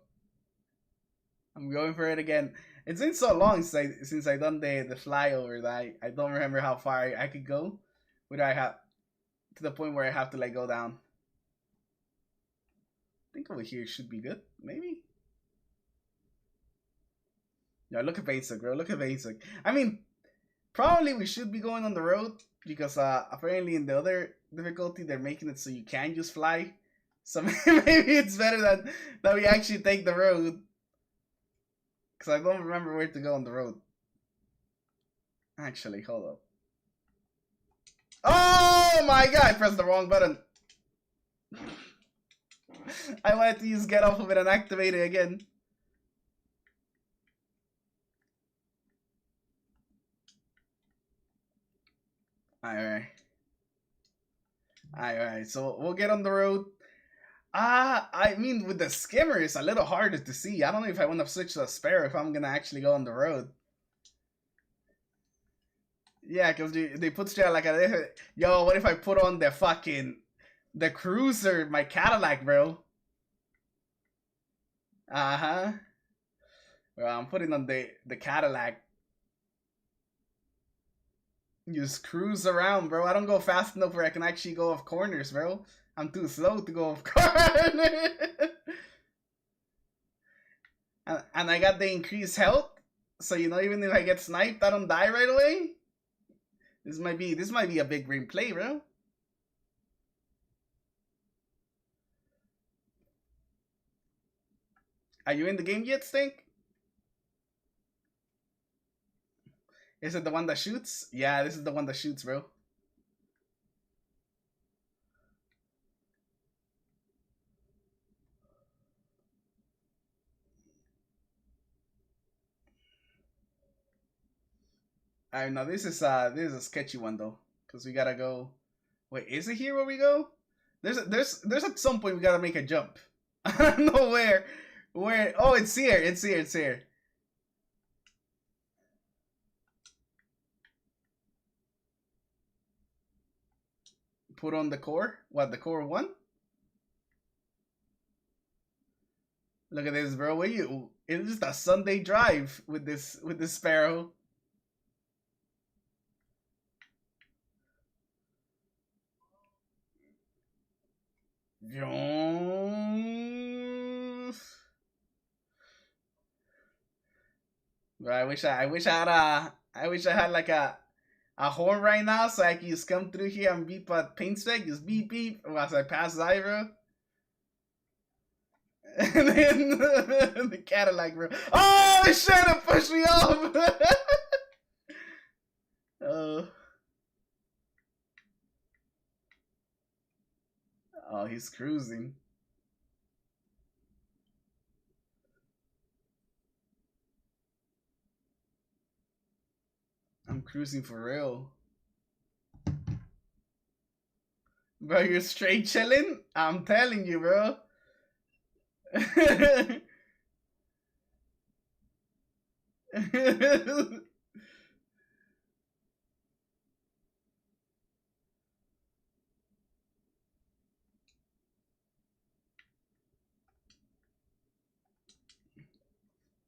I'm going for it again. It's been so long since I done the flyover that I don't remember how far I could go without I have to the point where I have to like go down. I think over here should be good, maybe. Yeah, look at Paintstick, bro. Look at Paintstick. I mean, probably we should be going on the road because apparently in the other difficulty they're making it so you can just fly. So maybe it's better that we actually take the road. Because I don't remember where to go on the road. Actually, hold up. Oh my god, I pressed the wrong button. I wanted to use get off of it and activate it again. Alright. Alright, so we'll get on the road. I mean, with the skimmer, it's a little harder to see. I don't know if I want to switch to a Sparrow if I'm gonna actually go on the road. Yeah, because they put you like a... Yo, what if I put on the Cruiser, my Cadillac, bro? Uh-huh. Well, I'm putting on the Cadillac. Just cruise around, bro. I don't go fast enough where I can actually go off corners, bro. I'm too slow to go off corners. and I got the increased health. So, you know, even if I get sniped, I don't die right away. This might be a big brain play, bro. Are you in the game yet, Stink? Is it the one that shoots? Yeah, this is the one that shoots, bro. I know this is a sketchy one though, because we gotta go. Wait, is it here where we go? There's at some point we gotta make a jump. I don't know where. Where? Oh, it's here. It's here. It's here. Put on the core. What, the core 1? Look at this, bro. What you? It's just a Sunday drive with this Sparrow. Bro, I wish I had like a horn right now so I can just come through here and beep at Paint Spec, just beep beep as I pass Zyra. And then the Cadillac, bro. Oh, it should have pushed me off. Oh, he's cruising. I'm cruising for real. Bro, you're straight chilling? I'm telling you, bro.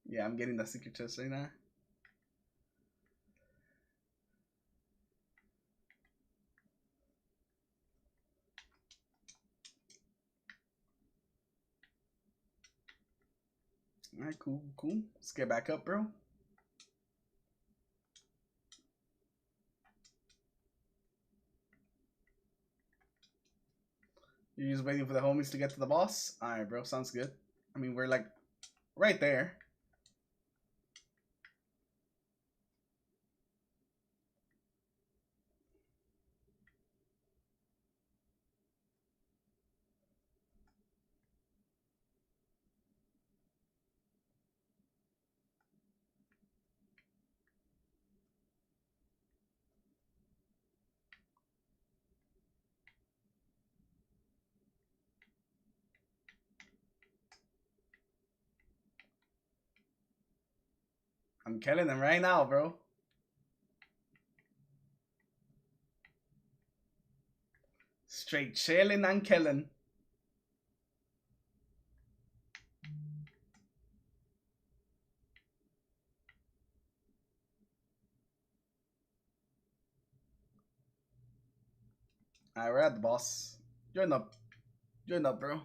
Yeah, I'm getting that secret chest right now. Alright, cool, cool. Let's get back up, bro. You're just waiting for the homies to get to the boss? Alright, bro, sounds good. I mean, we're like right there. I'm killing them right now, bro. Straight chilling and killing. Alright, we're at the boss. Join up. Join up, bro.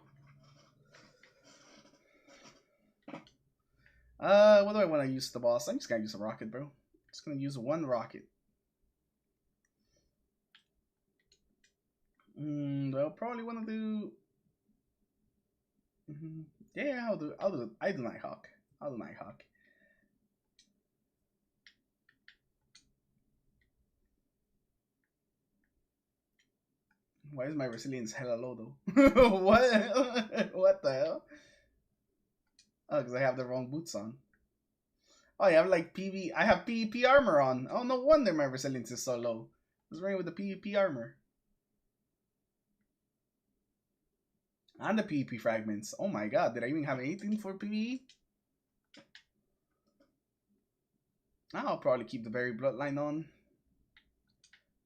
What do I want to use the boss? I'm just gonna use a rocket, bro. Just gonna use one rocket. I'll probably want to do. Yeah, I'll do. I do Nighthawk. I'll do Nighthawk. Why is my resilience hella low though? What? What the hell? Oh, because I have the wrong boots on. Oh, I have like PV. I have PvP armor on. Oh, no wonder my resilience is so low. I was running with the PvP armor. And the PvP fragments. Oh my god, did I even have 18 for PvE? I'll probably keep the very bloodline on.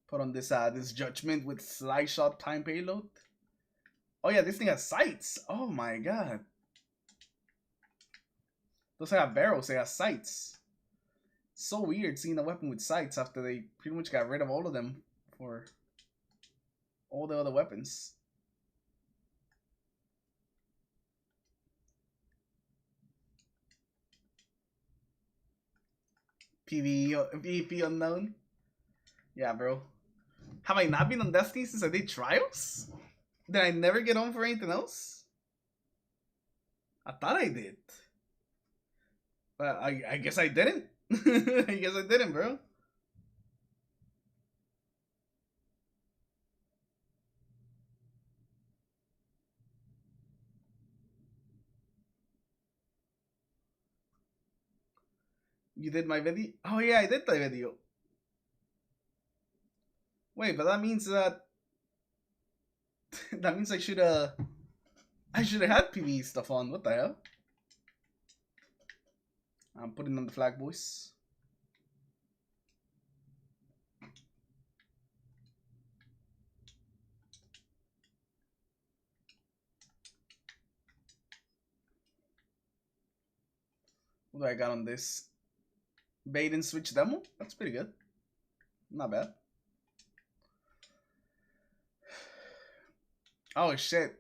Put on this this judgment with slide shot time payload. Oh yeah, this thing has sights. Oh my god. Doesn't have barrels, it has sights. So weird seeing a weapon with sights after they pretty much got rid of all of them for all the other weapons. PvP unknown. Yeah, bro. Have I not been on Destiny since I did Trials? Did I never get on for anything else? I thought I did. But I guess I didn't. I guess I didn't, bro. You did my video? Oh yeah, I did the video. Wait, but that means that that means I should have had PvE stuff on. What the hell? I'm putting on the flag, boys. What do I got on this? Bait and switch demo? That's pretty good. Not bad. Oh shit.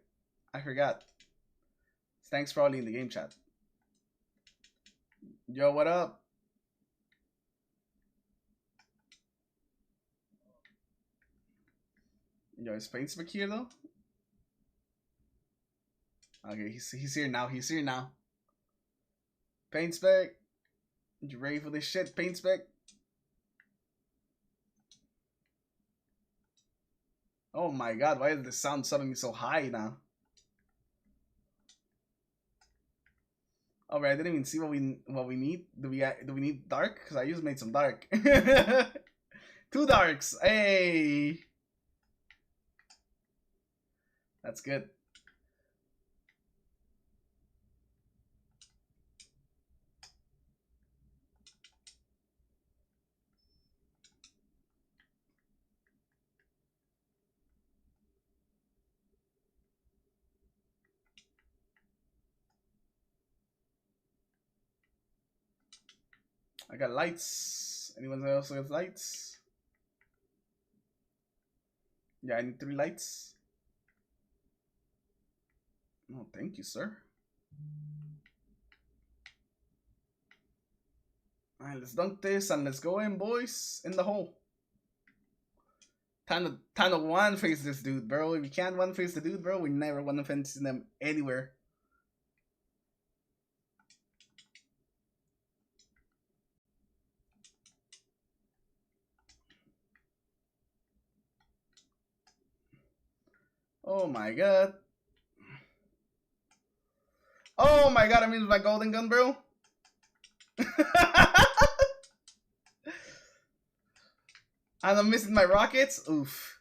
I forgot. Thanks probably in the game chat. Yo, what up? Yo, is Paintsback here though? Okay, he's here now. He's here now. Paintsback. You ready for this shit, Paintsback? Oh my god, why is the sound suddenly so high now? All right, I didn't even see what we need. Do we need dark? Because I just made some dark. 2 darks. Hey, that's good. I got lights. Anyone else got lights? Yeah, I need 3 lights. Oh, thank you, sir. Alright, let's dunk this and let's go in, boys. In the hole. Time to one face this dude, bro. If we can't one face the dude, bro, we never one face them anywhere. Oh my god. Oh my god, I mean my golden gun, bro. And I'm missing my rockets. Oof.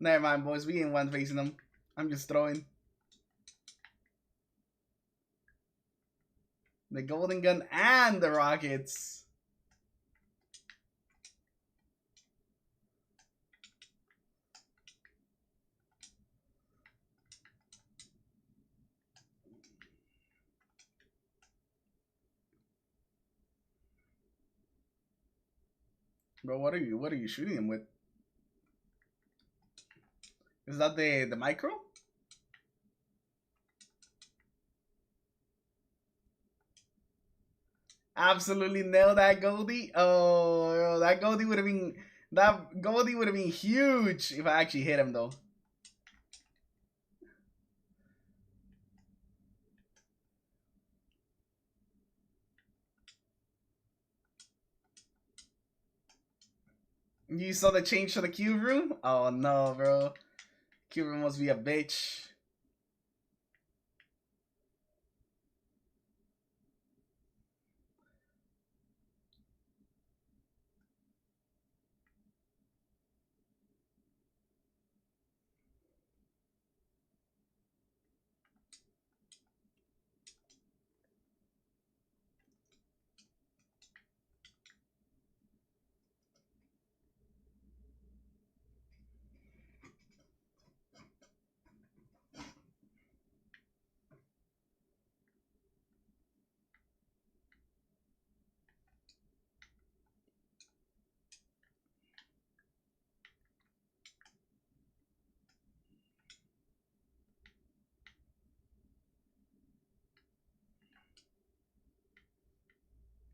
Never mind, boys. We ain't one facing them. I'm just throwing. The golden gun and the rockets. Bro, what are you shooting him with? Is that the micro? Absolutely nailed that Goldie. Oh, that Goldie would have been huge if I actually hit him though. You saw the change to the cube room? Oh no, bro. Cube room must be a bitch.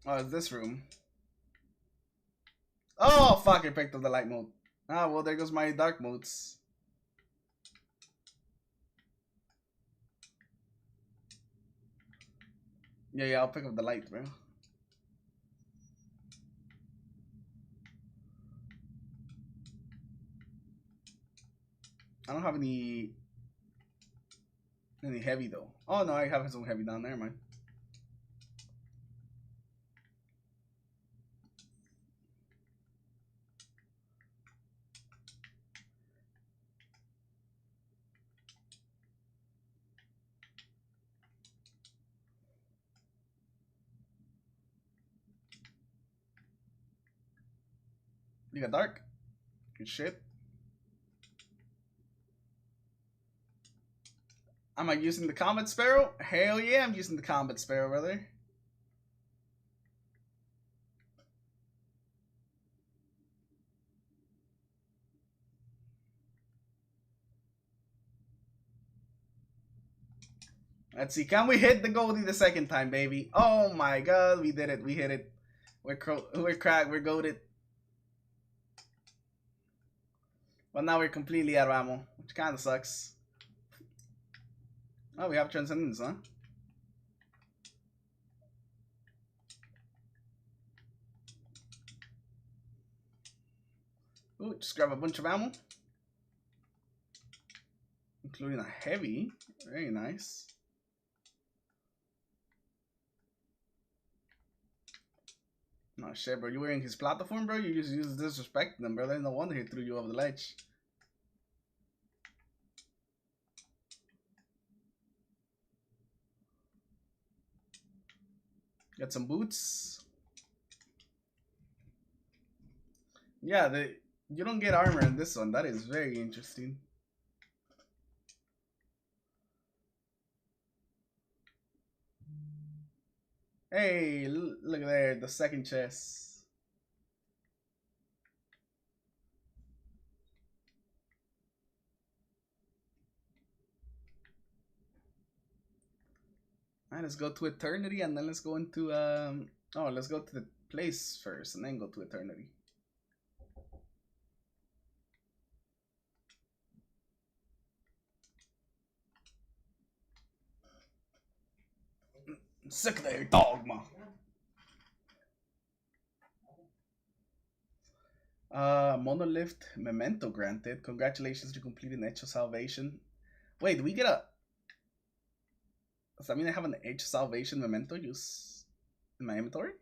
Oh, it's this room. Oh, fuck, I picked up the light mode. Ah, well, there goes my dark modes. Yeah, I'll pick up the light, bro. I don't have any heavy, though. Oh, no, I have some heavy down there, man. You got dark? Good shit. Am I using the Combat Sparrow? Hell yeah, I'm using the Combat Sparrow, brother. Let's see, can we hit the Goldie the second time, baby? Oh my god, we did it, we hit it. We're cracked, we're goated. But now we're completely out of ammo, which kinda sucks. Oh, we have Transcendence, huh? Ooh, just grab a bunch of ammo. Including a heavy. Very nice. Oh shit, bro. You wearing his platform, bro? You just disrespecting them, bro. No wonder he threw you over the ledge. Got some boots. Yeah, you don't get armor in this one. That is very interesting. Hey, look there, the second chest. Alright, let's go to Eternity and then let's go into oh, let's go to the place first and then go to Eternity. Sick there, dogma. Monolith memento granted. Congratulations to completing Edge of Salvation. Wait, do we get a... Does that mean I have an Edge of Salvation memento use in my inventory?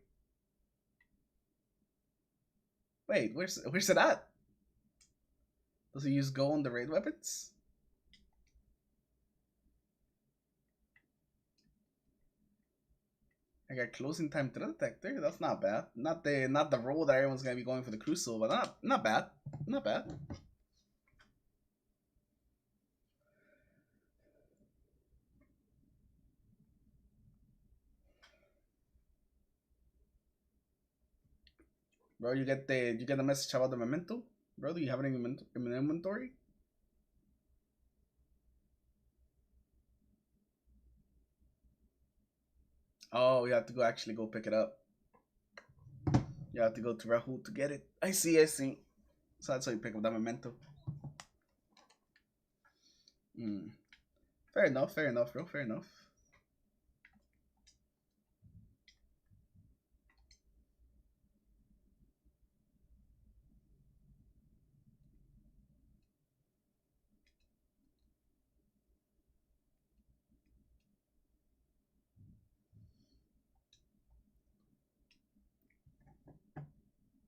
Wait, where's it at? Does it use go on the raid weapons? I got closing time threat detector. That's not bad. Not the role that everyone's gonna be going for the crucible, but not bad. Not bad. Bro, you get the message about the memento? Bro, do you have it in your inventory? Oh, you have to actually go pick it up. You have to go to Rahul to get it. I see. So that's how you pick up that memento. Fair enough, bro. Fair enough.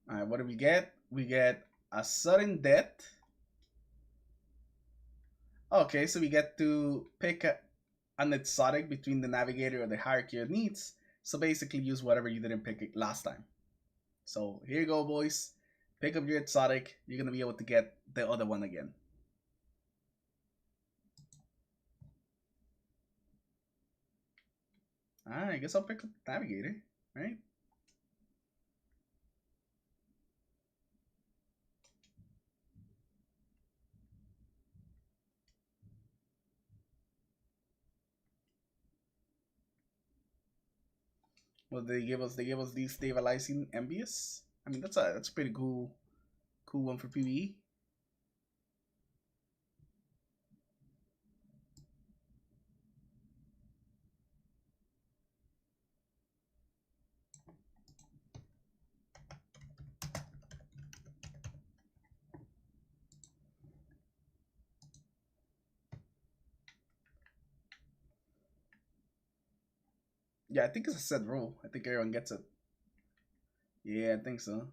Alright, what do we get? We get a sudden death. Okay, so we get to pick an exotic between the navigator or the hierarchy of needs. So basically use whatever you didn't pick last time. So here you go, boys. Pick up your exotic. You're going to be able to get the other one again. Alright, I guess I'll pick up navigator, right? Well, they gave us destabilizing envious. I mean, that's a pretty cool one for PvE. Yeah, I think it's a set rule. I think everyone gets it. Yeah, I think so.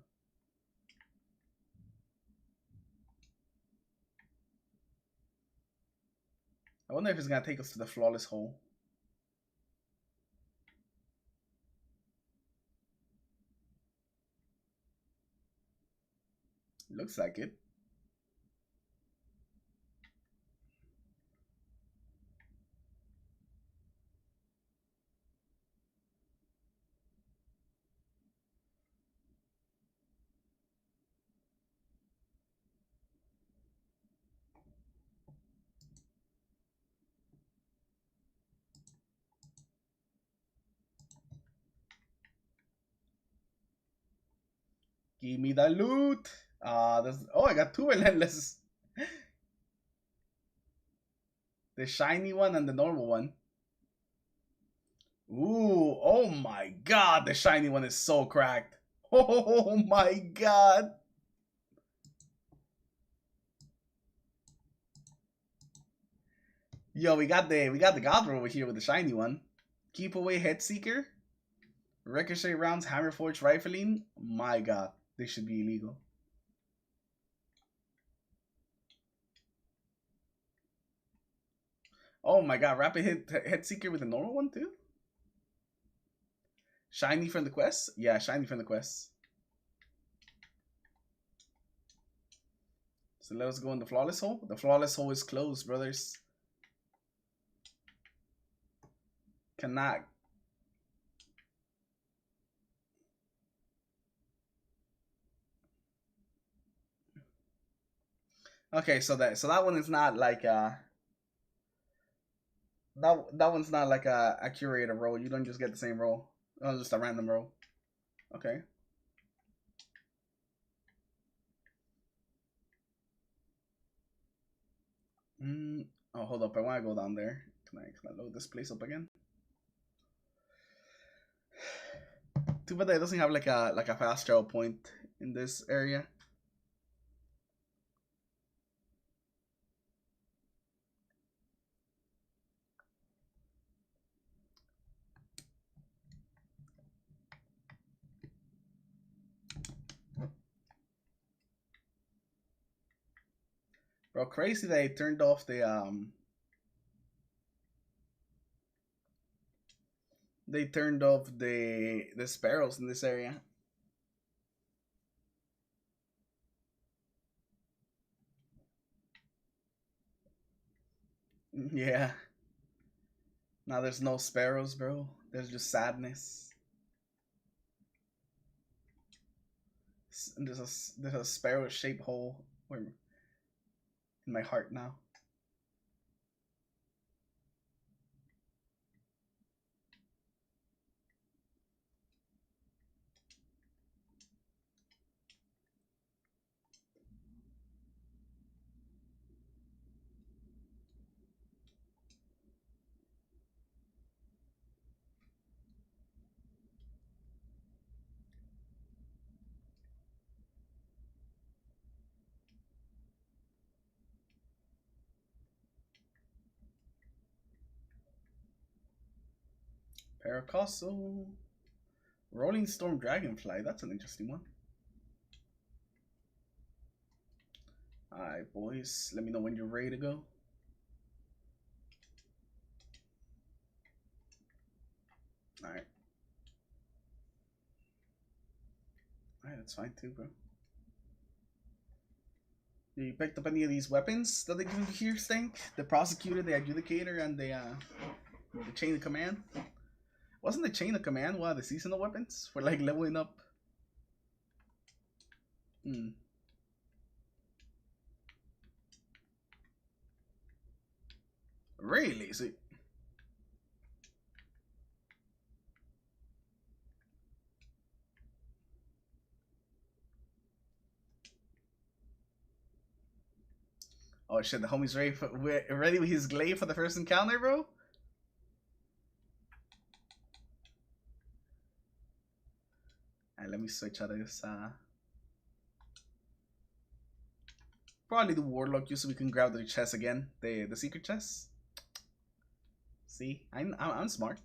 I wonder if it's gonna take us to the flawless hole. Looks like it. Give me the loot. Oh, I got two relentless. The shiny one and the normal one. Ooh, oh my god, the shiny one is so cracked. Oh my god. Yo, we got the god over here with the shiny one. Keep away Head Seeker. Ricochet rounds, hammer forged rifling. My god, they should be illegal. Oh my god, rapid hit seeker with a normal one too? Shiny from the quest? Yeah, shiny from the quest. So let us go in the flawless hole. The flawless hole is closed, brothers. Cannot. Okay, so that one is not like that one's not like a curator roll. You don't just get the same roll. Oh, just a random roll. Okay. Oh, hold up. I want to go down there. Can I load this place up again? Too bad that it doesn't have like a fast travel point in this area. Bro, crazy that they turned off the they turned off the sparrows in this area. Yeah. Now there's no sparrows, bro. There's just sadness. There's a sparrow shaped hole in my heart now. Paracasso. Rolling Storm Dragonfly. That's an interesting one. Alright, boys. Let me know when you're ready to go. Alright. Alright, that's fine too, bro. You picked up any of these weapons that they give you here, Stank? The Prosecutor, the Adjudicator, and the Chain of Command? Wasn't the Chain of Command one of the seasonal weapons for like leveling up? Really? So oh shit, the homie's ready with his glaive for the first encounter, bro? Alright, let me switch out of this. Probably the Warlock just so we can grab the chest again. The secret chest. See? I'm smart.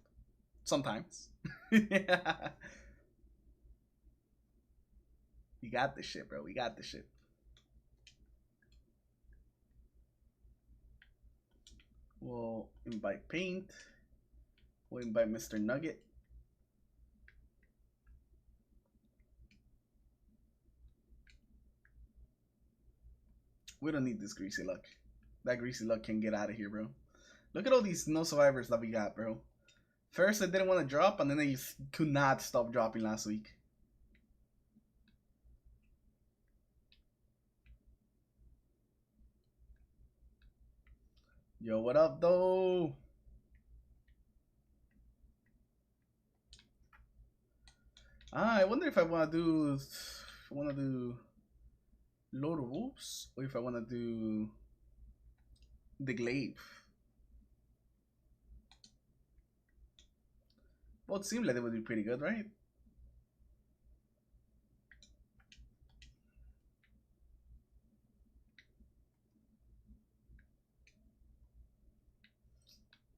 Sometimes. Yeah. We got this shit, bro. We got this shit. We'll invite Paint. We'll invite Mr. Nugget. We don't need this Greasy Luck. That Greasy Luck can get out of here, bro. Look at all these no survivors that we got, bro. First, I didn't want to drop, and then they just could not stop dropping last week. Yo, what up, though? I wonder if I want to do Lord of Wolves, or if I want to do the Glaive. Both seem like they would be pretty good, right?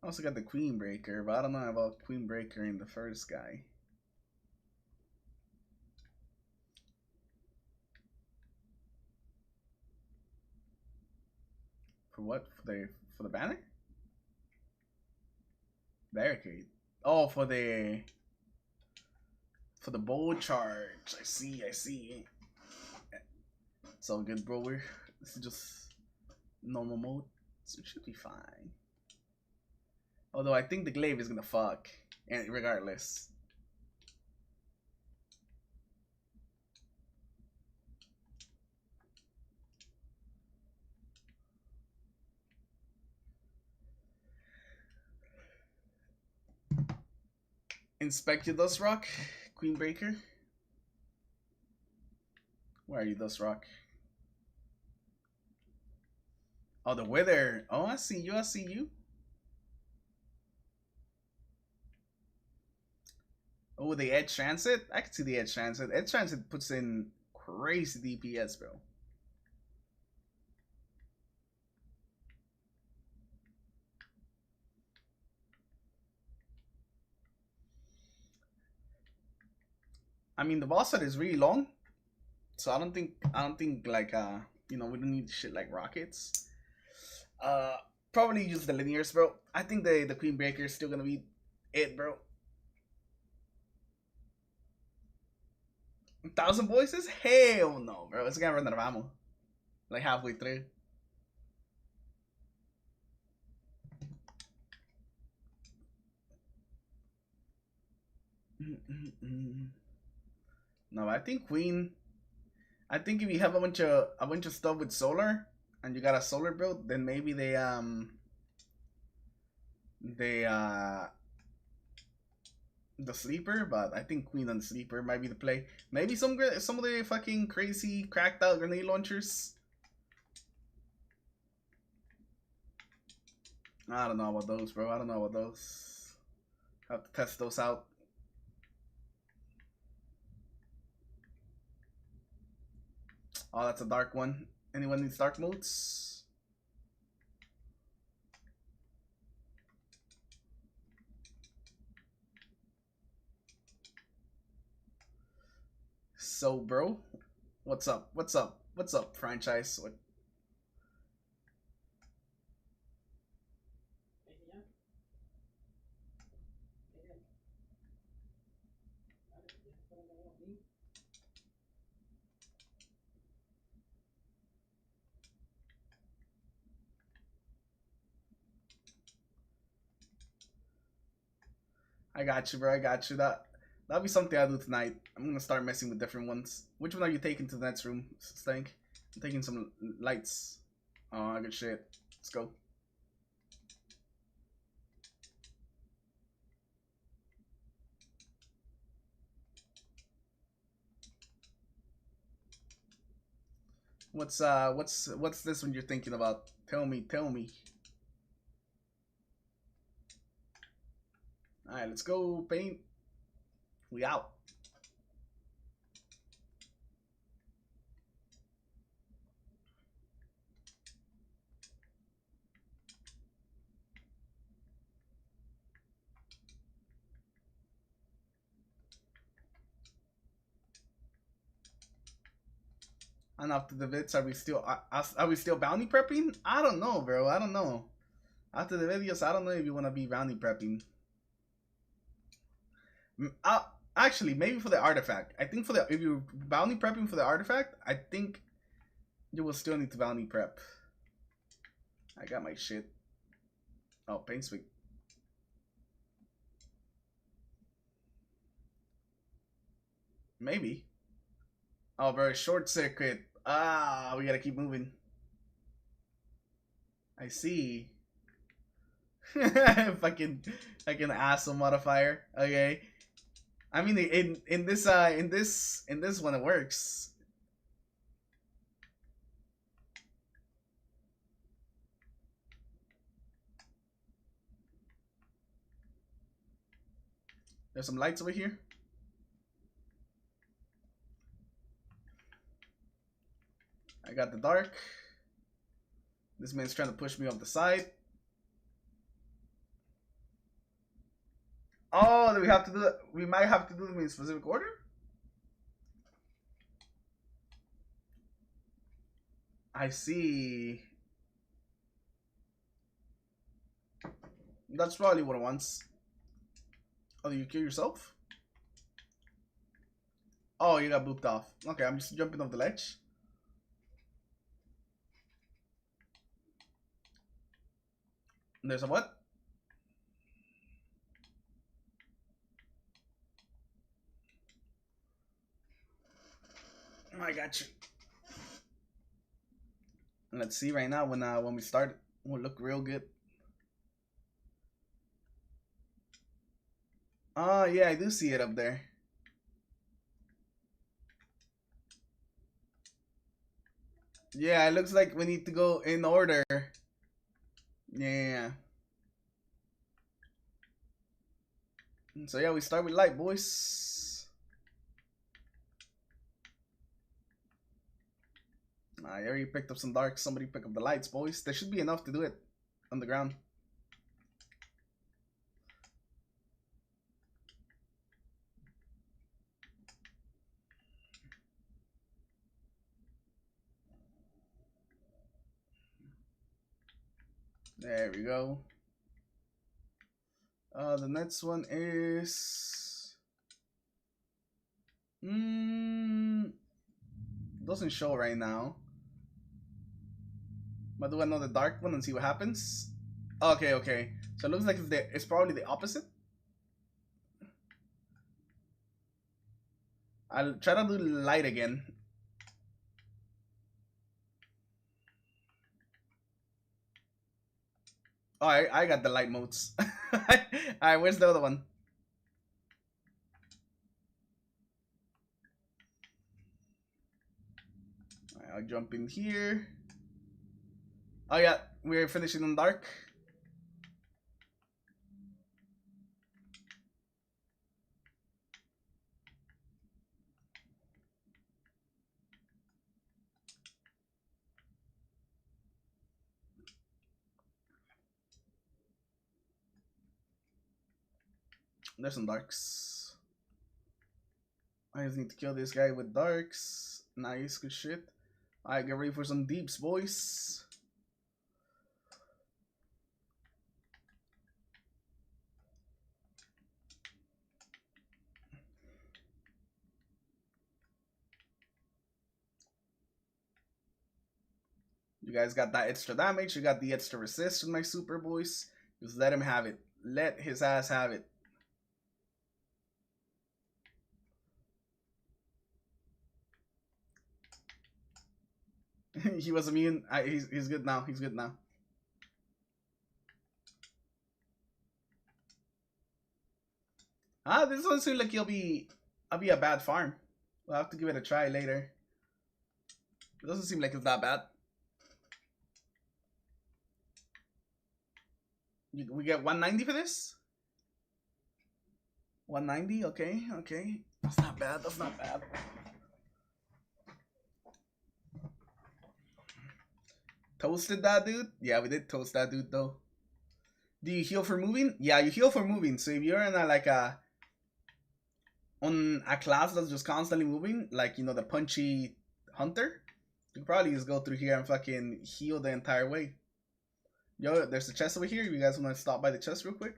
I also got the Queen Breaker, but I don't know about Queen Breaker in the first guy. For what? For the banner? Barricade. Oh, for the bow charge. I see. It's all good, bro. This is just normal mode, so it should be fine. Although I think the glaive is gonna fuck, and regardless. Inspect your Dust Rock, Queen Breaker. Where are you, Dust Rock? Oh, the Wither. Oh, I see you. Oh, the Edge Transit? I can see the Edge Transit. Edge Transit puts in crazy DPS, bro. I mean, the boss fight is really long, so I don't think like we don't need shit like rockets. Probably use the linears, bro. I think the Queen Breaker is still gonna be it, bro. 1,000 voices? Hell no, bro. It's gonna run out of ammo. Like halfway through. No, I think Queen. I think if you have a bunch of stuff with solar and you got a solar build, then maybe the sleeper, but I think Queen on the sleeper might be the play. Maybe some of the fucking crazy cracked out grenade launchers. I don't know about those, bro. I don't know about those. Have to test those out. Oh, that's a dark one. Anyone needs dark modes? So, bro, what's up? What's up? What's up, franchise? What? I got you, bro. I got you. That'll be something I'll do tonight. I'm gonna start messing with different ones. Which one are you taking to the next room, Stank? I'm taking some lights. Oh, good shit. Let's go. What's this one you're thinking about? Tell me. Alright, let's go, paint. We out. And after the vids, are we still bounty prepping? I don't know, bro. I don't know. After the videos, I don't know if you want to be bounty prepping. Actually, maybe for the artifact. I think if you're bounty prepping for the artifact, I think you will still need to bounty prep. I got my shit. Oh, paint sweep. Maybe. Oh, bro, short circuit. Ah, we gotta keep moving. I see. fucking asshole modifier. Okay. I mean, in this one it works. There's some lights over here. I got the dark. This man's trying to push me off the side. Oh, do we have to do that? We might have to do them in specific order. I see. That's probably what it wants. Oh, you kill yourself? Oh, you got booped off. Okay, I'm just jumping off the ledge. There's a what? I got you. Let's see right now when we start, we'll look real good. Oh yeah, I do see it up there. Yeah, it looks like we need to go in order. Yeah. So yeah, we start with light, boys. I already picked up some darks. Somebody pick up the lights, boys. There should be enough to do it on the ground. There we go. The next one is doesn't show right now. But do another dark one and see what happens. Okay, okay. So it looks like it's probably the opposite. I'll try to do light again. Oh, I got the light modes. Alright, where's the other one? Alright, I'll jump in here. Oh yeah, we're finishing in dark. There's some darks. I just need to kill this guy with darks. Nice, good shit. Alright, get ready for some deeps, boys. You guys got that extra damage. You got the extra resist with my super, boys. Just let him have it. Let his ass have it. He was immune. He's good now. He's good now. Ah, this one seems like I'll be a bad farm. We'll have to give it a try later. It doesn't seem like it's that bad. We get 190 for this? 190? Okay, okay. That's not bad. That's not bad. Toasted that dude? Yeah, we did toast that dude though. Do you heal for moving? Yeah, you heal for moving. So if you're in on a class that's just constantly moving, like, you know, the punchy hunter, you can probably just go through here and fucking heal the entire way. Yo, there's a chest over here. You guys want to stop by the chest real quick?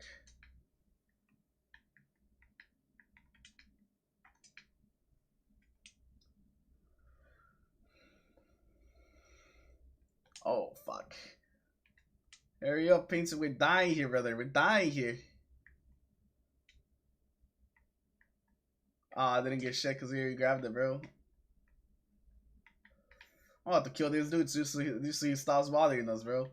Oh, fuck. Hurry up, Painter. We're dying here, brother. We're dying here. Oh, I didn't get shit because we grabbed it, bro. I'll have to kill these dudes just so he stops bothering us, bro.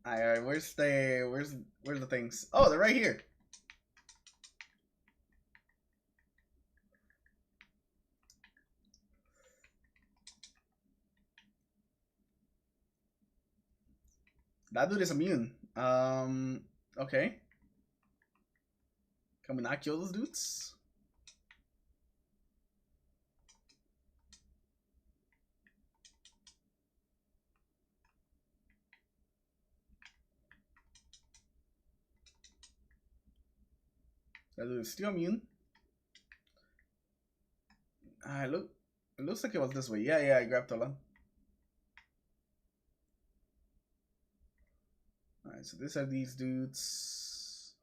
Alright, where's the things? Oh, they're right here. That dude is immune. Okay. Can we not kill those dudes? That dude is still immune. Look. It looks like it was this way. Yeah, I grabbed Tolan. Alright, so these are these dudes.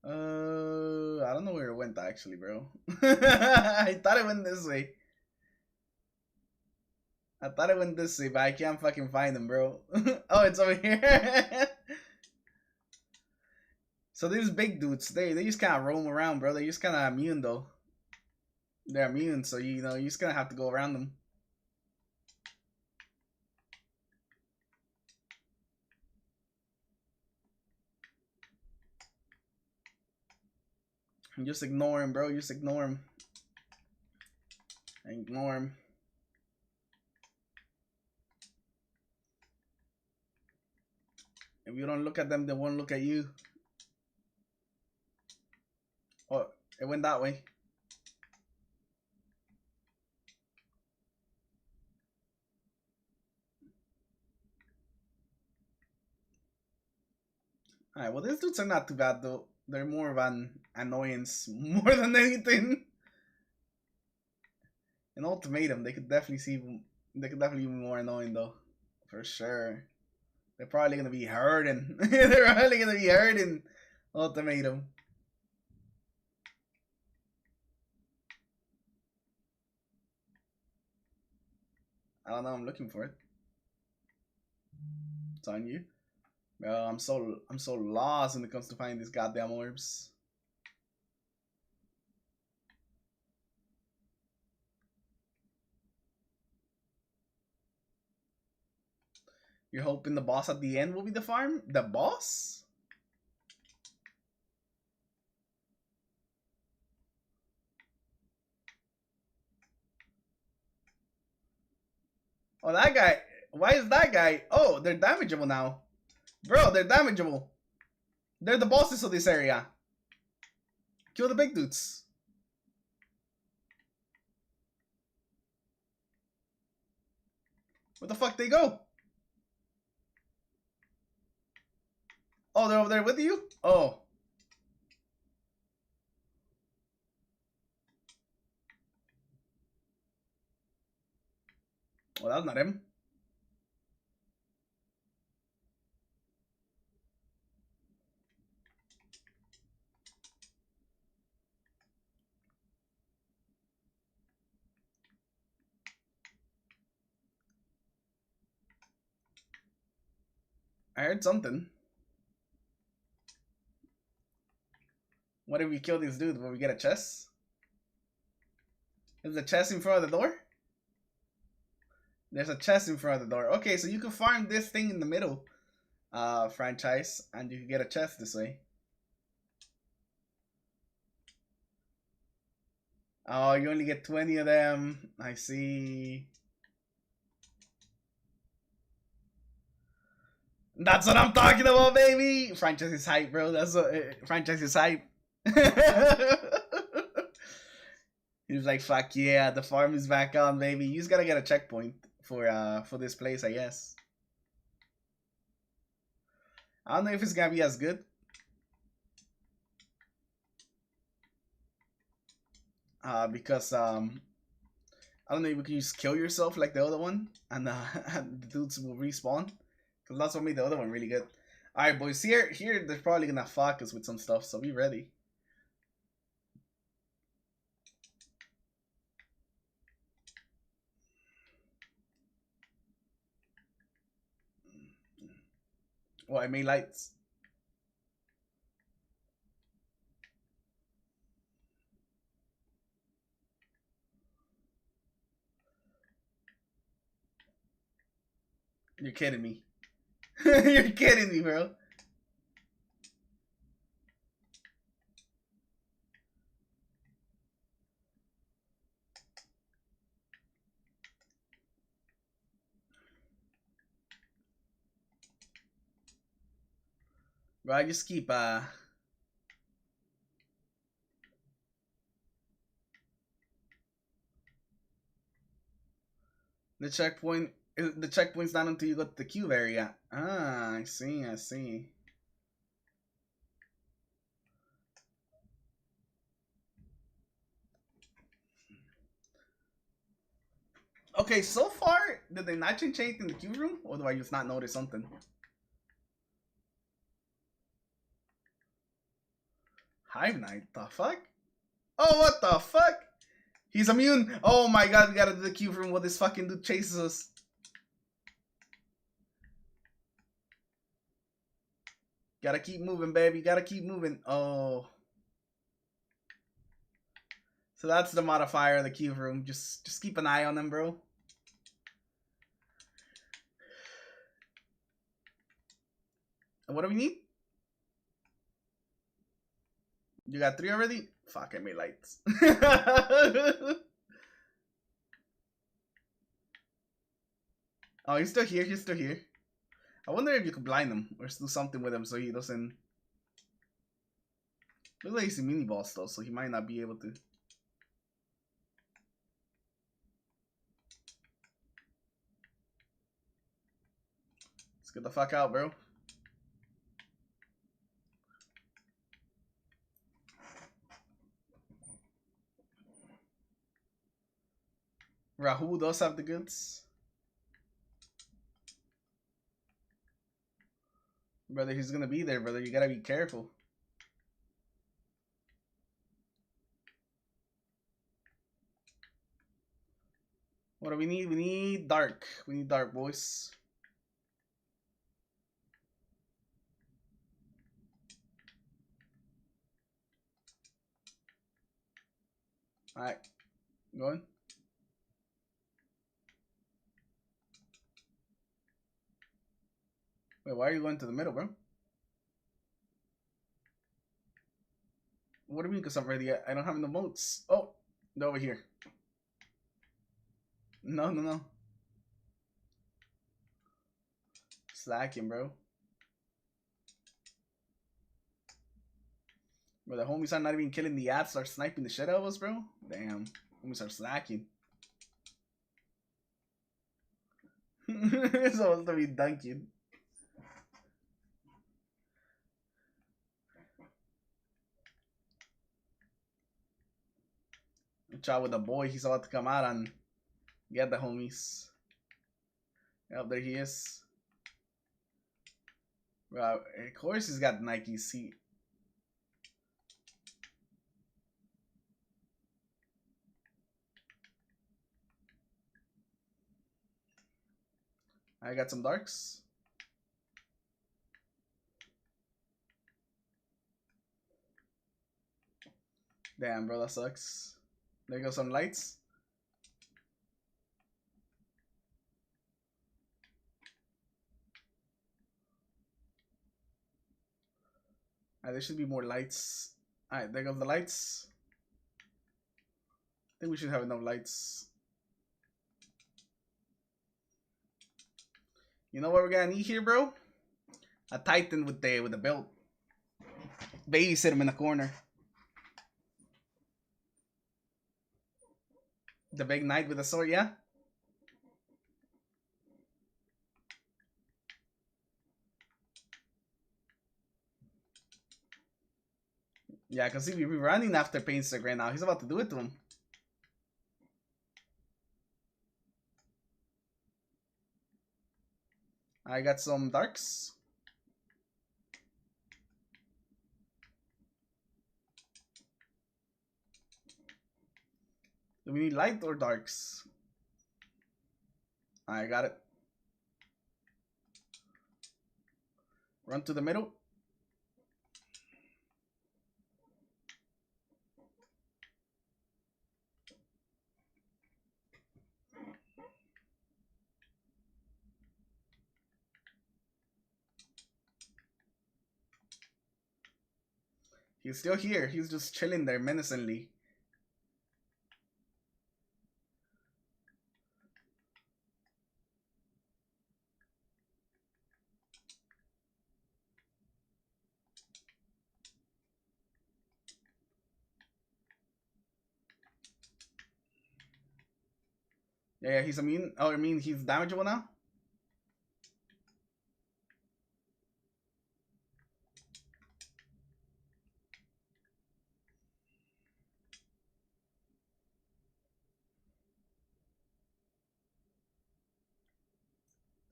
I don't know where it went actually, bro. I thought it went this way. I thought it went this way, but I can't fucking find them, bro. Oh, it's over here. So these big dudes, they just kind of roam around, bro. They're just kind of immune, though. They're immune, so you know, you're just gonna have to go around them. And just ignore him, bro. Just ignore him. Ignore him. If you don't look at them, they won't look at you. Oh, it went that way. Alright, well, these dudes are not too bad, though. They're more of an annoyance more than anything. An ultimatum, they could definitely be more annoying, though. For sure. They're probably gonna be hurting. They're probably gonna be hurting. Ultimatum. I don't know, I'm looking for it. It's on you. Bro, I'm so lost when it comes to finding these goddamn orbs. You're hoping the boss at the end will be the farm? The boss? Oh, that guy. Why is that guy? Oh, they're damageable now. Bro, they're damageable. They're the bosses of this area. Kill the big dudes. Where the fuck they go? Oh, they're over there with you? Oh. Well, that's not him. I heard something. What if we kill this dude? Will we get a chest? Is the chest in front of the door? There's a chest in front of the door. Okay, so you can farm this thing in the middle franchise, and you can get a chest this way. Oh, you only get 20 of them. I see. That's what I'm talking about, baby. Franchise is hype, bro. That's what franchise is hype. He's like, fuck yeah, the farm is back on, baby. You just gotta get a checkpoint for this place, I guess. I don't know if it's gonna be as good. Because I don't know if you can just kill yourself like the other one, and and the dudes will respawn. Because that's what made the other one really good. Alright, boys, here they're probably gonna fuck us with some stuff, so be ready. Oh, I made lights. You're kidding me. You're kidding me, bro. Bro, I just keep the checkpoint. The checkpoint's not until you go to the cube area. Ah, I see, I see. Okay, so far, did they not change anything in the cube room? Or do I just not notice something? Hive Knight, the fuck? Oh, what the fuck? He's immune. Oh my god, we gotta do the Q from what this fucking dude chases us. Gotta keep moving, baby. Gotta keep moving. Oh. So that's the modifier of the Q room. Just keep an eye on them, bro. And what do we need? You got 3 already? Fuck, I made lights. Oh, he's still here. He's still here. I wonder if you could blind him or do something with him so he doesn't. Looks like he's a mini boss though, so he might not be able to. Let's get the fuck out, bro. Rahul does have the goods. Brother, he's gonna be there, brother. You gotta be careful. What do we need? We need dark. We need dark, boys. Alright. Going. Wait, why are you going to the middle, bro? What do you mean? Because I'm ready. I don't have no moats. Oh, they're over here. No, no, no. Slacking, bro. Bro, the homies are not even killing the ads. Are sniping the shit out of us, bro. Damn. Homies are slacking. It's supposed to be dunking. Chat with the boy. He's about to come out and get the homies. Yep, there he is. Bro, of course he's got Nike seat. I got some darks. Damn, bro, that sucks. There go some lights. There should be more lights. Alright, there goes the lights. I think we should have enough lights. You know what we're gonna need here, bro? A Titan with the belt. Babysit him in the corner. The big knight with the sword, yeah? Yeah, because he'll be running after Painstick right now. He's about to do it to him. I got some darks. Do we need light or darks? I got it. Run to the middle. He's still here. He's just chilling there menacingly. Yeah, he's immune. Oh, I mean, he's damageable now?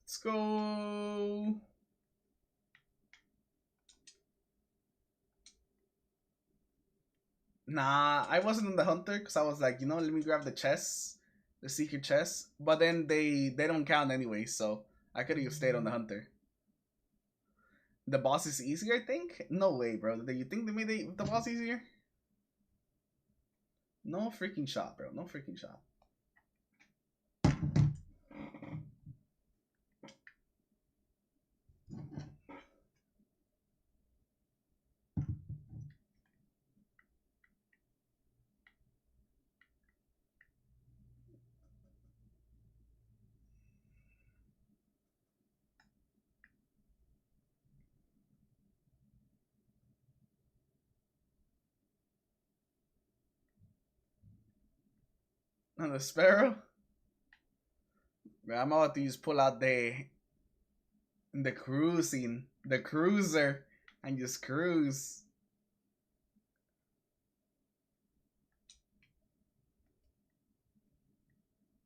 Let's go. Nah, I wasn't on the hunter because I was like, you know, let me grab the chest, the secret chest. But then they don't count anyway, so I could have stayed on the hunter. The boss is easier, I think? No way, bro. Do you think they made the boss easier? No freaking shot, bro. No freaking shot. And the sparrow? Bro, I'm about to use pull out the cruiser, and just cruise.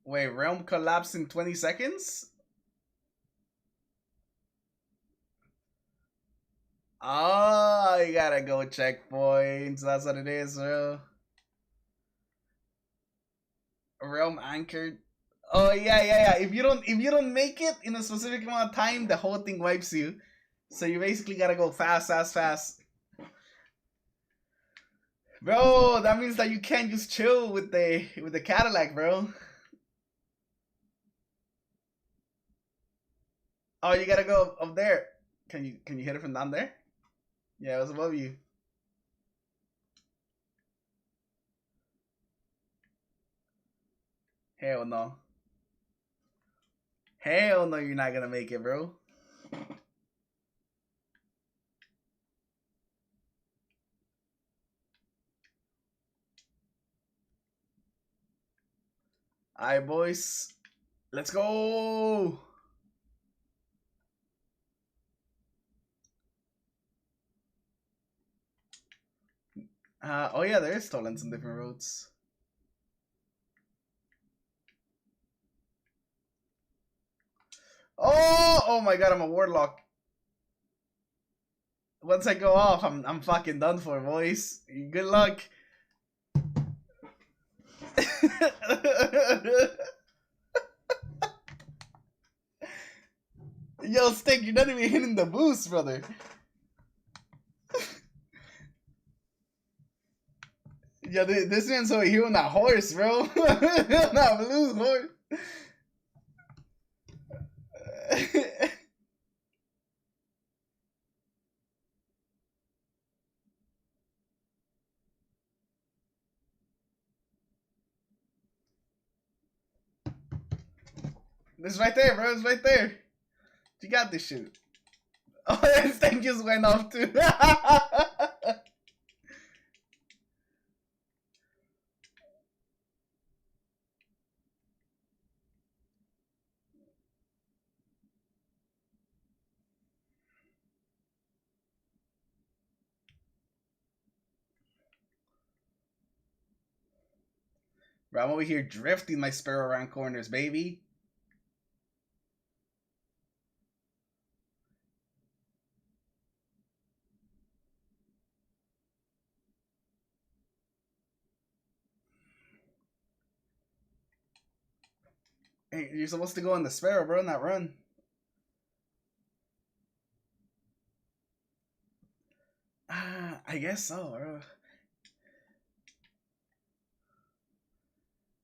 Wait, realm collapse in 20 seconds? Oh, you gotta go checkpoints. That's what it is, bro. Realm anchored. Oh yeah. If you don't make it in a specific amount of time, the whole thing wipes you. So you basically gotta go fast. Bro, that means that you can't just chill with the Cadillac, bro. Oh, you gotta go up there. Can you hit it from down there? Yeah, it was above you. Hell no. Hell no, you're not gonna make it, bro. Alright, boys. Let's go! Oh yeah, there is stolen some different roads. Oh my god, I'm a warlock. Once I go off, I'm fucking done for, boys. Good luck. Yo, Stick, you're not even hitting the boost, brother. Yo, this man's over here on that horse, bro. On that blue horse. This right there, bro. It's right there. You got this shit. Oh, this thing just went off too. Bro, I'm over here drifting my sparrow around corners, baby. Hey, you're supposed to go on the sparrow, bro, not run. I guess so, bro.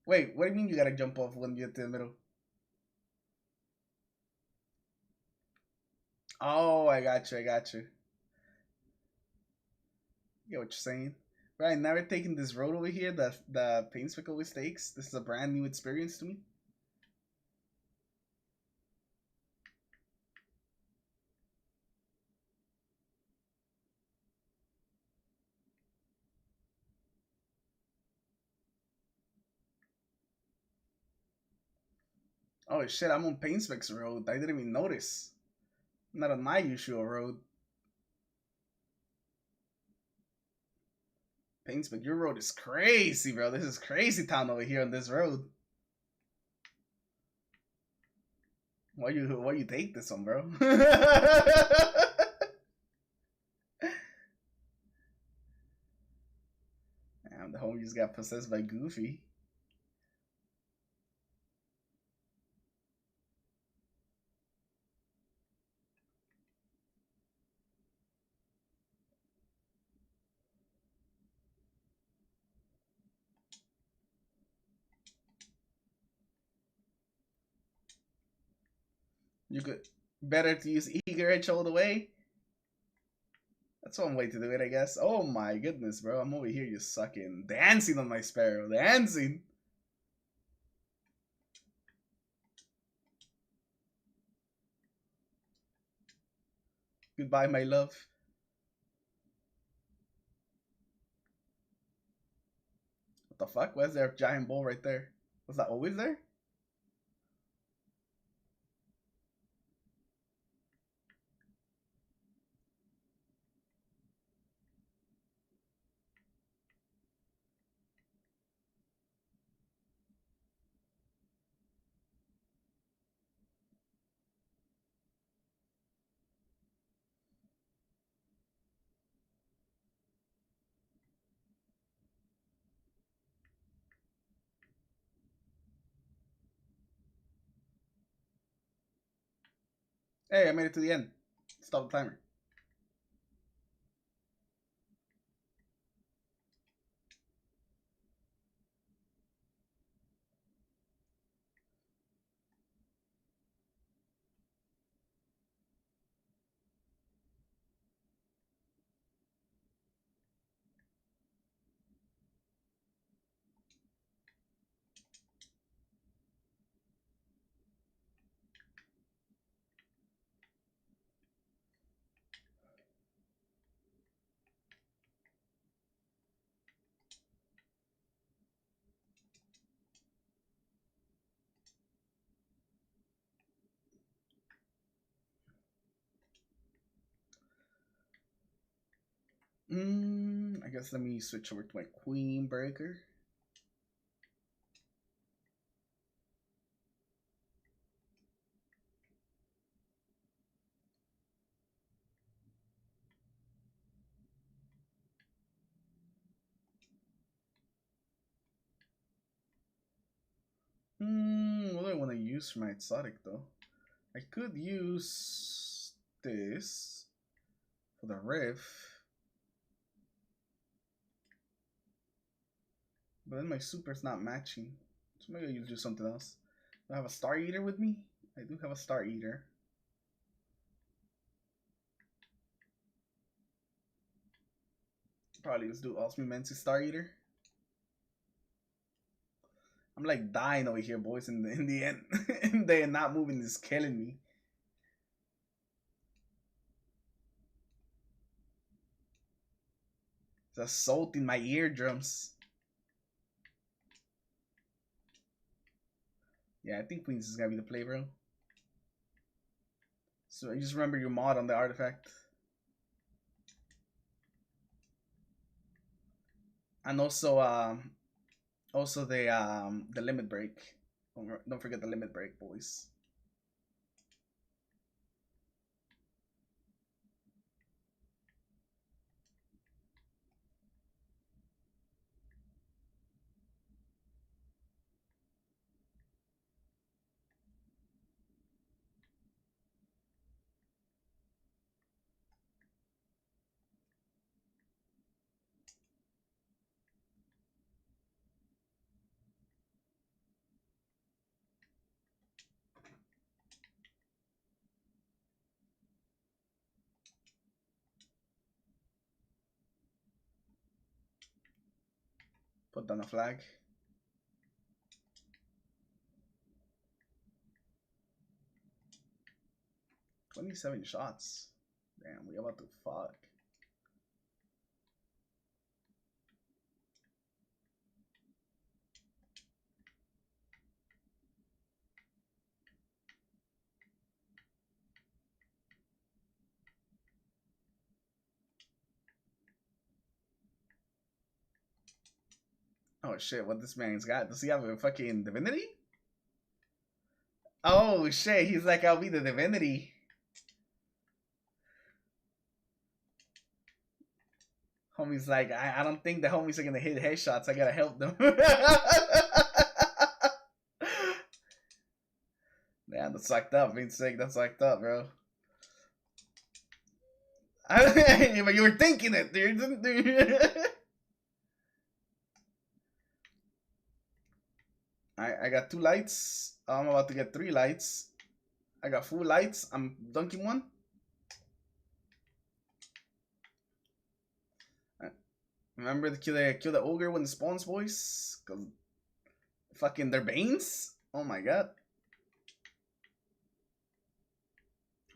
Wait, what do you mean you gotta jump off when you get to the middle? Oh, I got you. Get what you're saying. Bro, I never taken this road over here, the Painspick always takes. This is a brand new experience to me. Oh shit, I'm on Painspick's road. I didn't even notice. I'm not on my usual road. Painspick, your road is crazy, bro. This is crazy town over here on this road. Why you take this one, bro? The homies got possessed by Goofy. You could better to use Eager Edge all the way. That's one way to do it, I guess. Oh my goodness, bro. I'm over here just sucking. Dancing on my Sparrow. Dancing. Goodbye, my love. What the fuck? Why is there a giant bull right there? Was that always there? Hey, I made it to the end. Stop the timer. I guess let me switch over to my Queen Breaker. What do I want to use for my exotic though? I could use this for the Riff, but then my super's not matching. So maybe I'll do something else. Do I have a Star Eater with me? I do have a Star Eater. Probably let's do Osmimensi Star Eater. I'm like dying over here, boys. In the end, and they not moving is killing me. It's assaulting my eardrums. Yeah, I think Queens is gonna be the play, bro. So you just remember your mod on the artifact. And also the limit break. Don't forget the limit break, boys. Put down a flag. $27 shots. Damn, we about to fuck. Oh shit, what this man's got? Does he have a fucking divinity? Oh shit, he's like, I'll be the divinity. Homie's like, I don't think the homies are gonna hit headshots. I gotta help them. Man, that's sucked up. Being sick, that's sucked up, bro. But you were thinking it, dude. I got 2 lights. I'm about to get 3 lights. I got full lights. I'm dunking one. Remember to kill the ogre when it spawns, boys? Cause fucking their banes. Oh my god.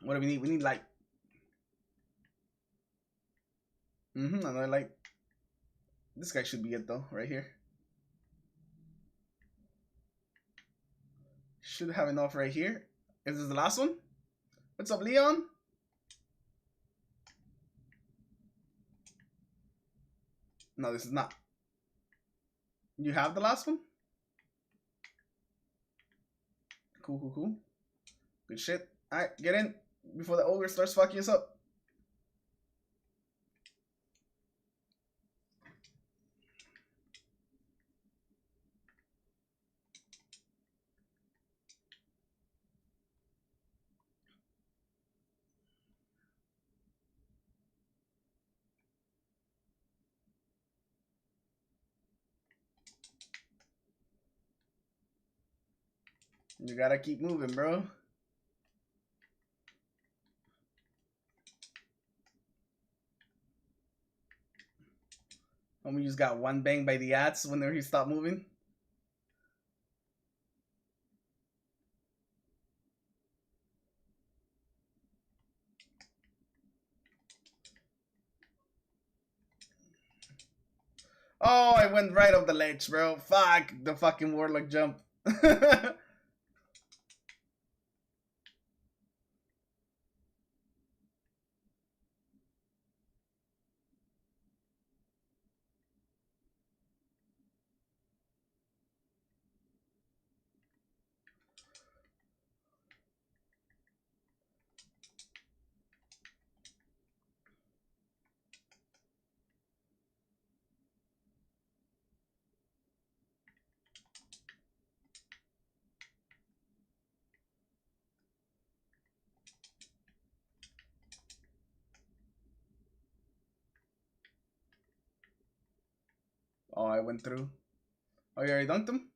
What do we need? We need light. Another light. This guy should be it though, right here. Should have enough right here. Is this the last one? What's up, Leon? No, this is not. You have the last one? Cool. Good shit. Alright, get in before the ogre starts fucking us up. You gotta keep moving, bro. Homie just got 1 bang by the ads whenever he stopped moving. Oh, I went right off the ledge, bro. Fuck the fucking warlock jump. Oh, I went through. Oh, you already dunked him?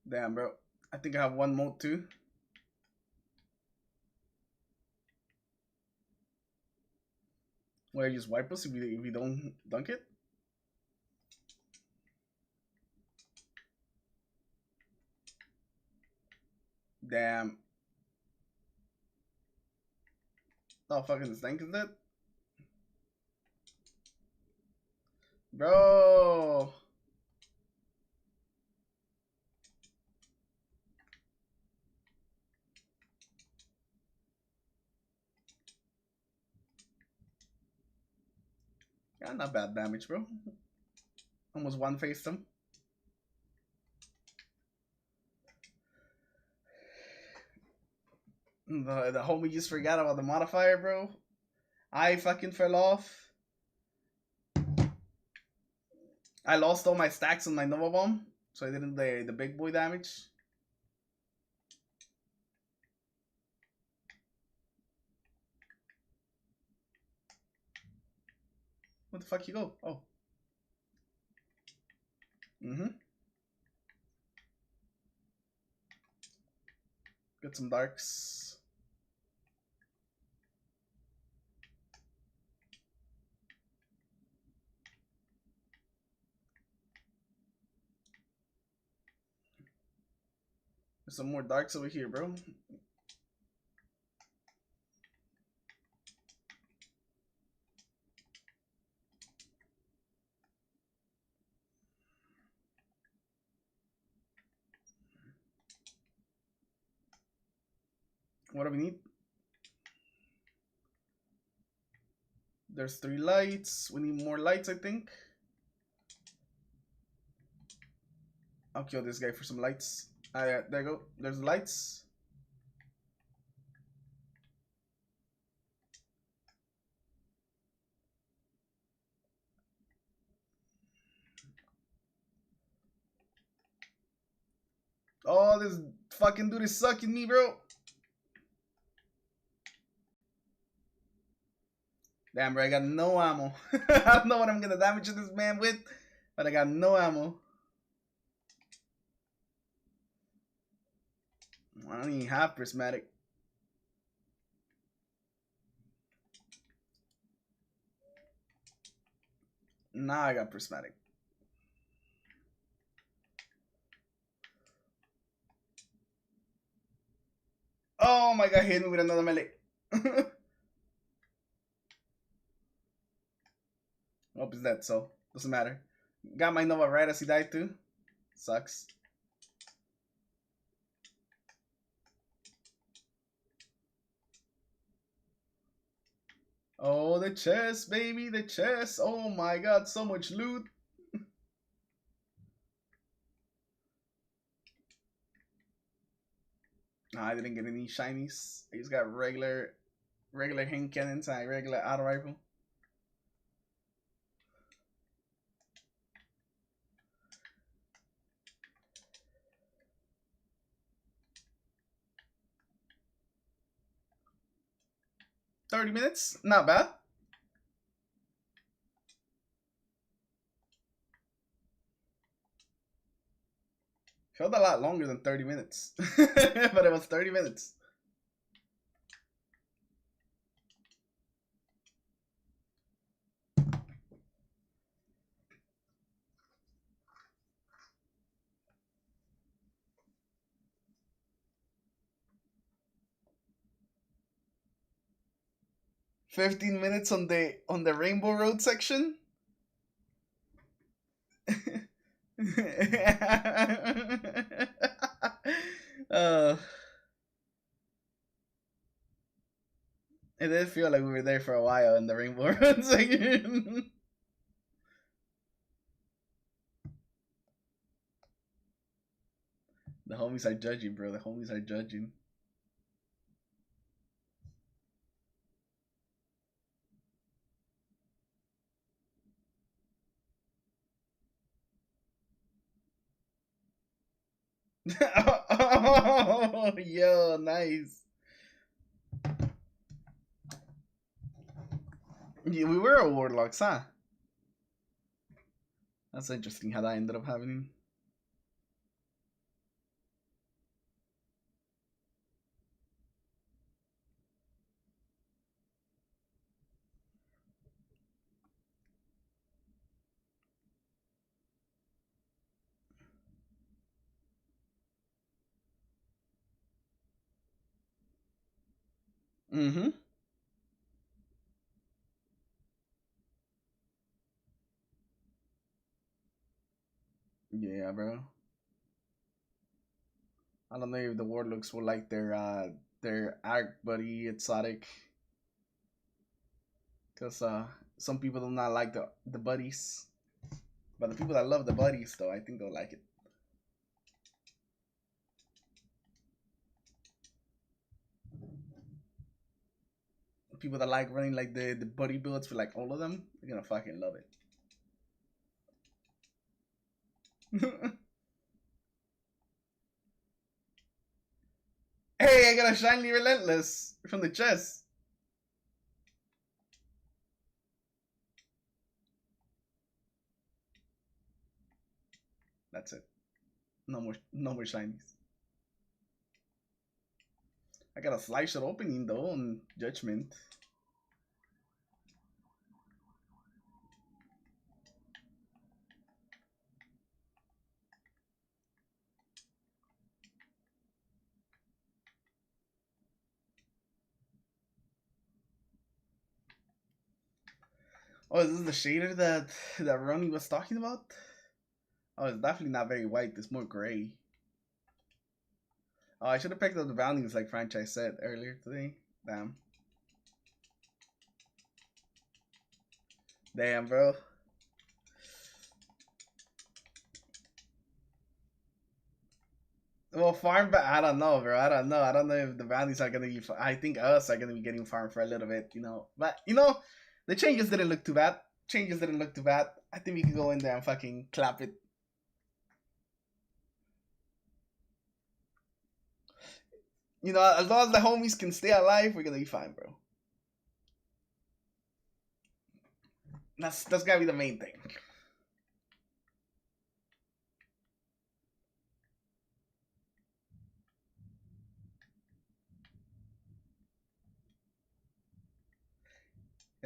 Damn, bro. I think I have 1 mode too. Where you just wipe us if we don't dunk it? Damn. Oh, fucking this tank is dead? Bro. Yeah, not bad damage, bro. Almost 1-faced him. The homie just forgot about the modifier, bro. I fucking fell off. I lost all my stacks on my Nova Bomb, so I didn't the big boy damage. What the fuck you go? Oh. Get some darks. There's some more darks over here, bro. What do we need? There's 3 lights. We need more lights, I think. I'll kill this guy for some lights. There you go. There's the lights. Oh, this fucking dude is sucking me, bro. Damn, bro, I got no ammo. I don't know what I'm gonna damage this man with, but I got no ammo. I don't even have prismatic. Now I got prismatic. Oh my god, hit me with another melee. Hope he's dead, so doesn't matter. Got my Nova right as he died too. Sucks. Oh, the chest, baby, the chest. Oh my god, so much loot. Nah, I didn't get any shinies. I just got regular hand cannons and regular auto rifle. $30, not bad. Felt a lot longer than 30 minutes, but it was 30 minutes. $15 on the Rainbow Road section. It did feel like we were there for a while in the Rainbow Road section. The homies are judging, bro. The homies are judging. Oh, yo, nice. Yeah, we were a warlocks, huh? That's interesting how that ended up happening. Mm-hmm. Yeah, bro. I don't know if the warlocks will like their arc buddy exotic. Cause some people do not like the buddies. But the people that love the buddies though, I think they'll like it. People that like running like the buddy builds for like all of them, they're gonna fucking love it. Hey, I got a shiny relentless from the chest. That's it. No more shinies. I got a slice shot opening though on Judgment. Oh, is this the shader that Ronnie was talking about? Oh, it's definitely not very white. It's more gray. Oh, I should have picked up the bounties like Franchise said earlier today. Damn. Damn, bro. Well, farm, but I don't know, bro. I don't know. I don't know if the bounties are gonna be. I think us are gonna be getting farmed for a little bit, you know. But you know, the changes didn't look too bad. Changes didn't look too bad. I think we can go in there and fucking clap it. You know, as long as the homies can stay alive, we're gonna be fine, bro. That's gotta be the main thing.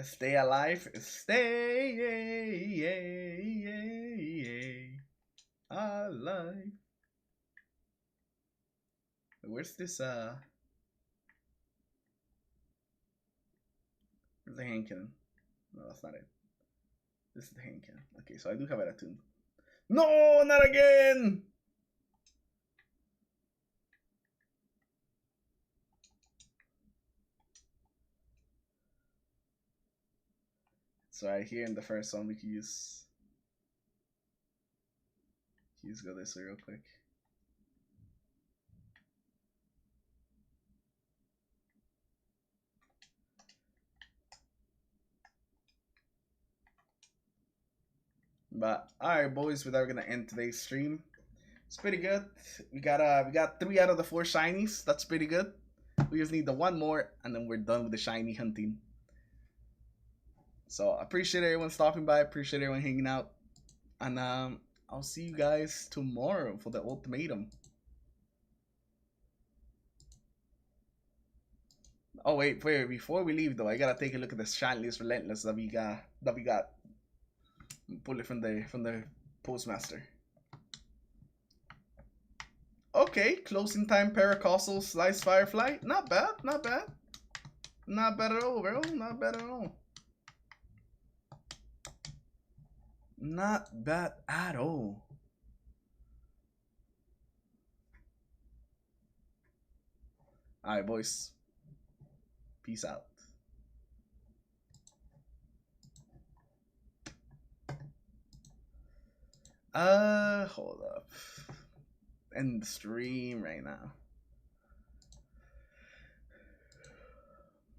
Stay alive. Stay alive. Where's this where's the hand cannon? No, that's not it. This is the hand cannon. Okay, so I do have it attuned. No, not again! So right here in the first one we can use go this way real quick. But alright boys, with that we're gonna end today's stream. It's pretty good. We got 3 out of the 4 shinies. That's pretty good. We just need the 1 more and then we're done with the shiny hunting. So I appreciate everyone stopping by, appreciate everyone hanging out. And I'll see you guys tomorrow for the ultimatum. Oh wait, before we leave though, I gotta take a look at the Shiniest Relentless that we got. Pull it from the postmaster. Okay, closing time Paracostal Slice Firefly. Not bad, not bad. Not bad at all, bro. Not bad at all. Not bad at all. Alright, boys. Peace out. Hold up. End the stream right now.